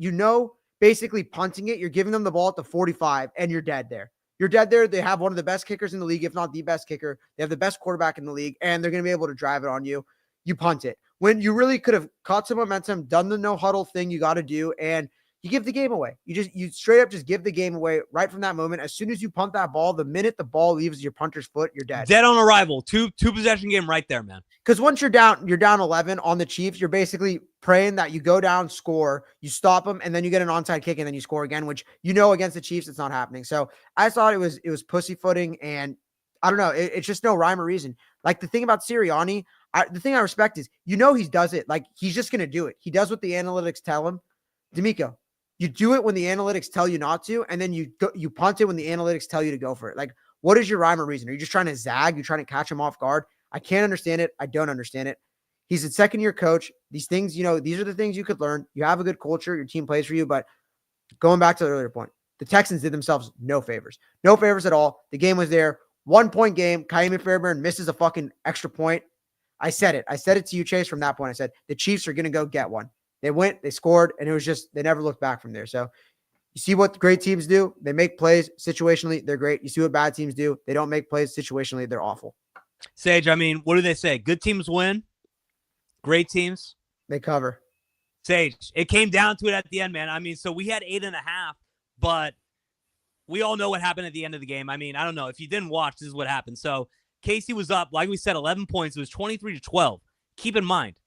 Basically punting it, you're giving them the ball at the 45 and you're dead there. You're dead there. They have one of the best kickers in the league, if not the best kicker. They have the best quarterback in the league, and they're going to be able to drive it on you. You punt it. When you really could have caught some momentum, done the no huddle thing you got to do, and you give the game away. You straight up just give the game away right from that moment. As soon as you punt that ball, the minute the ball leaves your punter's foot, you're dead. Dead on arrival. Two possession game right there, man. Because once you're down 11 on the Chiefs, you're basically praying that you go down, score, you stop them, and then you get an onside kick, and then you score again, which against the Chiefs, it's not happening. So I thought it was pussyfooting, and I don't know. It's just no rhyme or reason. Like the thing about Sirianni, the thing I respect is, he does it. Like he's just going to do it. He does what the analytics tell him. D'Amico, you do it when the analytics tell you not to, and then you punt it when the analytics tell you to go for it. Like, what is your rhyme or reason? Are you just trying to zag? You're trying to catch him off guard? I can't understand it. I don't understand it. He's a second-year coach. These things, these are the things you could learn. You have a good culture. Your team plays for you. But going back to the earlier point, the Texans did themselves no favors. No favors at all. The game was there. 1-point game. Kaimi Fairbairn misses a fucking extra point. I said it. I said it to you, Chase, from that point. I said, the Chiefs are going to go get one. They went, they scored, and it was just, they never looked back from there. So you see what great teams do? They make plays situationally. They're great. You see what bad teams do? They don't make plays situationally. They're awful. Sage, I mean, what do they say? Good teams win. Great teams, they cover. Sage, it came down to it at the end, man. I mean, so we had 8.5, but we all know what happened at the end of the game. I mean, I don't know. If you didn't watch, this is what happened. So Casey was up, like we said, 11 points. It was 23-12. Keep in mind,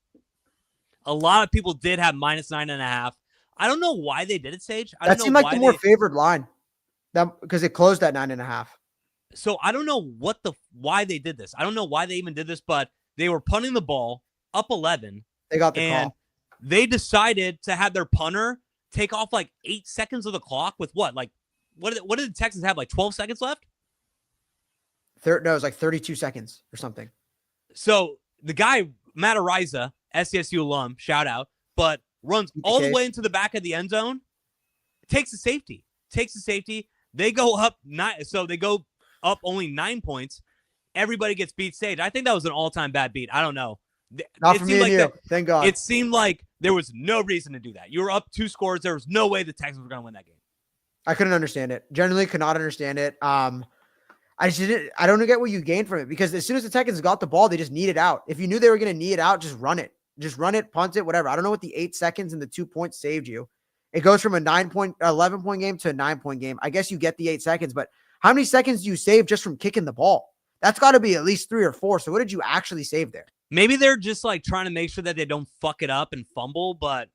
a lot of people did have minus 9.5. I don't know why they did it, Sage. That seemed like the more favored line, because it closed at 9.5. So I don't know why they did this. I don't know why they even did this, but they were punting the ball up 11. They got the call. They decided to have their punter take off like 8 seconds of the clock with what? Like, what did the Texans have? Like 12 seconds left? No, it was like 32 seconds or something. So the guy, Matt Ariza, SDSU alum, shout out, but runs all the way into the back of the end zone, takes the safety. They go up 9. So they go up only 9 points. Everybody gets beat. Sage, I think that was an all-time bad beat. I don't know. Not for me and you. Thank God. It seemed like there was no reason to do that. You were up 2 scores. There was no way the Texans were going to win that game. I couldn't understand it. Generally could not understand it. I don't get what you gained from it, because as soon as the Texans got the ball, they just kneed it out. If you knew they were going to knee it out, just run it. Just run it, punt it, whatever. I don't know what the 8 seconds and the 2 points saved you. It goes from a 11-point game to a 9-point game. I guess you get the 8 seconds, but how many seconds do you save just from kicking the ball? That's got to be at least 3 or 4. So what did you actually save there? Maybe they're just like trying to make sure that they don't fuck it up and fumble, but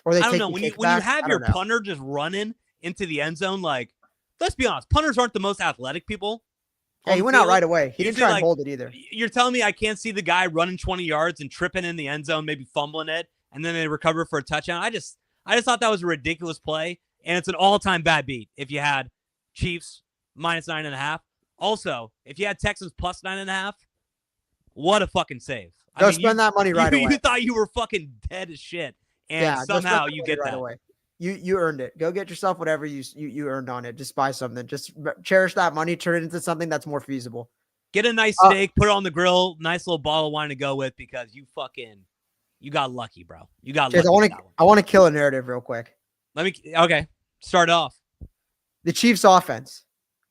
I don't know. When you have your punter just running into the end zone, like, let's be honest, punters aren't the most athletic people. Hey, he went out right away. He didn't try and hold it either. You're telling me I can't see the guy running 20 yards and tripping in the end zone, maybe fumbling it, and then they recover for a touchdown? I just thought that was a ridiculous play, and it's an all-time bad beat if you had Chiefs minus 9.5. Also, if you had Texans plus 9.5, what a fucking save. Go spend that money right away. You thought you were fucking dead as shit, and somehow you get that. Away. You earned it. Go get yourself whatever you earned on it. Just buy something. Just cherish that money. Turn it into something that's more feasible. Get a nice steak, put it on the grill, nice little bottle of wine to go with, because you got lucky, bro. You got lucky. I want to kill a narrative real quick. Okay. Start off. The Chiefs offense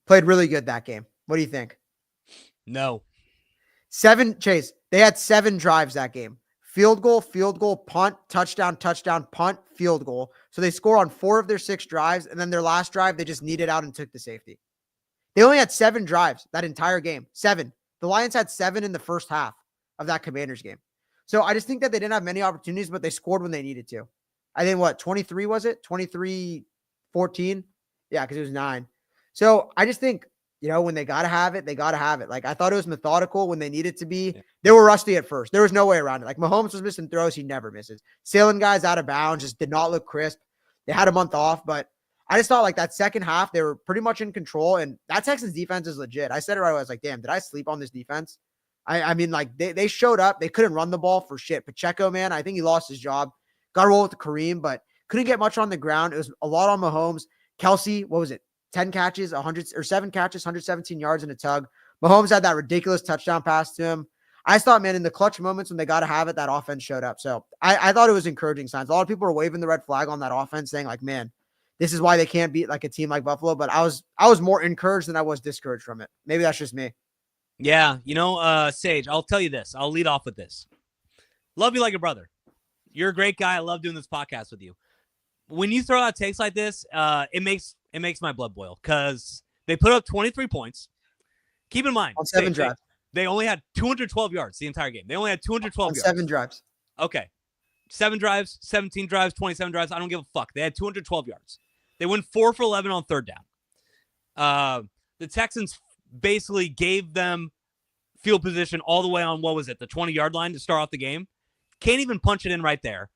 played really good that game. What do you think? No. Chase, they had 7 drives that game. Field goal, punt, touchdown, punt, field goal. So they score on 4 of their 6 drives, and then their last drive, they just kneed out and took the safety. They only had 7 drives that entire game. 7. The Lions had 7 in the first half of that Commanders game. So I just think that they didn't have many opportunities, but they scored when they needed to. I think 23 was it? 23-14? Yeah, because it was 9. So I just think, when they got to have it, they got to have it. Like, I thought it was methodical when they needed to be. Yeah. They were rusty at first. There was no way around it. Like, Mahomes was missing throws. He never misses. Sailing guys out of bounds, just did not look crisp. They had a month off, but I just thought like that second half, they were pretty much in control, and that Texans defense is legit. I said it right away. I was like, damn, did I sleep on this defense? I mean, like they showed up. They couldn't run the ball for shit. Pacheco, man, I think he lost his job. Got to roll with Kareem, but couldn't get much on the ground. It was a lot on Mahomes. Kelsey, what was it? 10 catches, 100 or 7 catches, 117 yards in a tug. Mahomes had that ridiculous touchdown pass to him. I thought, man, in the clutch moments when they got to have it, that offense showed up. So I thought it was encouraging signs. A lot of people were waving the red flag on that offense, saying like, man, this is why they can't beat like a team like Buffalo. But I was more encouraged than I was discouraged from it. Maybe that's just me. Yeah, Sage, I'll tell you this. I'll lead off with this. Love you like a brother. You're a great guy. I love doing this podcast with you. When you throw out takes like this, it makes my blood boil because they put up 23 points. Keep in mind, on 7 drives. They only had 212 yards the entire game. They only had 212 yards. 7 drives. Okay. 7 drives, 17 drives, 27 drives. I don't give a fuck. They had 212 yards. They went 4 for 11 on third down. The Texans basically gave them field position all the way on, what was it, the 20-yard line to start off the game. Can't even punch it in right there.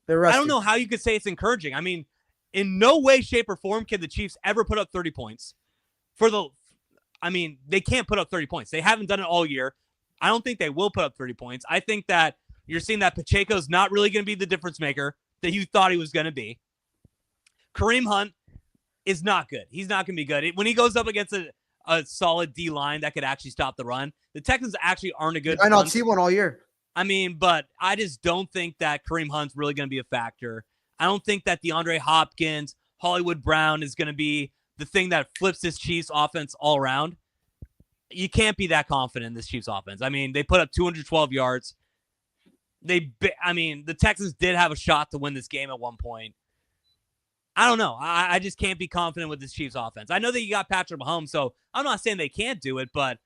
I don't know how you could say it's encouraging. I mean, in no way, shape, or form can the Chiefs ever put up 30 points. They can't put up 30 points. They haven't done it all year. I don't think they will put up 30 points. I think that you're seeing that Pacheco's not really going to be the difference maker that you thought he was going to be. Kareem Hunt is not good. He's not going to be good. When he goes up against a solid D line that could actually stop the run, the Texans actually aren't a good. I not see one all year. I mean, but I just don't think that Kareem Hunt's really going to be a factor. I don't think that DeAndre Hopkins, Hollywood Brown is going to be the thing that flips this Chiefs offense all around. You can't be that confident in this Chiefs offense. I mean, they put up 212 yards. The Texans did have a shot to win this game at one point. I don't know. I just can't be confident with this Chiefs offense. I know that you got Patrick Mahomes, so I'm not saying they can't do it, but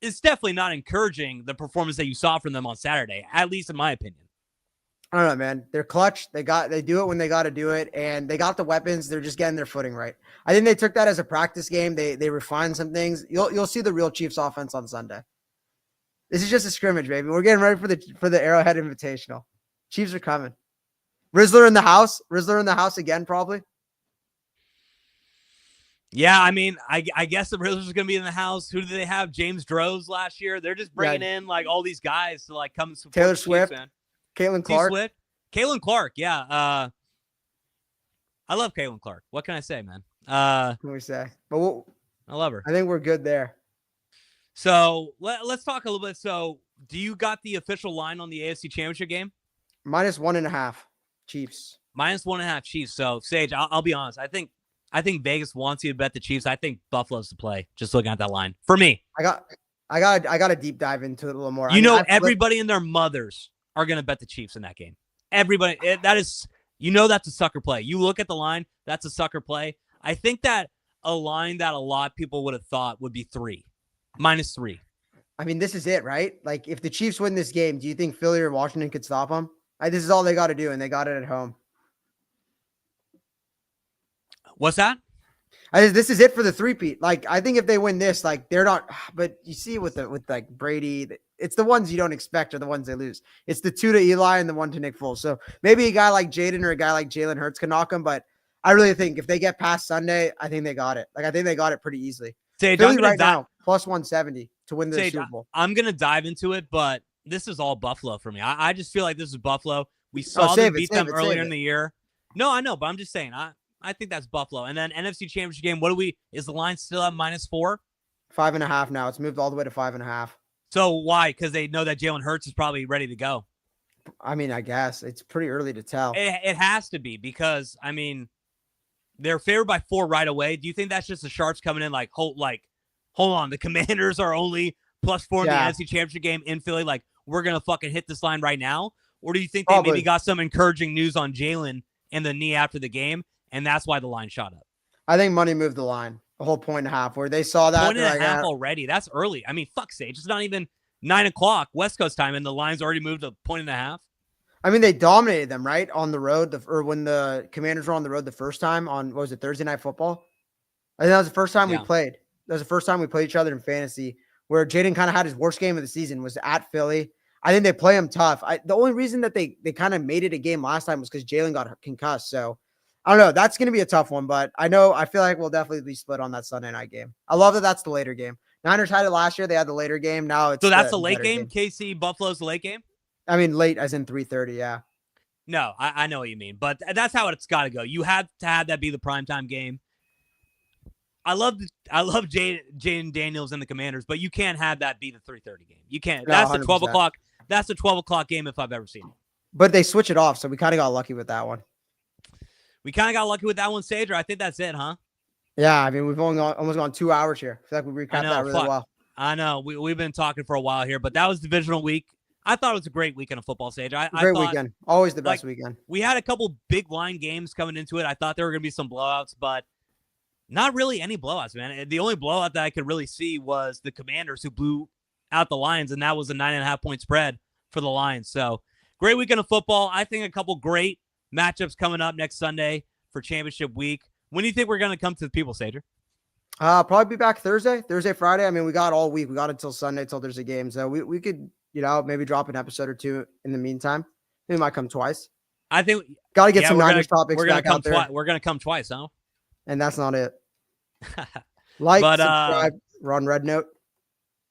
it's definitely not encouraging the performance that you saw from them on Saturday, at least in my opinion. I don't know, man. They're clutch. They do it when they got to do it, and they got the weapons. They're just getting their footing right. I think they took that as a practice game. They refined some things. You'll see the real Chiefs offense on Sunday. This is just a scrimmage, baby. We're getting ready for the Arrowhead Invitational. Chiefs are coming. Rizzler in the house. Rizzler in the house again, probably. Yeah, I mean, I guess the Rizzlers are going to be in the house. Who do they have? James Droz last year. They're just bringing in like all these guys to like come support Taylor the Swift. Chiefs, man. Caitlin Clark. Caitlin Clark, yeah. I love Caitlin Clark. What can I say, man? What can we say? But I love her. I think we're good there. So let's talk a little bit. So do you got the official line on the AFC Championship game? -1.5 Chiefs. -1.5 Chiefs. So Sage, I'll be honest. I think Vegas wants you to bet the Chiefs. I think Buffalo's to play. Just looking at that line for me. I got to deep dive into it a little more. Everybody and their mothers are going to bet the Chiefs in that game. Everybody, that's a sucker play. You look at the line, that's a sucker play. I think that a line that a lot of people would have thought would be -3. I mean, this is it, right? Like, if the Chiefs win this game, do you think Philly or Washington could stop them? This is all they got to do, and they got it at home. What's that? This is it for the three-peat. Like, I think if they win this, like, they're not. But you see, with like Brady, it's the ones you don't expect are the ones they lose. It's the 2 to Eli and the 1 to Nick Foles. So maybe a guy like Jaden or a guy like Jalen Hurts can knock them. But I really think if they get past Sunday, I think they got it. Like, I think they got it pretty easily. Sage, Philly right now +170 to win the Super Bowl. I'm gonna dive into it, but this is all Buffalo for me. I just feel like this is Buffalo. We saw them beat them earlier in the year. No, I know, but I'm just saying. I think that's Buffalo. And then NFC Championship game, is the line still at -4? 5.5 now. It's moved all the way to 5.5. So why? Because they know that Jalen Hurts is probably ready to go. I mean, I guess it's pretty early to tell. It has to be because, I mean, they're favored by 4 right away. Do you think that's just the Sharps coming in like, hold on, the Commanders are only +4 in the NFC Championship game in Philly? Like, we're going to fucking hit this line right now? Or do you think they maybe got some encouraging news on Jalen and the knee after the game? And that's why the line shot up. I think money moved the line a whole 1.5 where they saw that. 1.5 already. That's early. I mean, fuck Sage. It's not even 9 o'clock West Coast time, and the line's already moved to 1.5. I mean, they dominated them, right? On the road, or when the Commanders were on the road the first time on, what was it, Thursday Night Football? I think that was the first time we played. That was the first time we played each other in fantasy, where Jaden kind of had his worst game of the season was at Philly. I think they play him tough. The only reason that they kind of made it a game last time was because Jalen got concussed. So I don't know. That's going to be a tough one, but I feel like we'll definitely be split on that Sunday night game. I love that that's the later game. Niners had it last year. They had the later game. Now it's So that's the late better game? KC Buffalo's the late game? I mean, late as in 3:30. Yeah. No, I know what you mean, but that's how it's got to go. You have to have that be the primetime game. I love Jaden Daniels and the Commanders, but you can't have that be the 3:30 game. You can't. No, That's the 100%. 12 o'clock. That's the 12 o'clock game if I've ever seen it. But they switch it off, so we kind of got lucky with that one. We kind of got lucky with that one, Sage. I think that's it, huh? Yeah, I mean, we've almost gone 2 hours here. I feel like we recapped that really well. I know. We've been talking for a while here, but that was divisional week. I thought it was a great weekend of football, Sage. Great weekend. Always the best weekend. We had a couple big line games coming into it. I thought there were going to be some blowouts, but not really any blowouts, man. The only blowout that I could really see was the Commanders who blew out the Lions, and that was a 9.5-point spread for the Lions. So great weekend of football. I think a couple great matchups coming up next Sunday for championship week. When do you think we're going to come to the people, Sager? Probably be back Thursday, Friday. I mean, we got all week. We got until Sunday, till there's a game. So we could, maybe drop an episode or two in the meantime. We might come twice. I think got to get some Niners topics back out there. We're going to come twice, huh? And that's not it. Subscribe, we're on Red Note.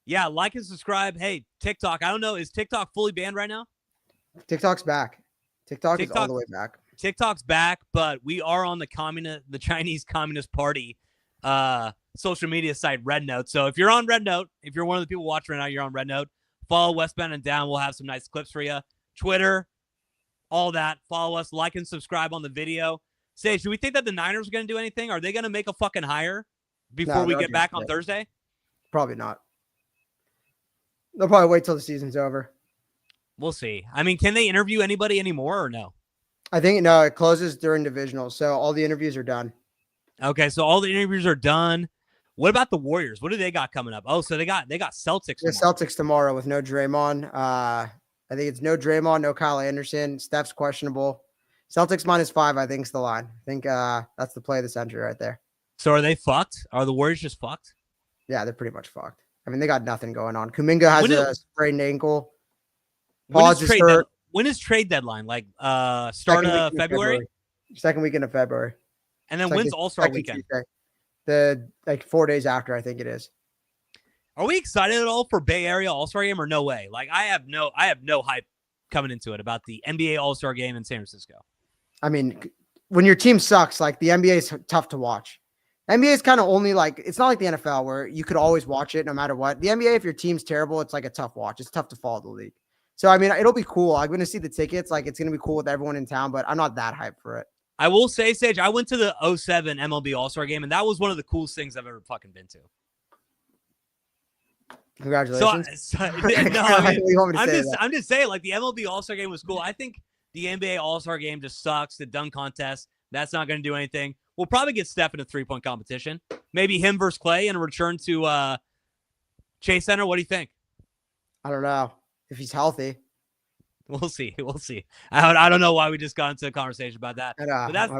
Yeah, like and subscribe. Hey, TikTok. I don't know. Is TikTok fully banned right now? TikTok's back. TikTok is all the way back. TikTok's back, but we are on the Chinese Communist Party social media site, Red Note. So if you're on Red Note, if you're one of the people watching right now, you're on Red Note, follow Westbound and Down. We'll have some nice clips for you. Twitter, all that. Follow us, like and subscribe on the video. Sage, do we think that the Niners are going to do anything? Are they going to make a fucking hire before we get back on Thursday? Probably not. They'll probably wait till the season's over. We'll see. I mean, can they interview anybody anymore or no? I think no, it closes during divisional, so all the interviews are done. Okay, so all the interviews are done. What about the Warriors? What do they got coming up? Oh, so they got Celtics tomorrow. Celtics tomorrow with no Draymond. I think it's no Draymond, no Kyle Anderson. Steph's questionable. Celtics -5, I think, is the line. I think that's the play of the century right there. So are they fucked? Are the Warriors just fucked? Yeah, they're pretty much fucked. I mean, they got nothing going on. Kuminga has a sprained ankle. Paul's is hurt. When is trade deadline? Like start of February? Second weekend of February. And then when's All-Star weekend? Tuesday. 4 days after, I think it is. Are we excited at all for Bay Area All-Star game or no way? Like I have no hype coming into it about the NBA All-Star game in San Francisco. I mean, when your team sucks, like the NBA is tough to watch. NBA is kind of only like, it's not like the NFL where you could always watch it no matter what. The NBA, if your team's terrible, it's like a tough watch. It's tough to follow the league. So, I mean, it'll be cool. I'm going to see the tickets. Like, it's going to be cool with everyone in town, but I'm not that hyped for it. I will say, Sage, I went to the 2007 MLB All-Star game, and that was one of the coolest things I've ever fucking been to. Congratulations. I'm just saying, like, the MLB All-Star game was cool. I think the NBA All-Star game just sucks. The dunk contest, that's not going to do anything. We'll probably get Steph in a three-point competition. Maybe him versus Clay and a return to Chase Center. What do you think? I don't know. If he's healthy. We'll see. I don't know why we just got into a conversation about that. But that's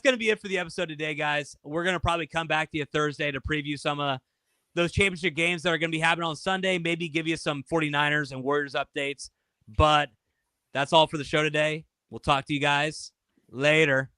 going to be it for the episode today, guys. We're going to probably come back to you Thursday to preview some of those championship games that are going to be happening on Sunday. Maybe give you some 49ers and Warriors updates. But that's all for the show today. We'll talk to you guys later.